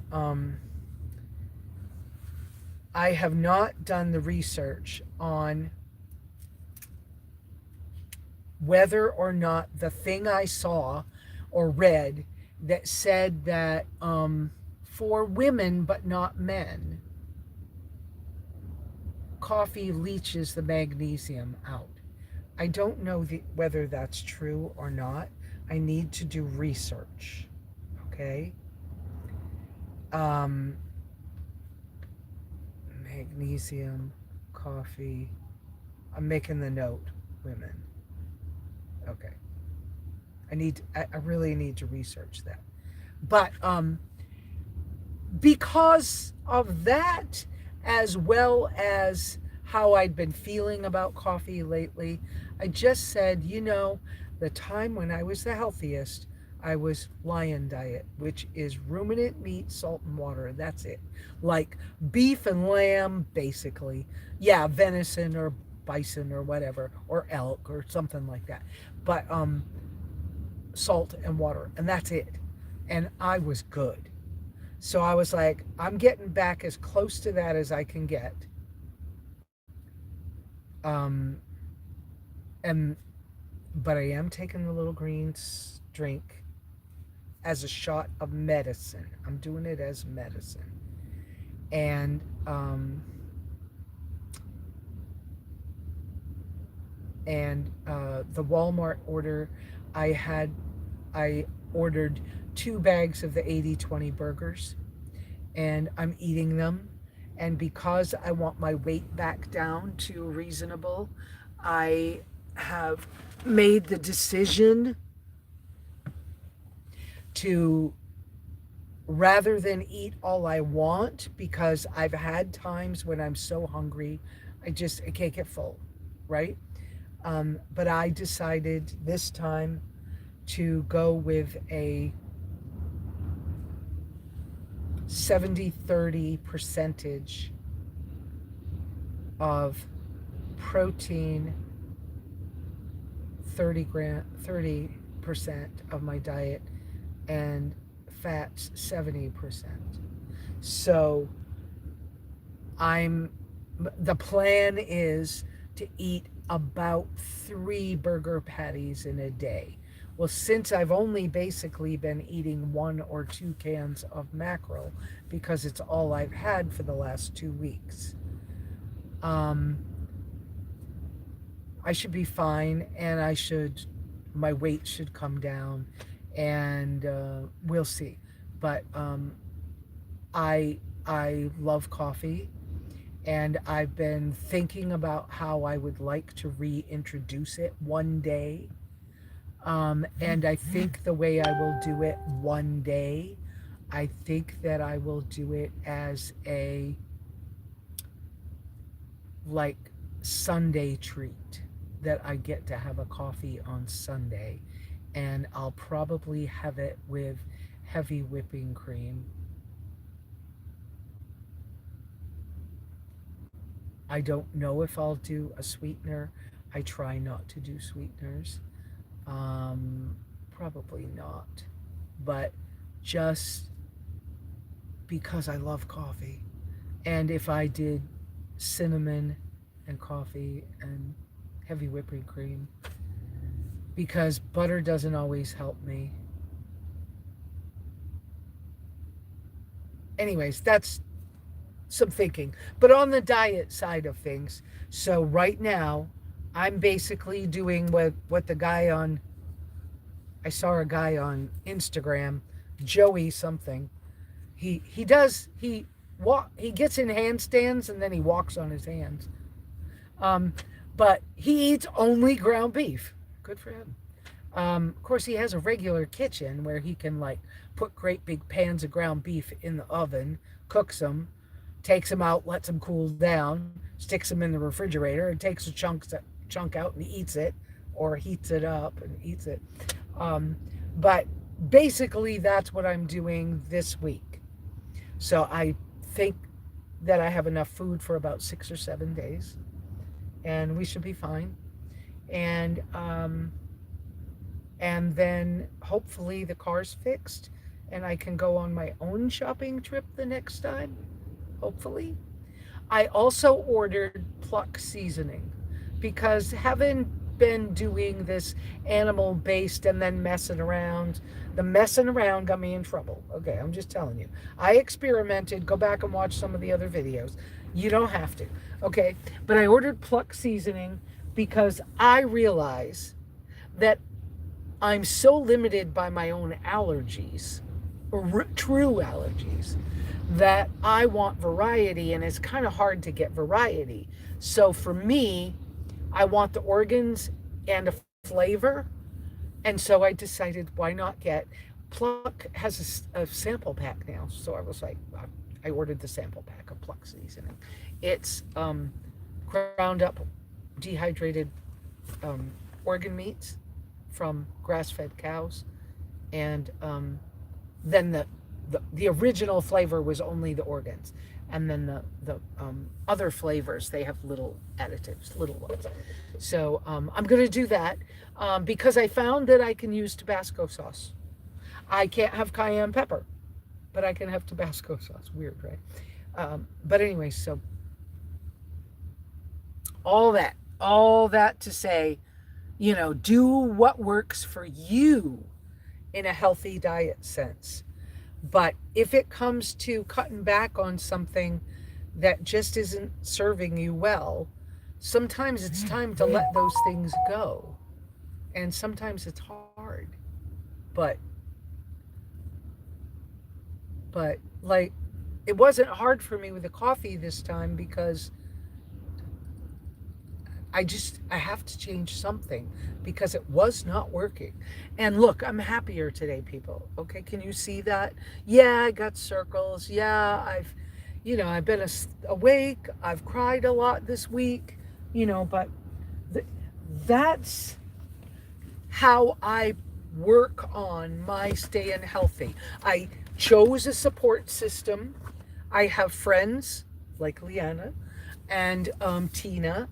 I have not done the research on whether or not the thing I saw or read that said that for women but not men, coffee leaches the magnesium out. I don't know whether that's true or not. I need to do research. Okay? Magnesium, coffee. I'm making the note, women. Okay. I really need to research that. But because of that, as well as how I'd been feeling about coffee lately, I just said, the time when I was the healthiest, I was lion diet, which is ruminant meat, salt, and water. That's it. Like beef and lamb, basically. Yeah, venison or bison or whatever, or elk or something like that. But salt and water, and that's it. And I was good. So I was like, I'm getting back as close to that as I can get. And but I am taking the little green drink as a shot of medicine. I'm doing it as medicine. And the Walmart order, I ordered 2 bags of the 80/20 burgers, and I'm eating them. And because I want my weight back down to reasonable, I have made the decision to, rather than eat all I want, because I've had times when I'm so hungry, I can't get full, right? But I decided this time to go with a 70-30 percentage of protein, 30% of my diet, and fats 70%. So the plan is to eat about 3 burger patties in a day, Well, since I've only basically been eating 1 or 2 cans of mackerel because it's all I've had for the last 2 weeks, um, I should be fine, and my weight should come down, and we'll see. But I I love coffee, and I've been thinking about how I would like to reintroduce it one day. And I think the way I will do it one day, I think that I will do it as a like Sunday treat, that I get to have a coffee on Sunday, and I'll probably have it with heavy whipping cream. I don't know if I'll do a sweetener. I try not to do sweeteners. Um, Probably not. But just because I love coffee. And if I did cinnamon and coffee and heavy whipping cream, because butter doesn't always help me. Anyways, that's some thinking. But on the diet side of things, so right now, I'm basically doing what the guy on, I saw a guy on Instagram, Joey something. He does he gets in handstands and then he walks on his hands. Um, but he eats only ground beef. Good for him. Of course, he has a regular kitchen where he can like put great big pans of ground beef in the oven, cooks them, takes them out, lets them cool down, sticks them in the refrigerator, and takes a chunk out and eats it, or heats it up and eats it. Um, but basically, that's what I'm doing this week. So I think that I have enough food for about 6 or 7 days, and we should be fine. And and then hopefully the car's fixed, and I can go on my own shopping trip the next time. Hopefully. I also ordered pluck seasoning because having been doing this animal based and then messing around, the messing around got me in trouble. Okay, I'm just telling you. I experimented. Go back and watch some of the other videos. You don't have to. Okay, but I ordered pluck seasoning because I realize that I'm so limited by my own allergies, true allergies, that I want variety, and it's kind of hard to get variety. So for me, I want the organs and a flavor, and so I decided why not get Pluck has a sample pack now. So I was like, I ordered the sample pack of Pluck seasoning. It's ground up, dehydrated organ meats from grass-fed cows, and then the original flavor was only the organs, and then the other flavors, they have little additives, little ones. So I'm going to do that because I found that I can use Tabasco sauce. I can't have cayenne pepper, but I can have Tabasco sauce. Weird, right? But anyway, so all that to say, do what works for you in a healthy diet sense. But if it comes to cutting back on something that just isn't serving you well, sometimes it's time to let those things go. And sometimes it's hard. But like, it wasn't hard for me with the coffee this time because I have to change something because it was not working. And look, I'm happier today, people. Okay, can you see that? Yeah, I got circles. Yeah, I've been awake. I've cried a lot this week, but that's how I work on my staying healthy. I chose a support system. I have friends like Leanna and Tina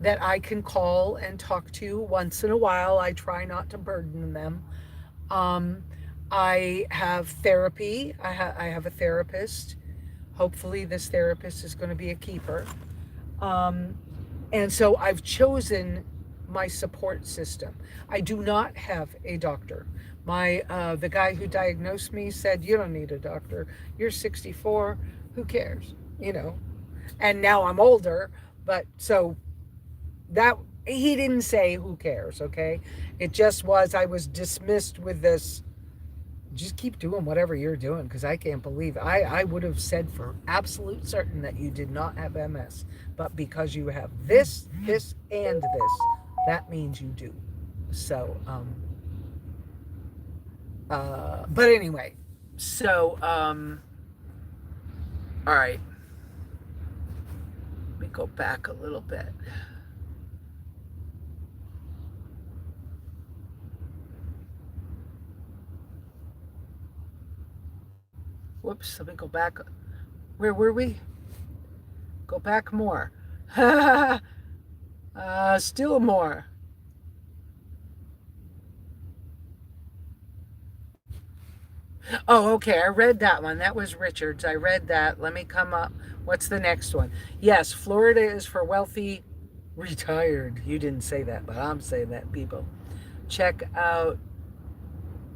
that I can call and talk to once in a while. I try not to burden them. I have therapy. I have a therapist. Hopefully this therapist is going to be a keeper. And so I've chosen my support system. I do not have a doctor. The guy who diagnosed me said, "You don't need a doctor. You're 64. Who cares?" You know. And now I'm older, but so that he didn't say who cares, okay? It just was I was dismissed with this, just keep doing whatever you're doing, because I can't believe I would have said for absolute certain that you did not have MS, but because you have this and this, that means you do. So but anyway, so all right, let me go back a little bit. Whoops, let me go back. Where were we? Go back more. Still more. Oh, okay. I read that one. That was Richard's. I read that. Let me come up. What's the next one? Yes, Florida is for wealthy retired. You didn't say that, but I'm saying that, people. Check out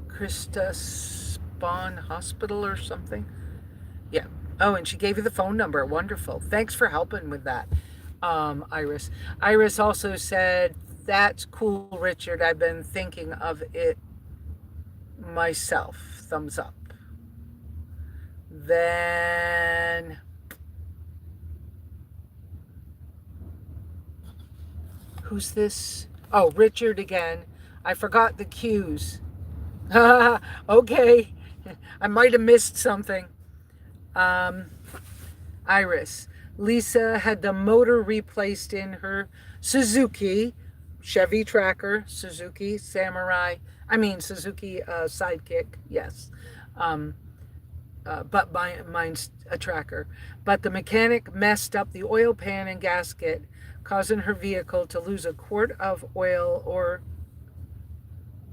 Krista Spawn Hospital or something. Yeah. Oh, and she gave you the phone number. Wonderful. Thanks for helping with that, Iris. Iris also said, "That's cool, Richard. I've been thinking of it myself." Thumbs up. Then who's this? Oh, Richard again. I forgot the cues. Okay. I might have missed something. Iris. Lesa had the motor replaced in her Suzuki, Chevy Tracker, Suzuki Samurai. Suzuki Sidekick, yes. But mine's a Tracker. But the mechanic messed up the oil pan and gasket, causing her vehicle to lose a quart of oil or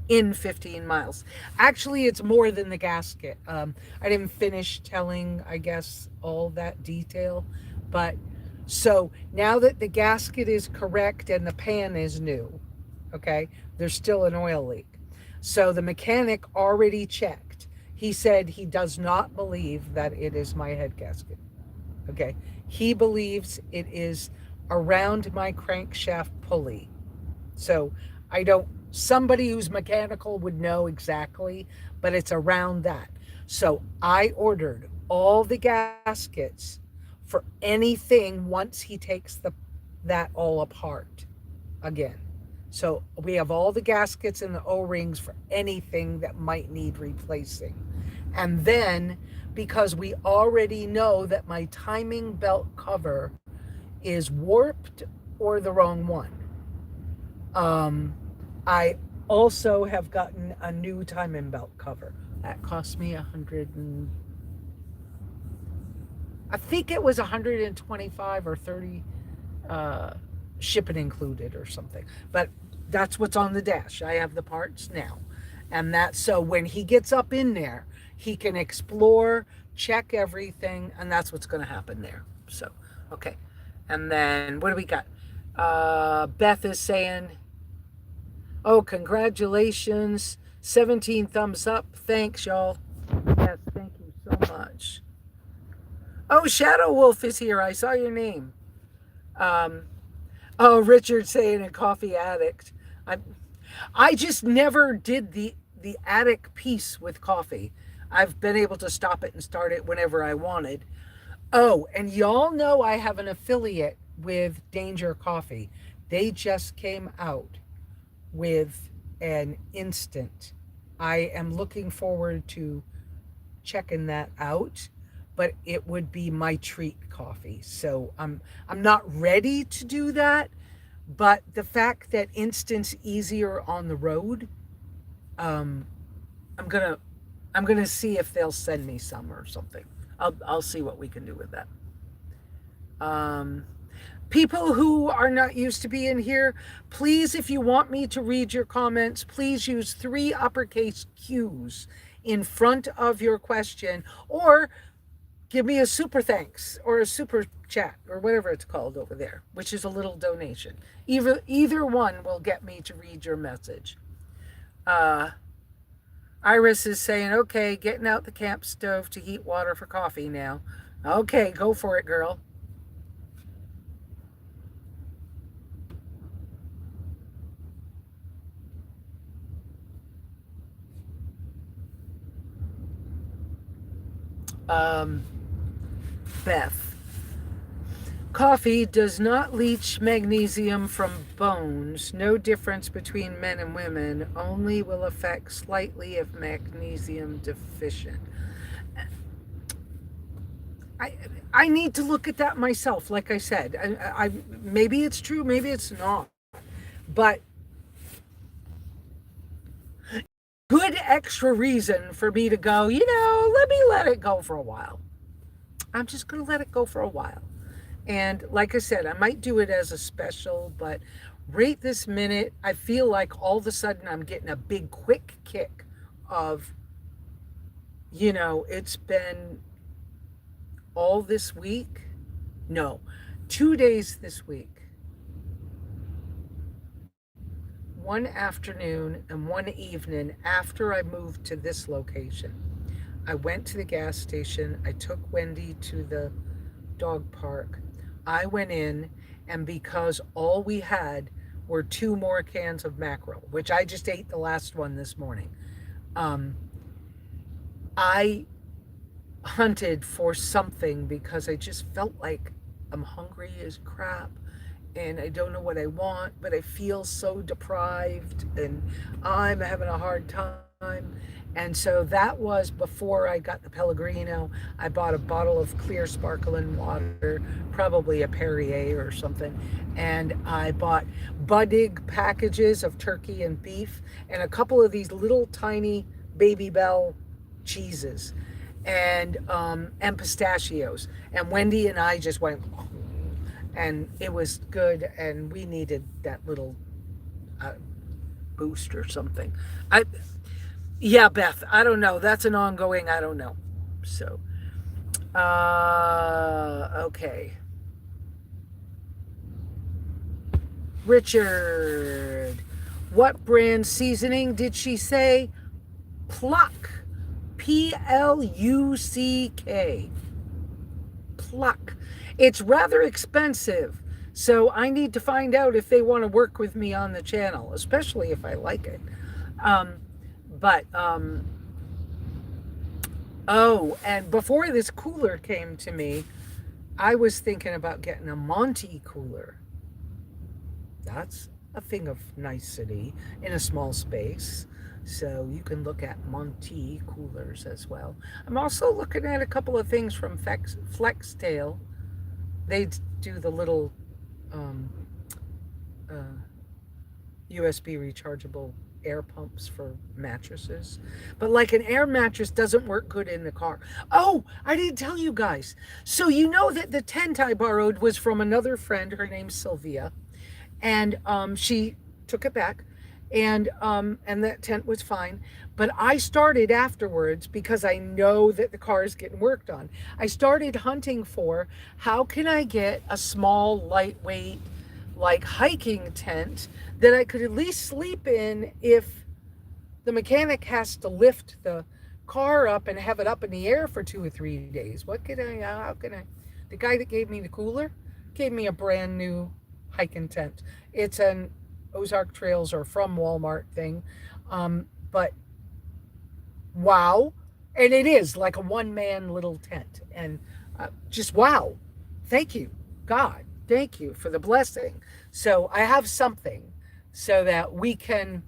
in 15 miles. Actually, it's more than the gasket. I didn't finish telling, I guess, all that detail. But so now that the gasket is correct and the pan is new, okay, there's still an oil leak. So the mechanic already checked. He said he does not believe that it is my head gasket. Okay. He believes it is around my crankshaft pulley. So somebody who's mechanical would know exactly, but it's around that. So I ordered all the gaskets for anything once he takes that all apart again. So we have all the gaskets and the O-rings for anything that might need replacing. And then, because we already know that my timing belt cover is warped or the wrong one, I also have gotten a new timing belt cover. That cost me I think it was 125 or 30 shipping included or something, but that's what's on the dash. I have the parts now, and that's so when he gets up in there, he can explore, check everything, and that's what's going to happen there. So okay, and then what do we got? Beth is saying, oh, congratulations, 17 thumbs up. Thanks, y'all. Yes, thank you so much. Oh, Shadow Wolf is here. I saw your name. Oh, Richard saying a coffee addict. I just never did the addict piece with coffee. I've been able to stop it and start it whenever I wanted. Oh, and y'all know I have an affiliate with Danger Coffee. They just came out with an instant. I am looking forward to checking that out, but it would be my treat coffee. So I'm not ready to do that, but the fact that instant's easier on the road, I'm gonna see if they'll send me some or something. I'll see what we can do with that. People who are not used to being here, please, if you want me to read your comments, please use 3 uppercase Q's in front of your question, or give me a super thanks or a super chat or whatever it's called over there, which is a little donation. Either one will get me to read your message. Uh, Iris is saying, okay, getting out the camp stove to heat water for coffee now. Okay, go for it, girl. Beth. Coffee does not leach magnesium from bones. No difference between men and women. Only will affect slightly if magnesium deficient. I need to look at that myself. Like I said, I maybe it's true, maybe it's not. But good extra reason for me to go, let me let it go for a while. I'm just going to let it go for a while. And like I said, I might do it as a special, but right this minute, I feel like all of a sudden I'm getting a big quick kick of, it's been all this week. No, 2 days this week. One afternoon and one evening after I moved to this location, I went to the gas station. I took Wendy to the dog park. I went in, and because all we had were 2 more cans of mackerel, which I just ate the last one this morning, I hunted for something because I just felt like I'm hungry as crap and I don't know what I want, but I feel so deprived and I'm having a hard time. And so that was before I got the Pellegrino. I bought a bottle of clear sparkling water, probably a Perrier or something. And I bought Buddig packages of turkey and beef and a couple of these little tiny Baby Bell cheeses and pistachios. And Wendy and I just went, and it was good. And we needed that little boost or something. Yeah, Beth, I don't know. That's an ongoing, I don't know. So, okay. Richard, what brand seasoning did she say? Pluck. Pluck. Pluck. It's rather expensive. So I need to find out if they want to work with me on the channel, especially if I like it. Oh, and before this cooler came to me, I was thinking about getting a Monty cooler. That's a thing of nicety in a small space. So you can look at Monty coolers as well. I'm also looking at a couple of things from Flextail. They do the little USB rechargeable air pumps for mattresses, but like an air mattress doesn't work good in the car. Oh, I didn't tell you guys. So that the tent I borrowed was from another friend. Her name's Sylvia, and she took it back, and that tent was fine. But I started afterwards, because I know that the car is getting worked on. I started hunting for how can I get a small, lightweight, like hiking tent that I could at least sleep in if the mechanic has to lift the car up and have it up in the air for 2 or 3 days. How can I? The guy that gave me the cooler gave me a brand new hiking tent. It's an Ozark Trails or from Walmart thing. But wow. And it is like a one-man little tent. And just wow. Thank you, God. Thank you for the blessing. So I have something so that we can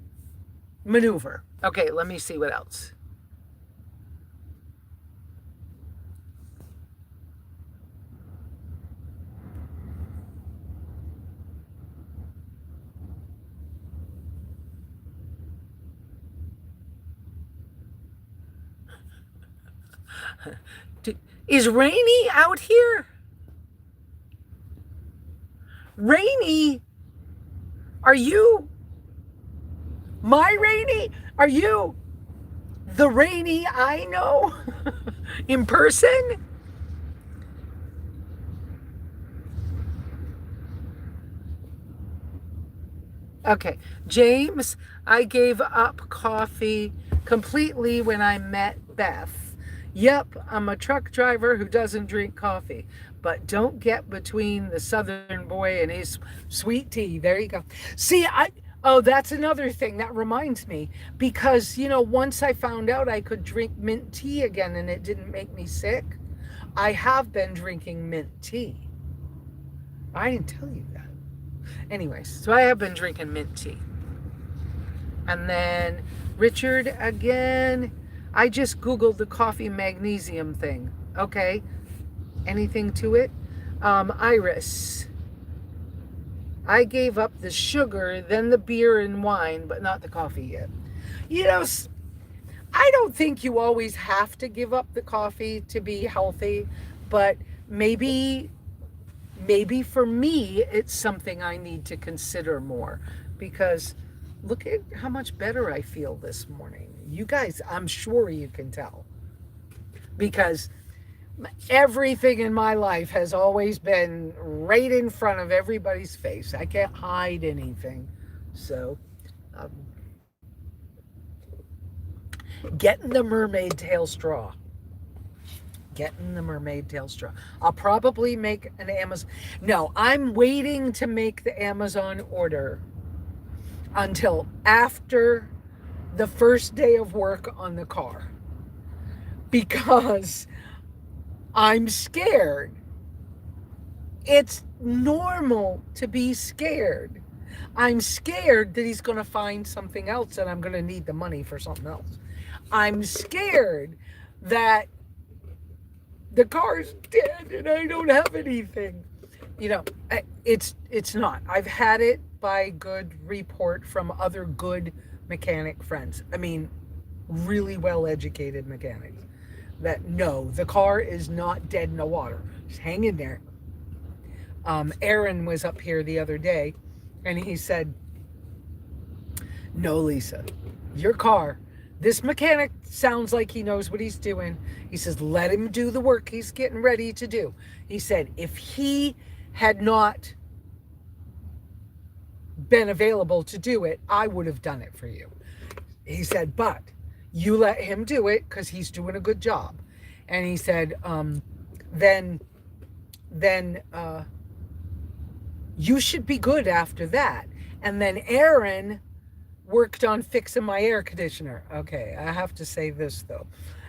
maneuver. Okay, let me see what else. Is Rainy out here? Rainy, are you my Rainy? Are you the Rainy I know in person? Okay. James, I gave up coffee completely when I met Beth. Yep, I'm a truck driver who doesn't drink coffee, but don't get between the Southern boy and his sweet tea. There you go. See, oh, that's another thing that reminds me because, once I found out I could drink mint tea again and it didn't make me sick, I have been drinking mint tea. I didn't tell you that. Anyways, so I have been drinking mint tea. And then Richard again. I just Googled the coffee magnesium thing. Okay. Anything to it? Iris. I gave up the sugar, then the beer and wine, but not the coffee yet. You know, I don't think you always have to give up the coffee to be healthy, but maybe for me, it's something I need to consider more because look at how much better I feel this morning. You guys, I'm sure you can tell because everything in my life has always been right in front of everybody's face. I can't hide anything. So, um, getting the mermaid tail straw. Getting the mermaid tail straw. I'll probably make an Amazon. No, I'm waiting to make the Amazon order until after the first day of work on the car because I'm scared. It's normal to be scared. I'm scared that he's going to find something else and I'm going to need the money for something else. I'm scared that the car's dead and I don't have anything. It's not. I've had it by good report from other good mechanic friends. I mean, really well-educated mechanics. That no, the car is not dead in the water. Just hang in there. Aaron was up here the other day and he said, no, Lesa, your car, this mechanic sounds like he knows what he's doing. He says, let him do the work he's getting ready to do. He said, if he had not been available to do it, I would have done it for you. He said, but you let him do it because he's doing a good job. And he said, then you should be good after that. And then Aaron worked on fixing my air conditioner. Okay, I have to say this though.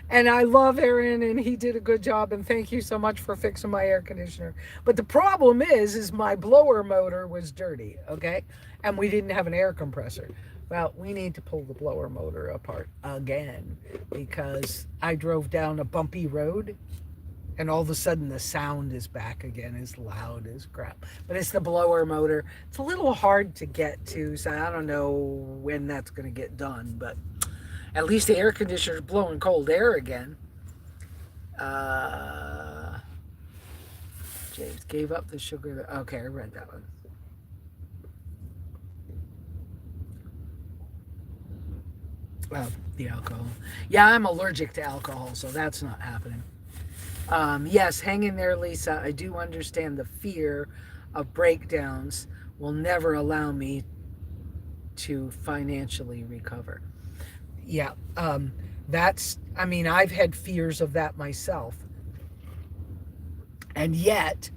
And I love Aaron and he did a good job and thank you so much for fixing my air conditioner. But the problem is my blower motor was dirty, okay? And we didn't have an air compressor. Well, we need to pull the blower motor apart again because I drove down a bumpy road and all of a sudden the sound is back again as loud as crap. But it's the blower motor. It's a little hard to get to, so I don't know when that's going to get done, but at least the air conditioner's blowing cold air again. James gave up the sugar. Okay, I read that one. Well, the alcohol. Yeah, I'm allergic to alcohol, so that's not happening. Yes, hang in there, Lesa. I do understand the fear of breakdowns will never allow me to financially recover. Yeah, I've had fears of that myself. And yet,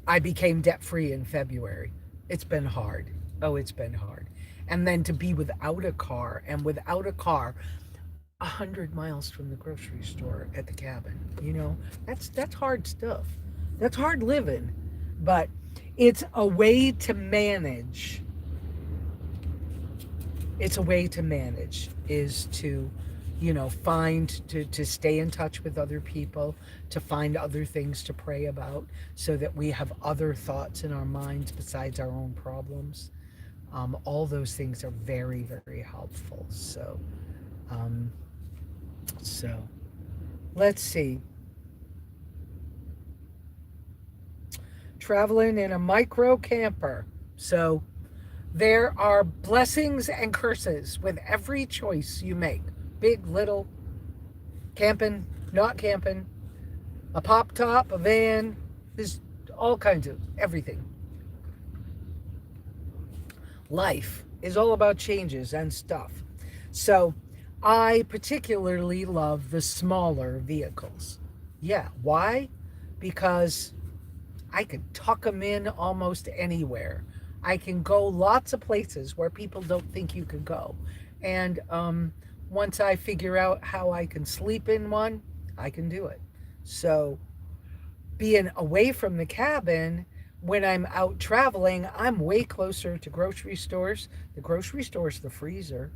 I became debt-free in February. It's been hard. Oh, it's been hard. And then to be without a car, 100 miles from the grocery store at the cabin, that's hard stuff. That's hard living, but it's a way to manage. It's a way to manage is to, to stay in touch with other people, to find other things to pray about so that we have other thoughts in our minds besides our own problems. All those things are very, very helpful. So let's see. Traveling in a micro camper. So there are blessings and curses with every choice you make. Big, little, camping, not camping, a pop top, a van. There's all kinds of everything. life is all about changes and stuff. So I particularly love the smaller vehicles. Yeah, why? Because I could tuck them in almost anywhere. I can go lots of places where people don't think you can go. And once I figure out how I can sleep in one, I can do it. So being away from the cabin, when I'm out traveling, I'm way closer to grocery stores. The grocery store's the freezer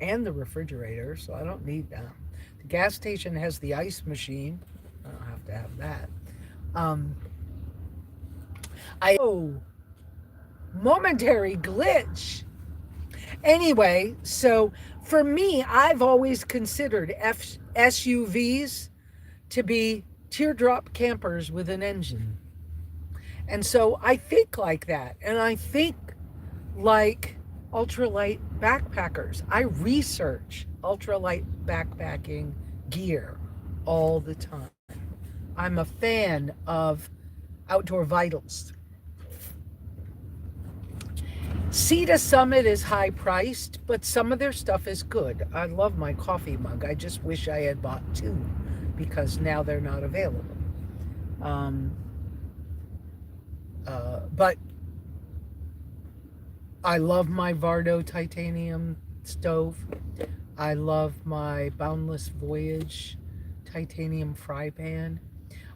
and the refrigerator, so I don't need that. The gas station has the ice machine. I don't have to have that. Um, momentary glitch. Anyway, so for me, I've always considered SUVs to be teardrop campers with an engine. And so I think like that. And I think like ultralight backpackers. I research ultralight backpacking gear all the time. I'm a fan of Outdoor Vitals. Sea to Summit is high priced, but some of their stuff is good. I love my coffee mug. I just wish I had bought two because now they're not available. But I love my Vardo titanium stove. I love my Boundless Voyage titanium fry pan.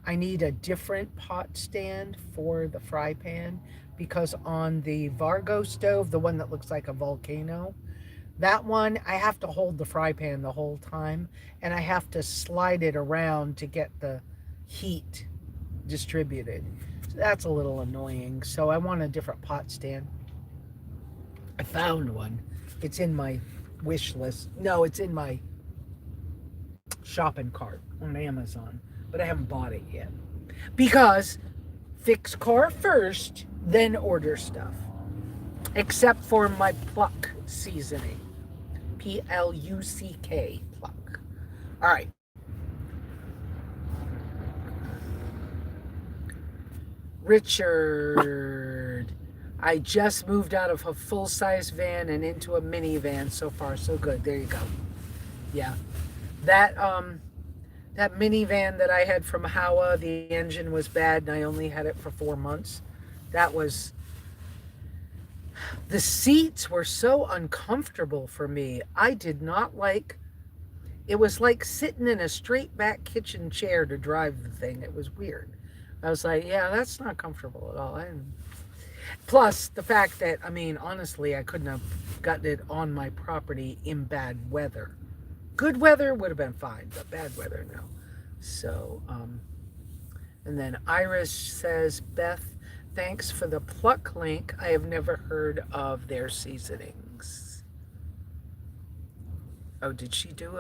I need a different pot stand for the fry pan because on the Vargo stove, the one that looks like a volcano, that one, I have to hold the fry pan the whole time and I have to slide it around to get the heat distributed. So that's a little annoying. So I want a different pot stand. I found one. It's in my wish list. No, it's in my shopping cart on Amazon, but I haven't bought it yet. Because fix car first, then order stuff. Except for my pluck seasoning. P-L-U-C-K, pluck. All right. Richard, I just moved out of a full-size van and into a minivan. So far, so good. There you go. Yeah. That minivan that I had from Howa, the engine was bad and I only had it for 4 months. The seats were so uncomfortable for me. I did not like, it was like sitting in a straight back kitchen chair to drive the thing. It was weird. I was like, yeah, that's not comfortable at all. Plus the fact that, I mean, honestly, I couldn't have gotten it on my property in bad weather. Good weather would have been fine, but bad weather, no. So, and then Iris says, Beth, thanks for the pluck link. I have never heard of their seasonings. Oh, did she do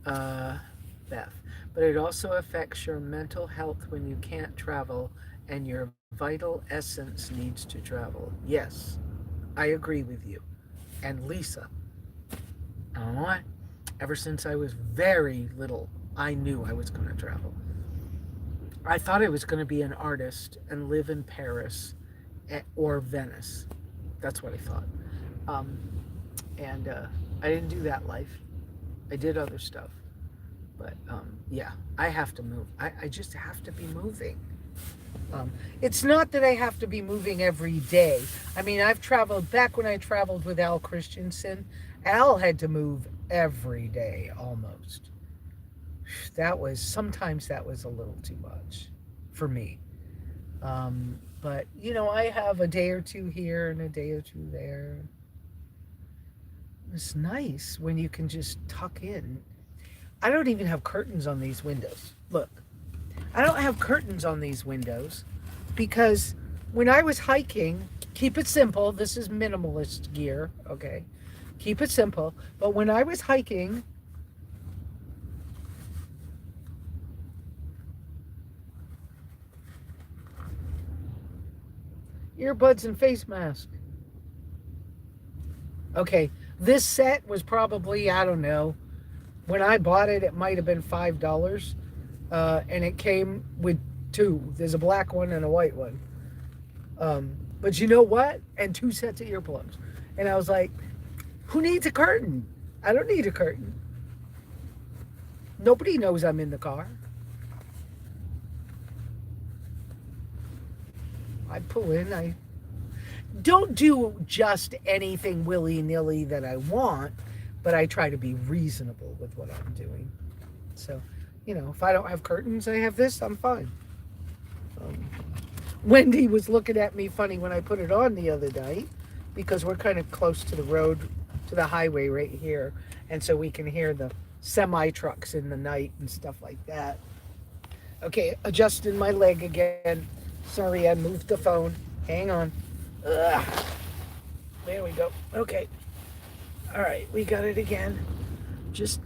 Beth? But it also affects your mental health when you can't travel and your vital essence needs to travel. Yes, I agree with you. And Lesa, I don't know why, ever since I was very little, I knew I was going to travel. I thought I was going to be an artist and live in Paris or Venice. That's what I thought. I didn't do that life. I did other stuff. But yeah, I have to move. I just have to be moving. It's not that I have to be moving every day. I mean, I've traveled, back when I traveled with Al Christensen, Al had to move every day almost. Sometimes that was a little too much for me. But, you know, I have a day or two here and a day or two there. It's nice when you can just tuck in. I don't even have curtains on these windows. Look, I don't have curtains on these windows because when I was hiking, keep it simple. This is minimalist gear, okay? Keep it simple. But when I was hiking, earbuds and face mask. Okay, this set was probably, I don't know, when I bought it, it might have been $5, and it came with two. There's a black one and a white one. But you know what? And 2 sets of earplugs. And I was like, who needs a curtain? I don't need a curtain. Nobody knows I'm in the car. I pull in, I don't do just anything willy-nilly that I want, but I try to be reasonable with what I'm doing. So, if I don't have curtains, I have this, I'm fine. Wendy was looking at me funny when I put it on the other night because we're kind of close to the road, to the highway right here. And so we can hear the semi trucks in the night and stuff like that. Okay, adjusting my leg again. Sorry, I moved the phone. Hang on. Ugh. There we go. Okay. All right, we got it again. Just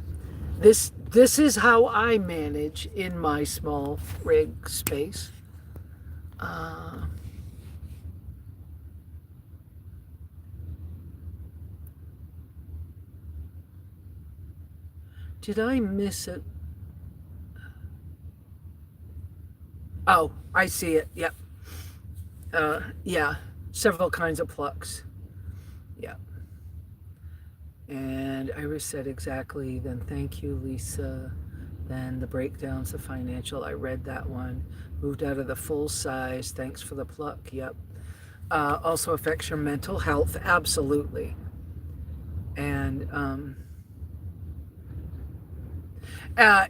this is how I manage in my small rig space. Did I miss it? Oh, I see it. Yep. Yeah, several kinds of plucks. Yeah. And Iris said exactly. Then thank you, Lesa. Then the breakdowns, the financial. I read that one. Moved out of the full size. Thanks for the pluck. Yep. Also affects your mental health. Absolutely. And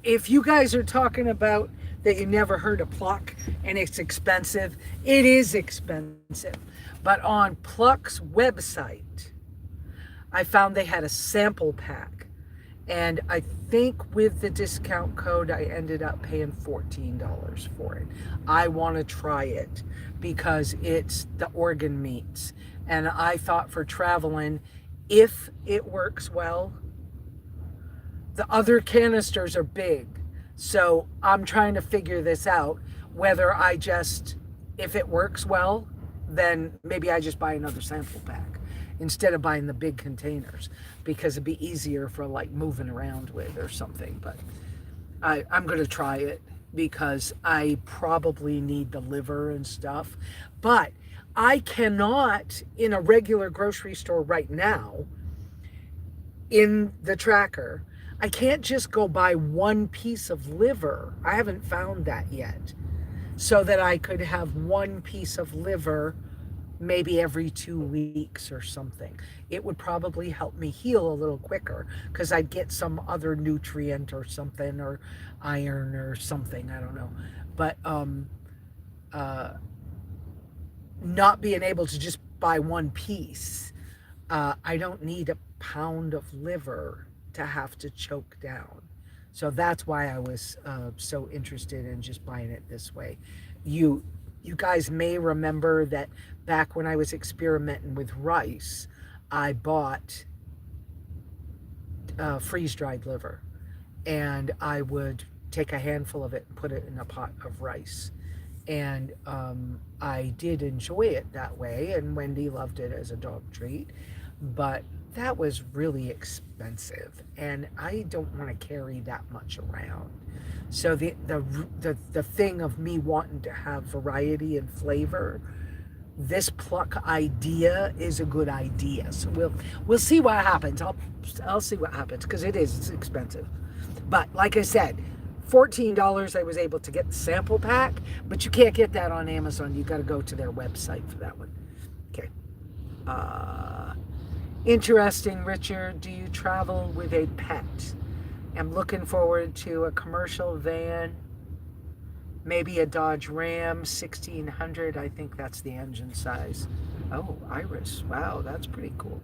if you guys are talking about that you never heard of pluck and it's expensive, it is expensive. But on Pluck's website, I found they had a sample pack. And I think with the discount code, I ended up paying $14 for it. I want to try it because it's the organ meats. And I thought for traveling, if it works well, the other canisters are big. So I'm trying to figure this out, whether I just, if it works well, then maybe I just buy another sample pack instead of buying the big containers because it'd be easier for like moving around with or something. But I'm going to try it because I probably need the liver and stuff. But I cannot, in a regular grocery store right now, in the tracker, I can't just go buy one piece of liver. I haven't found that yet. So that I could have one piece of liver maybe every 2 weeks or something. It would probably help me heal a little quicker because I'd get some other nutrient or something, or iron or something, I don't know. But not being able to just buy one piece, I don't need a pound of liver to have to choke down. So that's why I was so interested in just buying it this way. You guys may remember that back when I was experimenting with rice, I bought freeze-dried liver, and I would take a handful of it and put it in a pot of rice. And I did enjoy it that way, and Wendy loved it as a dog treat, but that was really expensive, and I don't want to carry that much around. So the thing of me wanting to have variety and flavor, this pluck idea is a good idea. So we'll see what happens. I'll see what happens because it's expensive. But like I said, $14 I was able to get the sample pack, but you can't get that on Amazon. You got to go to their website for that one. Okay. Interesting, Richard. Do you travel with a pet? I'm looking forward to a commercial van, maybe a Dodge Ram 1600. I think that's the engine size. Oh, Iris. Wow, that's pretty cool.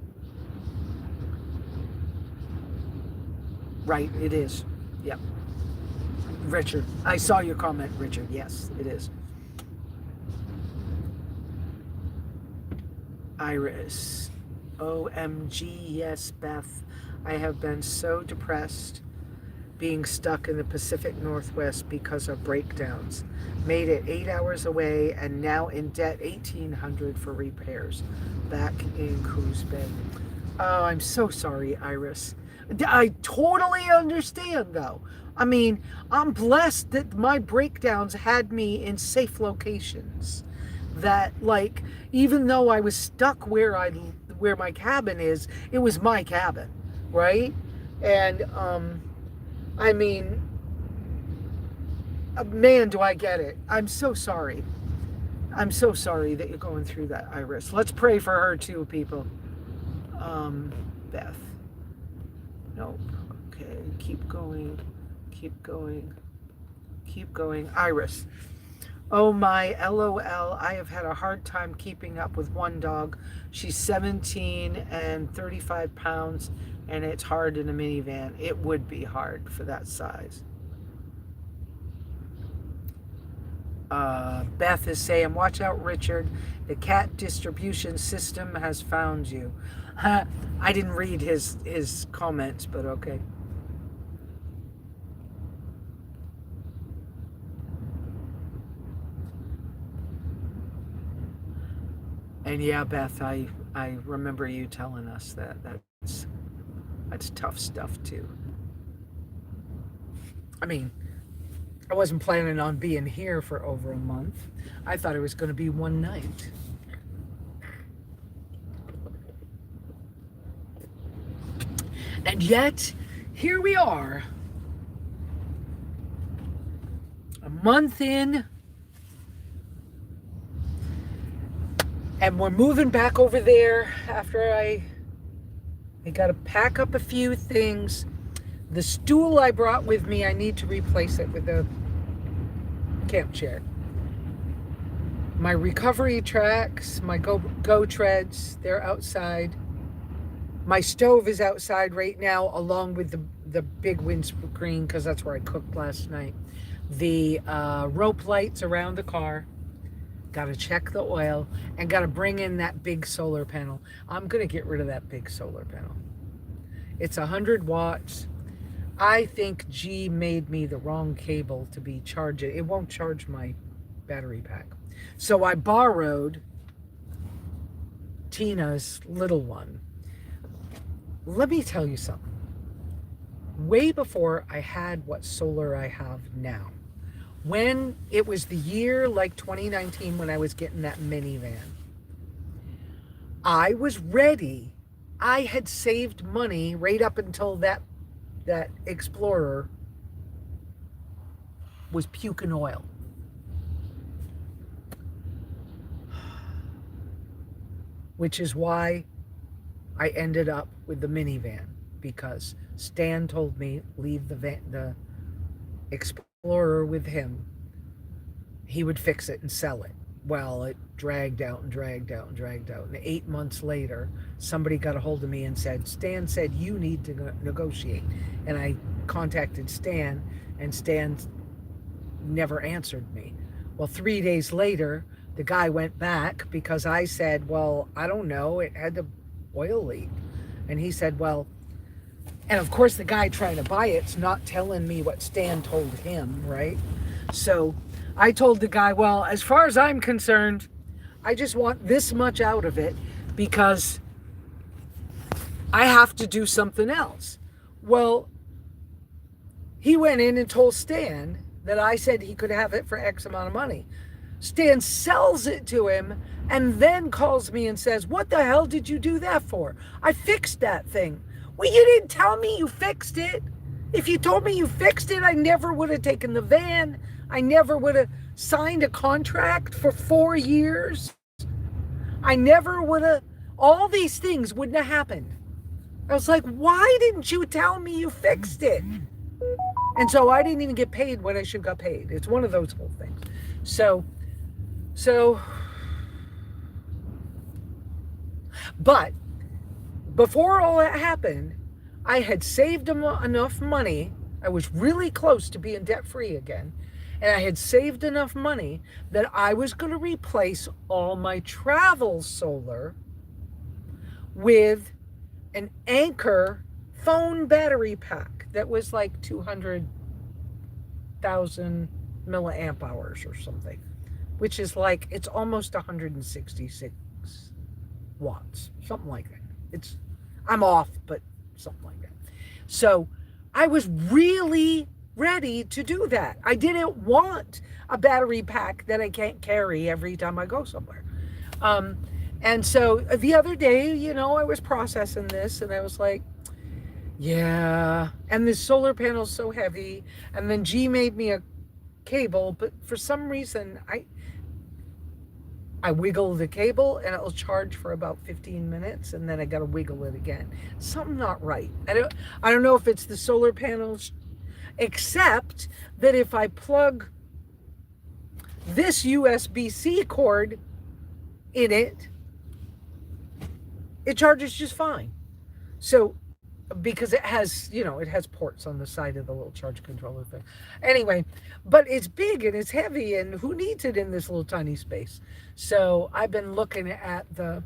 Right, it is. Yep. Richard, I saw your comment, Richard. Yes, it is. Iris. OMG, yes, Beth. I have been so depressed being stuck in the Pacific Northwest because of breakdowns. Made it 8 hours away and now in debt $1,800 for repairs back in Coos Bay. Oh, I'm so sorry, Iris. I totally understand, though. I mean, I'm blessed that my breakdowns had me in safe locations. that, like, even though I was stuck where my cabin is, it was my cabin, right? And I mean, man, do I get it. I'm so sorry. I'm so sorry that you're going through that, Iris. Let's pray for her too, people. Beth. Nope. Okay, keep going. Keep going. Keep going. Iris. Oh my, LOL. I have had a hard time keeping up with one dog. She's 17 and 35 pounds, and it's hard in a minivan. It would be hard for that size. Beth is saying, watch out, Richard. The cat distribution system has found you. I didn't read his comments, but okay. And yeah, Beth, I remember you telling us that. That's tough stuff too. I mean, I wasn't planning on being here for over a month. I thought it was going to be one night. And yet, here we are, a month in, and we're moving back over there after I got to pack up a few things. The stool I brought with me, I need to replace it with a camp chair. My recovery tracks, my go treads, they're outside. My stove is outside right now, along with the big windscreen, because that's where I cooked last night. The rope lights around the car. Got to check the oil, and got to bring in that big solar panel. I'm going to get rid of that big solar panel. It's 100 watts. I think G made me the wrong cable to be charging. It won't charge my battery pack. So I borrowed Tina's little one. Let me tell you something. Way before I had what solar I have now, when it was the year like 2019 when I was getting that minivan, I was ready. I had saved money right up until that Explorer was puking oil. Which is why I ended up with the minivan, because Stan told me leave the Explorer with him. He would fix it and sell it. Well, it dragged out and dragged out and dragged out. And 8 months later, somebody got a hold of me and said, Stan said you need to negotiate. And I contacted Stan, and Stan never answered me. Well, 3 days later, the guy went back because I said, well, I don't know, it had the oil leak. And he said, well, and of course the guy trying to buy it's not telling me what Stan told him, right? So I told the guy, well, as far as I'm concerned, I just want this much out of it because I have to do something else. Well, he went in and told Stan that I said he could have it for X amount of money. Stan sells it to him and then calls me and says, what the hell did you do that for? I fixed that thing. Well, you didn't tell me you fixed it. If you told me you fixed it, I never would have taken the van. I never would have signed a contract for 4 years. I never would have, all these things wouldn't have happened. I was like, why didn't you tell me you fixed it? And so I didn't even get paid what I should have got paid. It's one of those whole things. So, but before all that happened, I had saved enough money. I was really close to being debt-free again. And I had saved enough money that I was going to replace all my travel solar with an Anchor phone battery pack that was like 200,000 milliamp hours or something, which is like, it's almost 166 watts, something like that. I'm off, but something like that. So I was really, ready to do that. I didn't want a battery pack that I can't carry every time I go somewhere. Um, and so the other day, I was processing this and I was like, yeah, and this solar panel's so heavy. And then G made me a cable, but for some reason, I wiggle the cable and it'll charge for about 15 minutes and then I got to wiggle it again. Something not right. I don't know if it's the solar panels, except that if I plug this USB-C cord in it, it charges just fine. So because it has, it has ports on the side of the little charge controller thing. Anyway, but it's big and it's heavy and who needs it in this little tiny space? So I've been looking at the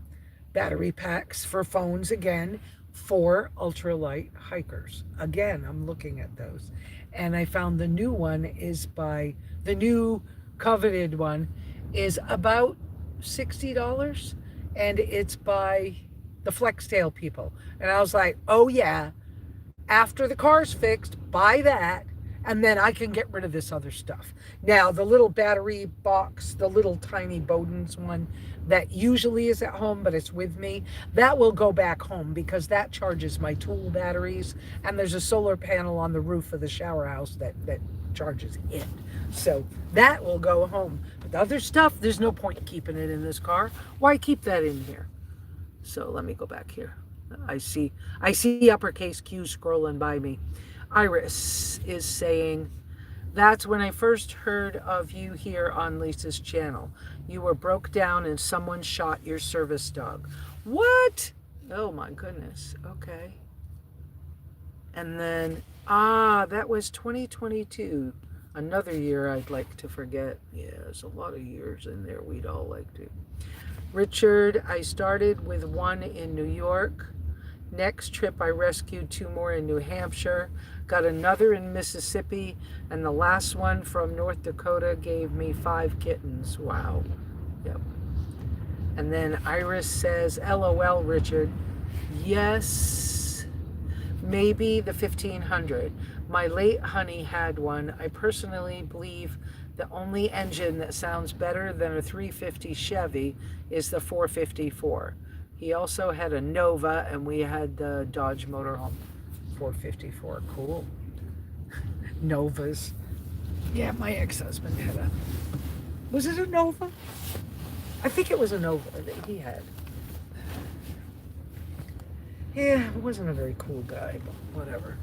battery packs for phones again for ultralight hikers. Again, I'm looking at those. And I found the new one the new coveted one is about $60 and it's by the Flextail people. And I was like, oh yeah, after the car's fixed, buy that, and then I can get rid of this other stuff. Now, the little battery box, the little tiny Bowden's one that usually is at home, but it's with me, that will go back home because that charges my tool batteries, and there's a solar panel on the roof of the shower house that charges it. So that will go home. But the other stuff, there's no point in keeping it in this car. Why keep that in here? So let me go back here. I see uppercase Q scrolling by me. Iris is saying, that's when I first heard of you here on Lesa's channel. You were broke down and someone shot your service dog. What? Oh my goodness. Okay. And then, that was 2022. Another year I'd like to forget. Yeah, there's a lot of years in there we'd all like to. Richard, I started with one in New York. Next trip, I rescued 2 more in New Hampshire, got another in Mississippi, and the last one from North Dakota gave me 5 kittens. Wow. Yep. And then Iris says, LOL, Richard. Yes, maybe the 1500. My late honey had one. I personally believe the only engine that sounds better than a 350 Chevy is the 454. He also had a Nova, and we had the Dodge Motorhome 454. Cool. Novas. Yeah, my ex-husband had was it a Nova? I think it was a Nova that he had. Yeah, he wasn't a very cool guy, but whatever.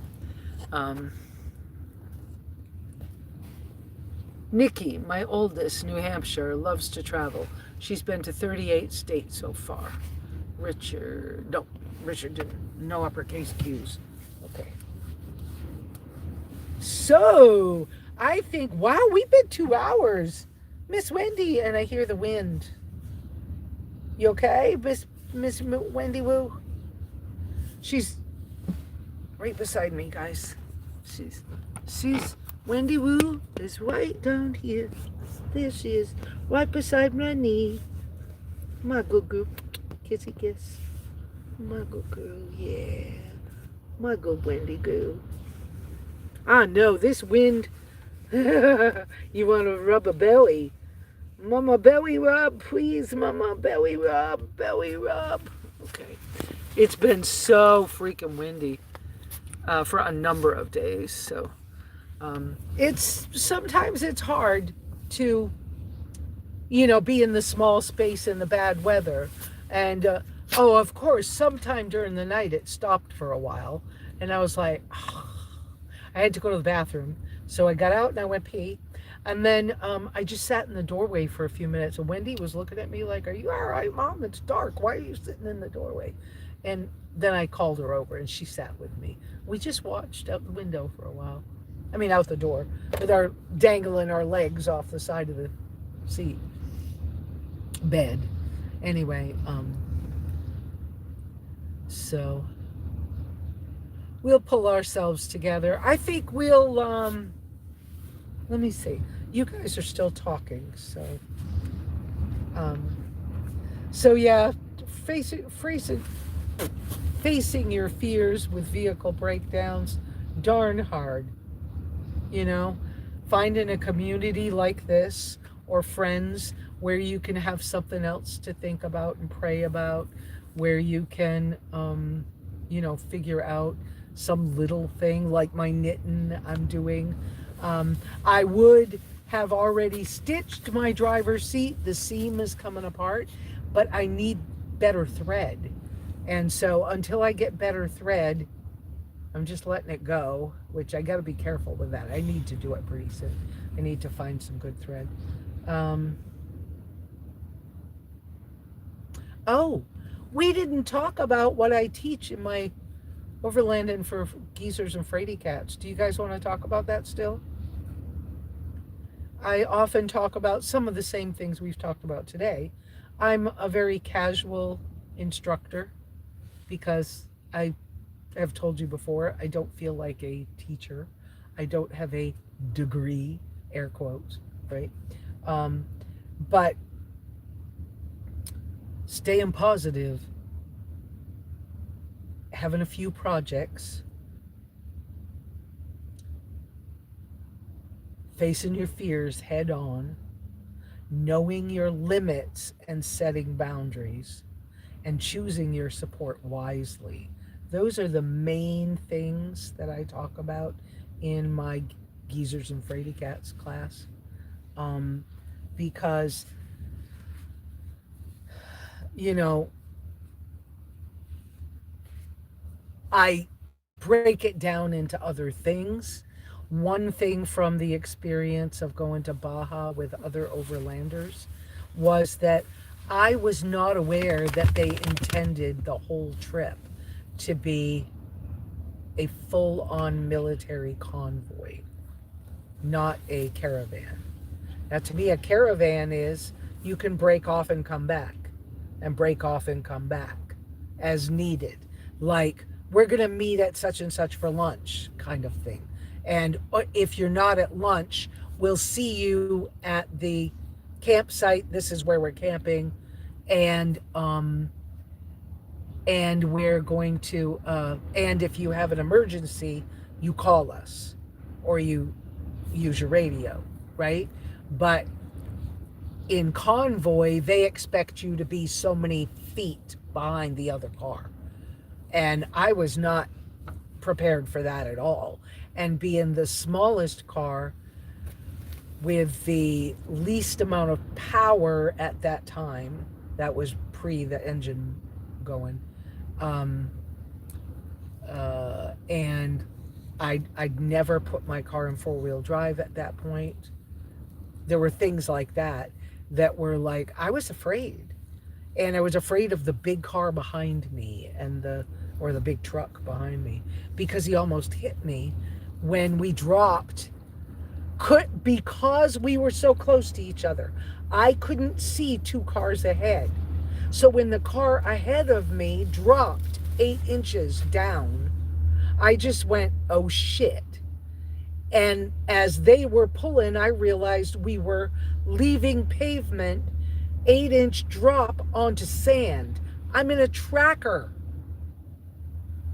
Nikki, my oldest, New Hampshire, loves to travel. She's been to 38 states so far. Richard didn't. No uppercase Q's. Okay. So, I think, wow, we've been 2 hours. Miss Wendy, and I hear the wind. You okay, Miss Wendy Woo? She's right beside me, guys. She's Wendy Woo is right down here. There she is, right beside my knee. My good girl. Kissy kiss. My good girl, yeah. My good Wendy girl. Ah, no, this wind. You want to rub a belly? Mama belly rub, please. Mama belly rub, belly rub. Okay. It's been so freaking windy for a number of days, so sometimes it's hard to, be in the small space in the bad weather. And, of course, sometime during the night it stopped for a while. And I was like, I had to go to the bathroom. So I got out and I went pee. And then I just sat in the doorway for a few minutes. And Wendy was looking at me like, are you all right, Mom? It's dark. Why are you sitting in the doorway? And then I called her over and she sat with me. We just watched out the window for a while. I mean, out the door, with our dangling our legs off the side of the bed. Anyway, so we'll pull ourselves together. I think we'll, let me see. You guys are still talking, so yeah, facing your fears with vehicle breakdowns, darn hard. you know, finding a community like this or friends where you can have something else to think about and pray about, where you can, figure out some little thing like my knitting I'm doing. I would have already stitched my driver's seat. The seam is coming apart, but I need better thread. And so until I get better thread, I'm just letting it go, which I got to be careful with that. I need to do it pretty soon. I need to find some good thread. Um, oh, we didn't talk about what I teach in my overland and for geezers and fraidy cats. Do you guys want to talk about that still? I often talk about some of the same things we've talked about today. I'm a very casual instructor because I have told you before, I don't feel like a teacher. I don't have a degree, air quotes, right? But staying positive, having a few projects, facing your fears head on, knowing your limits and setting boundaries, and choosing your support wisely. Those are the main things that I talk about in my Geezers and Fraidy Cats class. Because, I break it down into other things. One thing from the experience of going to Baja with other overlanders was that I was not aware that they intended the whole trip to be a full-on military convoy, not a caravan. Now, to me, a caravan is you can break off and come back, and break off and come back as needed. Like, we're going to meet at such and such for lunch kind of thing. And if you're not at lunch, we'll see you at the campsite. This is where we're camping. And we're going to, and if you have an emergency, you call us or you use your radio, right? But in convoy, they expect you to be so many feet behind the other car. And I was not prepared for that at all. And being the smallest car with the least amount of power at that time, that was pre the engine going, and I'd never put my car in four-wheel drive at that point. There were things like that were like, I was afraid. And I was afraid of the big car behind me or the big truck behind me, because he almost hit me when we dropped, because we were so close to each other. I couldn't see 2 cars ahead. So when the car ahead of me dropped 8 inches down, I just went, oh shit. And as they were pulling, I realized we were leaving pavement, 8-inch drop onto sand. I'm in a tracker.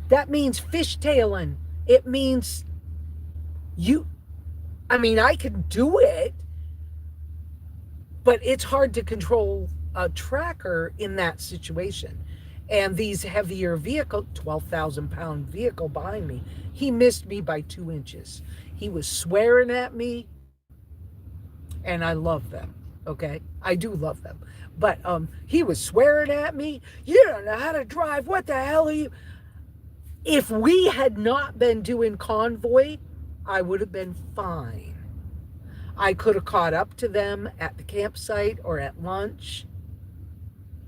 That means fishtailing. It means I can do it, but it's hard to control a tracker in that situation. And these heavier vehicle, 12,000 pound vehicle behind me, he missed me by 2 inches. He was swearing at me, and I love them. Okay, I do love them, but he was swearing at me. You don't know how to drive. What the hell are you? If we had not been doing convoy, I would have been fine. I could have caught up to them at the campsite or at lunch.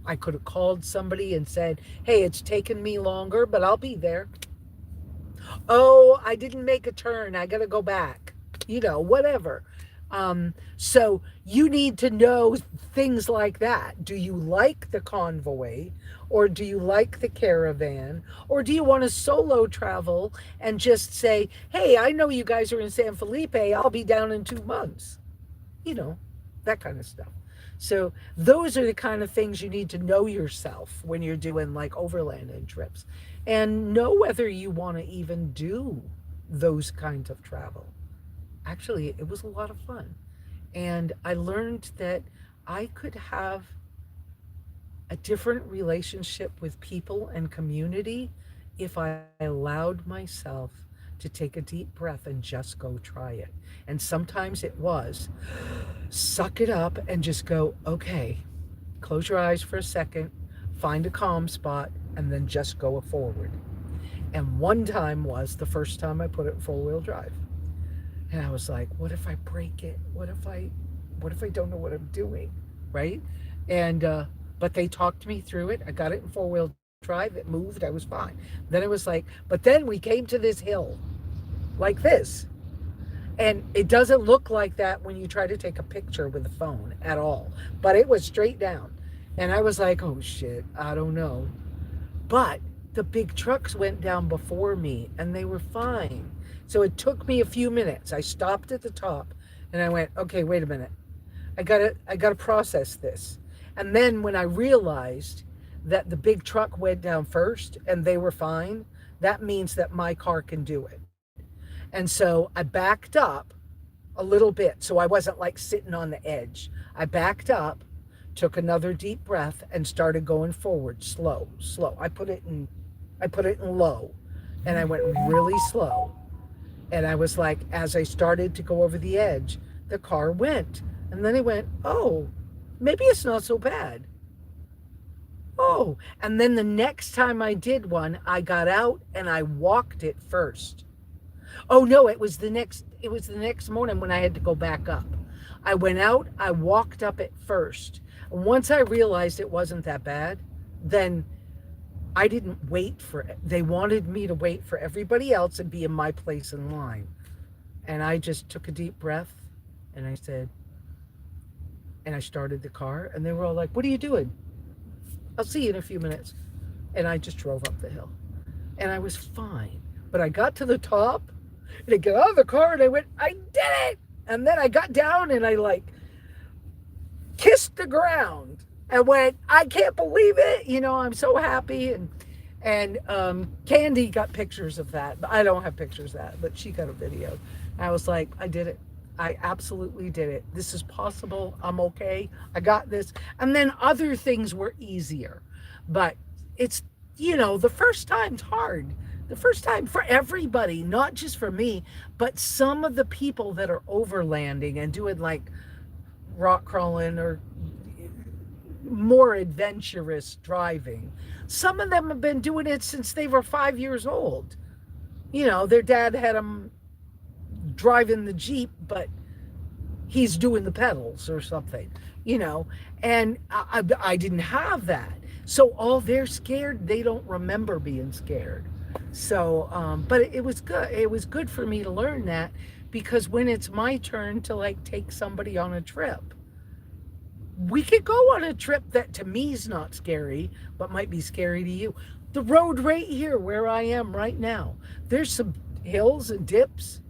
I could have called somebody and said, hey, it's taken me longer, but I'll be there. Oh, I didn't make a turn. I got to go back. Whatever. So you need to know things like that. Do you like the convoy, or do you like the caravan, or do you want to solo travel and just say, hey, I know you guys are in San Felipe. I'll be down in 2 months. That kind of stuff. So those are the kind of things you need to know yourself when you're doing like overlanding trips, and know whether you want to even do those kinds of travel. actually, it was a lot of fun. And I learned that I could have a different relationship with people and community if I allowed myself to take a deep breath and just go try it. And sometimes it was suck it up and just go, okay, close your eyes for a second, find a calm spot, and then just go forward. And one time was the first time I put it in four-wheel drive. And I was like, what if I break it? What if I don't know what I'm doing? Right? And but they talked me through it. I got it in four-wheel drive. It moved. I was fine. Then it was like, but then we came to this hill like this. And it doesn't look like that when you try to take a picture with a phone at all. But it was straight down. And I was like, oh shit, I don't know. But the big trucks went down before me and they were fine. So it took me a few minutes. I stopped at the top and I went, okay, wait a minute. I gotta process this. And then when I realized that the big truck went down first and they were fine, that means that my car can do it. And so I backed up a little bit so I wasn't like sitting on the edge. I backed up, took another deep breath, and started going forward, slow, slow. I put it in low, and I went really slow. And I was like, as I started to go over the edge, the car went. And then it went, oh, maybe it's not so bad. Oh, and then the next time I did one, I got out and I walked it first. Oh no, it was the next morning when I had to go back up. I went out, I walked up it first. And once I realized it wasn't that bad, then I didn't wait for it. They wanted me to wait for everybody else and be in my place in line. And I just took a deep breath and I said, and I started the car and they were all like, what are you doing? I'll see you in a few minutes. And I just drove up the hill and I was fine. But I got to the top and I got out of the car and I went, I did it. And then I got down and I like kissed the ground and went, I can't believe it. You know, I'm so happy. And Candy got pictures of that. I don't have pictures of that, but she got a video. I was like, I did it. I absolutely did it. This is possible. I'm okay. I got this. And then other things were easier. But it's, the first time's hard. The first time for everybody, not just for me, but some of the people that are overlanding and doing like rock crawling or more adventurous driving. Some of them have been doing it since they were 5 years old. Their dad had them driving the Jeep, but he's doing the pedals or something, and I didn't have that. So all they're scared, they don't remember being scared. So, but it was good. It was good for me to learn that, because when it's my turn to like take somebody on a trip, we could go on a trip that to me is not scary, but might be scary to you. The road right here where I am right now, there's some hills and dips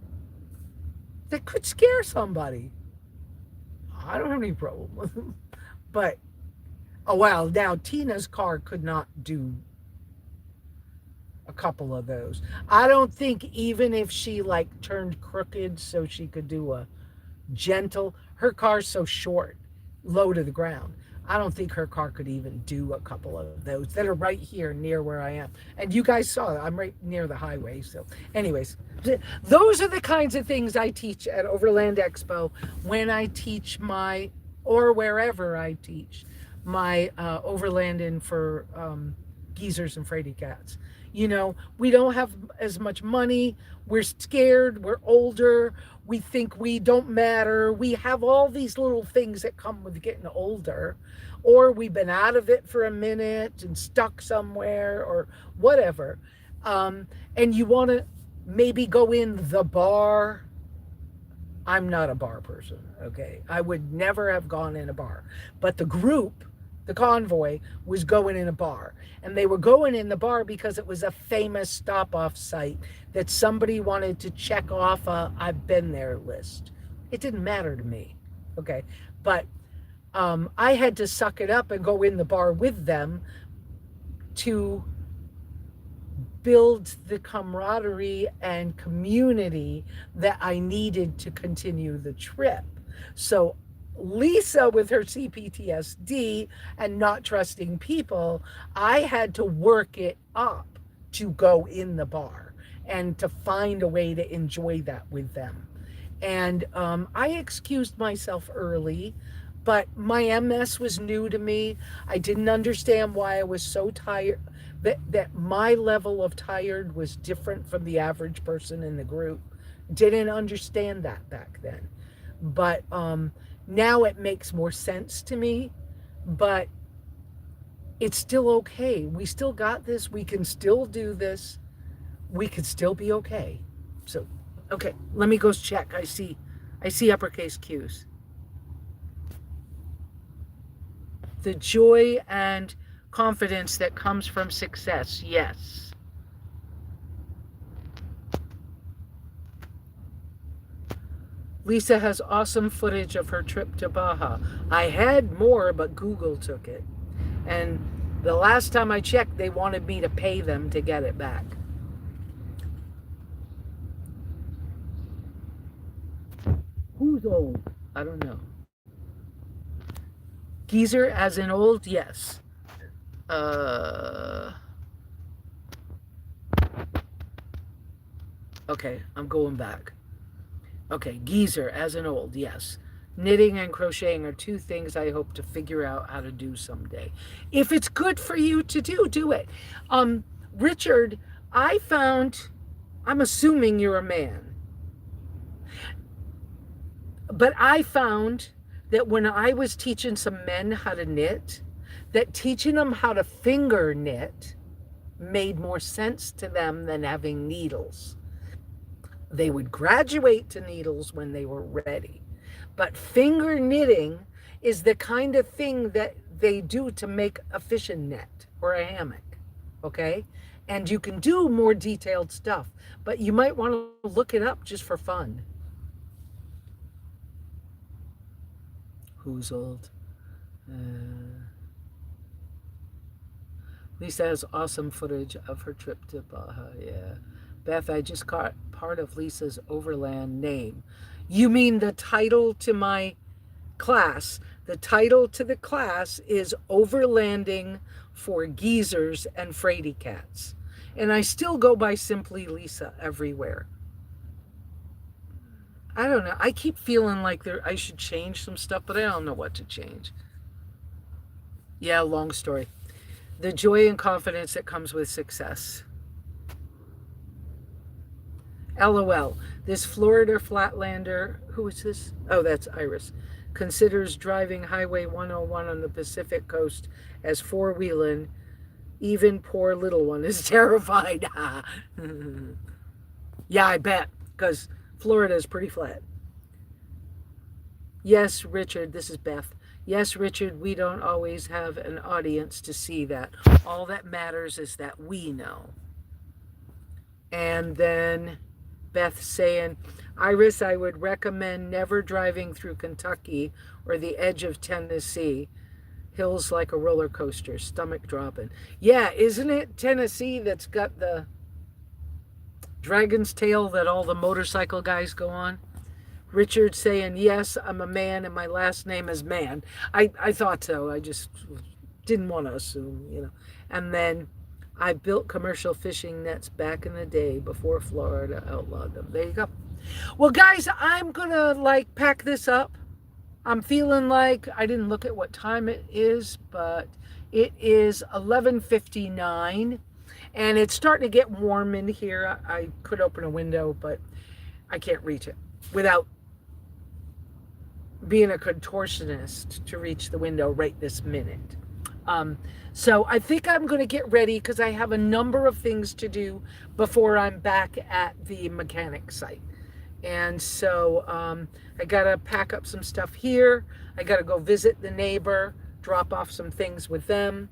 that could scare somebody. I don't have any problem with them. But, oh wow, now Tina's car could not do a couple of those. I don't think even if she like turned crooked so she could do a gentle, her car's so short, low to the ground. I don't think her car could even do a couple of those that are right here near where I am. And you guys saw it. I'm right near the highway. So anyways, those are the kinds of things I teach at Overland Expo when I teach or wherever I teach my overlanding for geezers and fraidy cats. We don't have as much money. We're scared. We're older. We think we don't matter. We have all these little things that come with getting older, or we've been out of it for a minute and stuck somewhere or whatever. And you want to maybe go in the bar. I'm not a bar person, okay? I would never have gone in a bar. But the group, the convoy, was going in a bar. And they were going in the bar because it was a famous stop-off site that somebody wanted to check off a I've been there list. It didn't matter to me, okay? But I had to suck it up and go in the bar with them to build the camaraderie and community that I needed to continue the trip. So Lesa, with her C-PTSD and not trusting people, I had to work it up to go in the bar and to find a way to enjoy that with them. And I excused myself early, but my MS was new to me. I didn't understand why I was so tired, that my level of tired was different from the average person in the group. Didn't understand that back then. But now it makes more sense to me, but it's still okay. We still got this. We can still do this. We could still be okay. So, okay, let me go check. I see uppercase Q's. The joy and confidence that comes from success. Yes. Lesa has awesome footage of her trip to Baja. I had more, but Google took it. And the last time I checked, they wanted me to pay them to get it back. Who's old? I don't know. Geezer as in old? Yes. Okay, I'm going back. Okay, geezer as in old, yes. Knitting and crocheting are two things I hope to figure out how to do someday. If it's good for you to do it. Richard, I'm assuming you're a man, but I found that when I was teaching some men how to knit, that teaching them how to finger knit made more sense to them than having needles. They would graduate to needles when they were ready. But finger knitting is the kind of thing that they do to make a fishing net or a hammock, okay? And you can do more detailed stuff, but you might want to look it up just for fun. Who's old? Lesa has awesome footage of her trip to Baja, yeah. Beth, I just caught part of Lesa's overland name. You mean the title to my class? The title to the class is Overlanding for Geezers and Fraidy Cats. And I still go by SimplyLesa everywhere. I don't know. I keep feeling like I should change some stuff, but I don't know what to change. Yeah, long story. The joy and confidence that comes with success. LOL. This Florida Flatlander, who is this? Oh, that's Iris. Considers driving Highway 101 on the Pacific coast as four-wheeling. Even poor little one is terrified. Yeah, I bet, because Florida is pretty flat. Yes, Richard, this is Beth. Yes, Richard, we don't always have an audience to see that. All that matters is that we know. And then Beth saying, Iris, I would recommend never driving through Kentucky or the edge of Tennessee. Hills like a roller coaster, stomach dropping. Yeah, isn't it Tennessee that's got the dragon's tail that all the motorcycle guys go on? Richard saying, yes, I'm a man and my last name is Man. I thought so. I just didn't want to assume, you know. And then I built commercial fishing nets back in the day before Florida outlawed them. There you go. Well, guys, I'm going to pack this up. I'm feeling like I didn't look at what time it is, but it is 11:59 and it's starting to get warm in here. I could open a window, but I can't reach it without being a contortionist to reach the window right this minute. So I think I'm going to get ready because I have a number of things to do before I'm back at the mechanic site. And so I got to pack up some stuff here. I got to go visit the neighbor, drop off some things with them,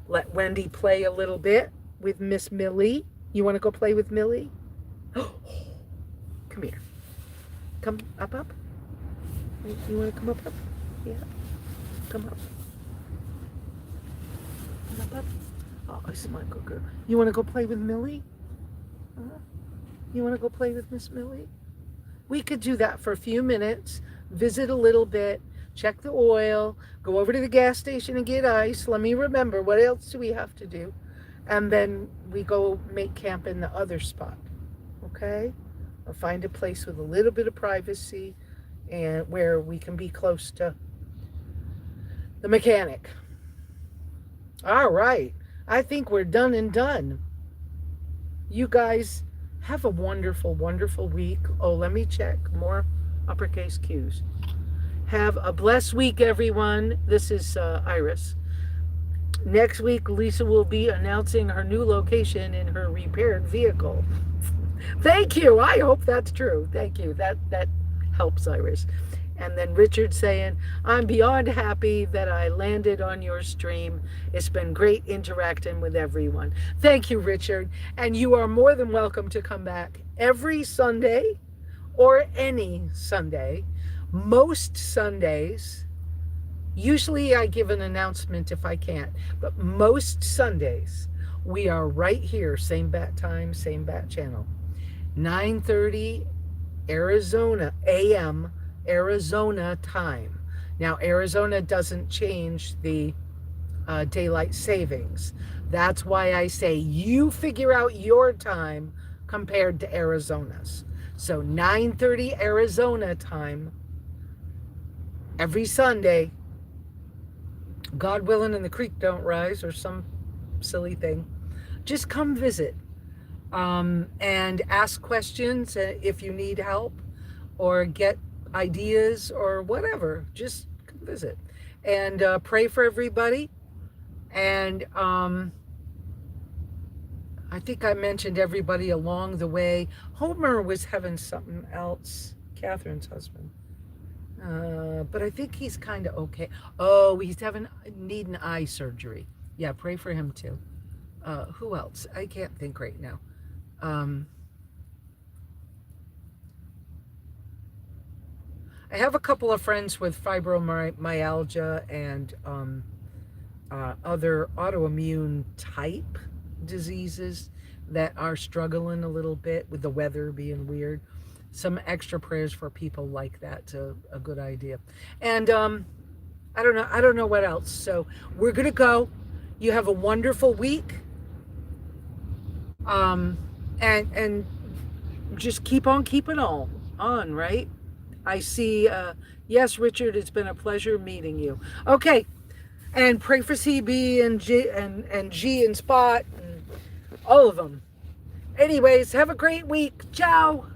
let Wendy play a little bit with Miss Millie. You want to go play with Millie? Come here. Come up. You want to come up? Yeah. Come up. Come up. Oh, I smell cooker. You want to go play with Millie? You want to go play with Miss Millie? We could do that for a few minutes, visit a little bit, check the oil, go over to the gas station and get ice. Let me remember, what else do we have to do? And then we go make camp in the other spot, okay? Or find a place with a little bit of privacy and where we can be close to the mechanic. All right, I think we're done and done. You guys have a wonderful, wonderful week. Oh, let me check more uppercase Q's. Have a blessed week, everyone. This is Iris. Next week, Lesa will be announcing her new location in her repaired vehicle. Thank you. I hope that's true. Thank you. That helps, Iris. And then Richard saying, I'm beyond happy that I landed on your stream. It's been great interacting with everyone. Thank you, Richard. And you are more than welcome to come back every Sunday or any Sunday. Most Sundays, usually I give an announcement if I can't, but most Sundays, we are right here, same bat time, same bat channel. 9:30 Arizona AM, Arizona time. Now, Arizona doesn't change the daylight savings. That's why I say you figure out your time compared to Arizona's. So 9:30 Arizona time every Sunday, God willing and the creek don't rise or some silly thing. Just come visit and ask questions if you need help or get ideas or whatever. Just come visit and pray for everybody. And I think I mentioned everybody along the way. Homer was having something else, Catherine's husband. But I think he's kind of okay. Oh, he's needing eye surgery. Yeah, pray for him too. Who else? I can't think right now. I have a couple of friends with fibromyalgia and other autoimmune type diseases that are struggling a little bit with the weather being weird. Some extra prayers for people like that's a good idea. And I don't know what else. So we're gonna go. You have a wonderful week. And just keep on keeping on, right? I see, yes, Richard, it's been a pleasure meeting you. Okay, and pray for CB and G and Spot and all of them. Anyways, have a great week. Ciao.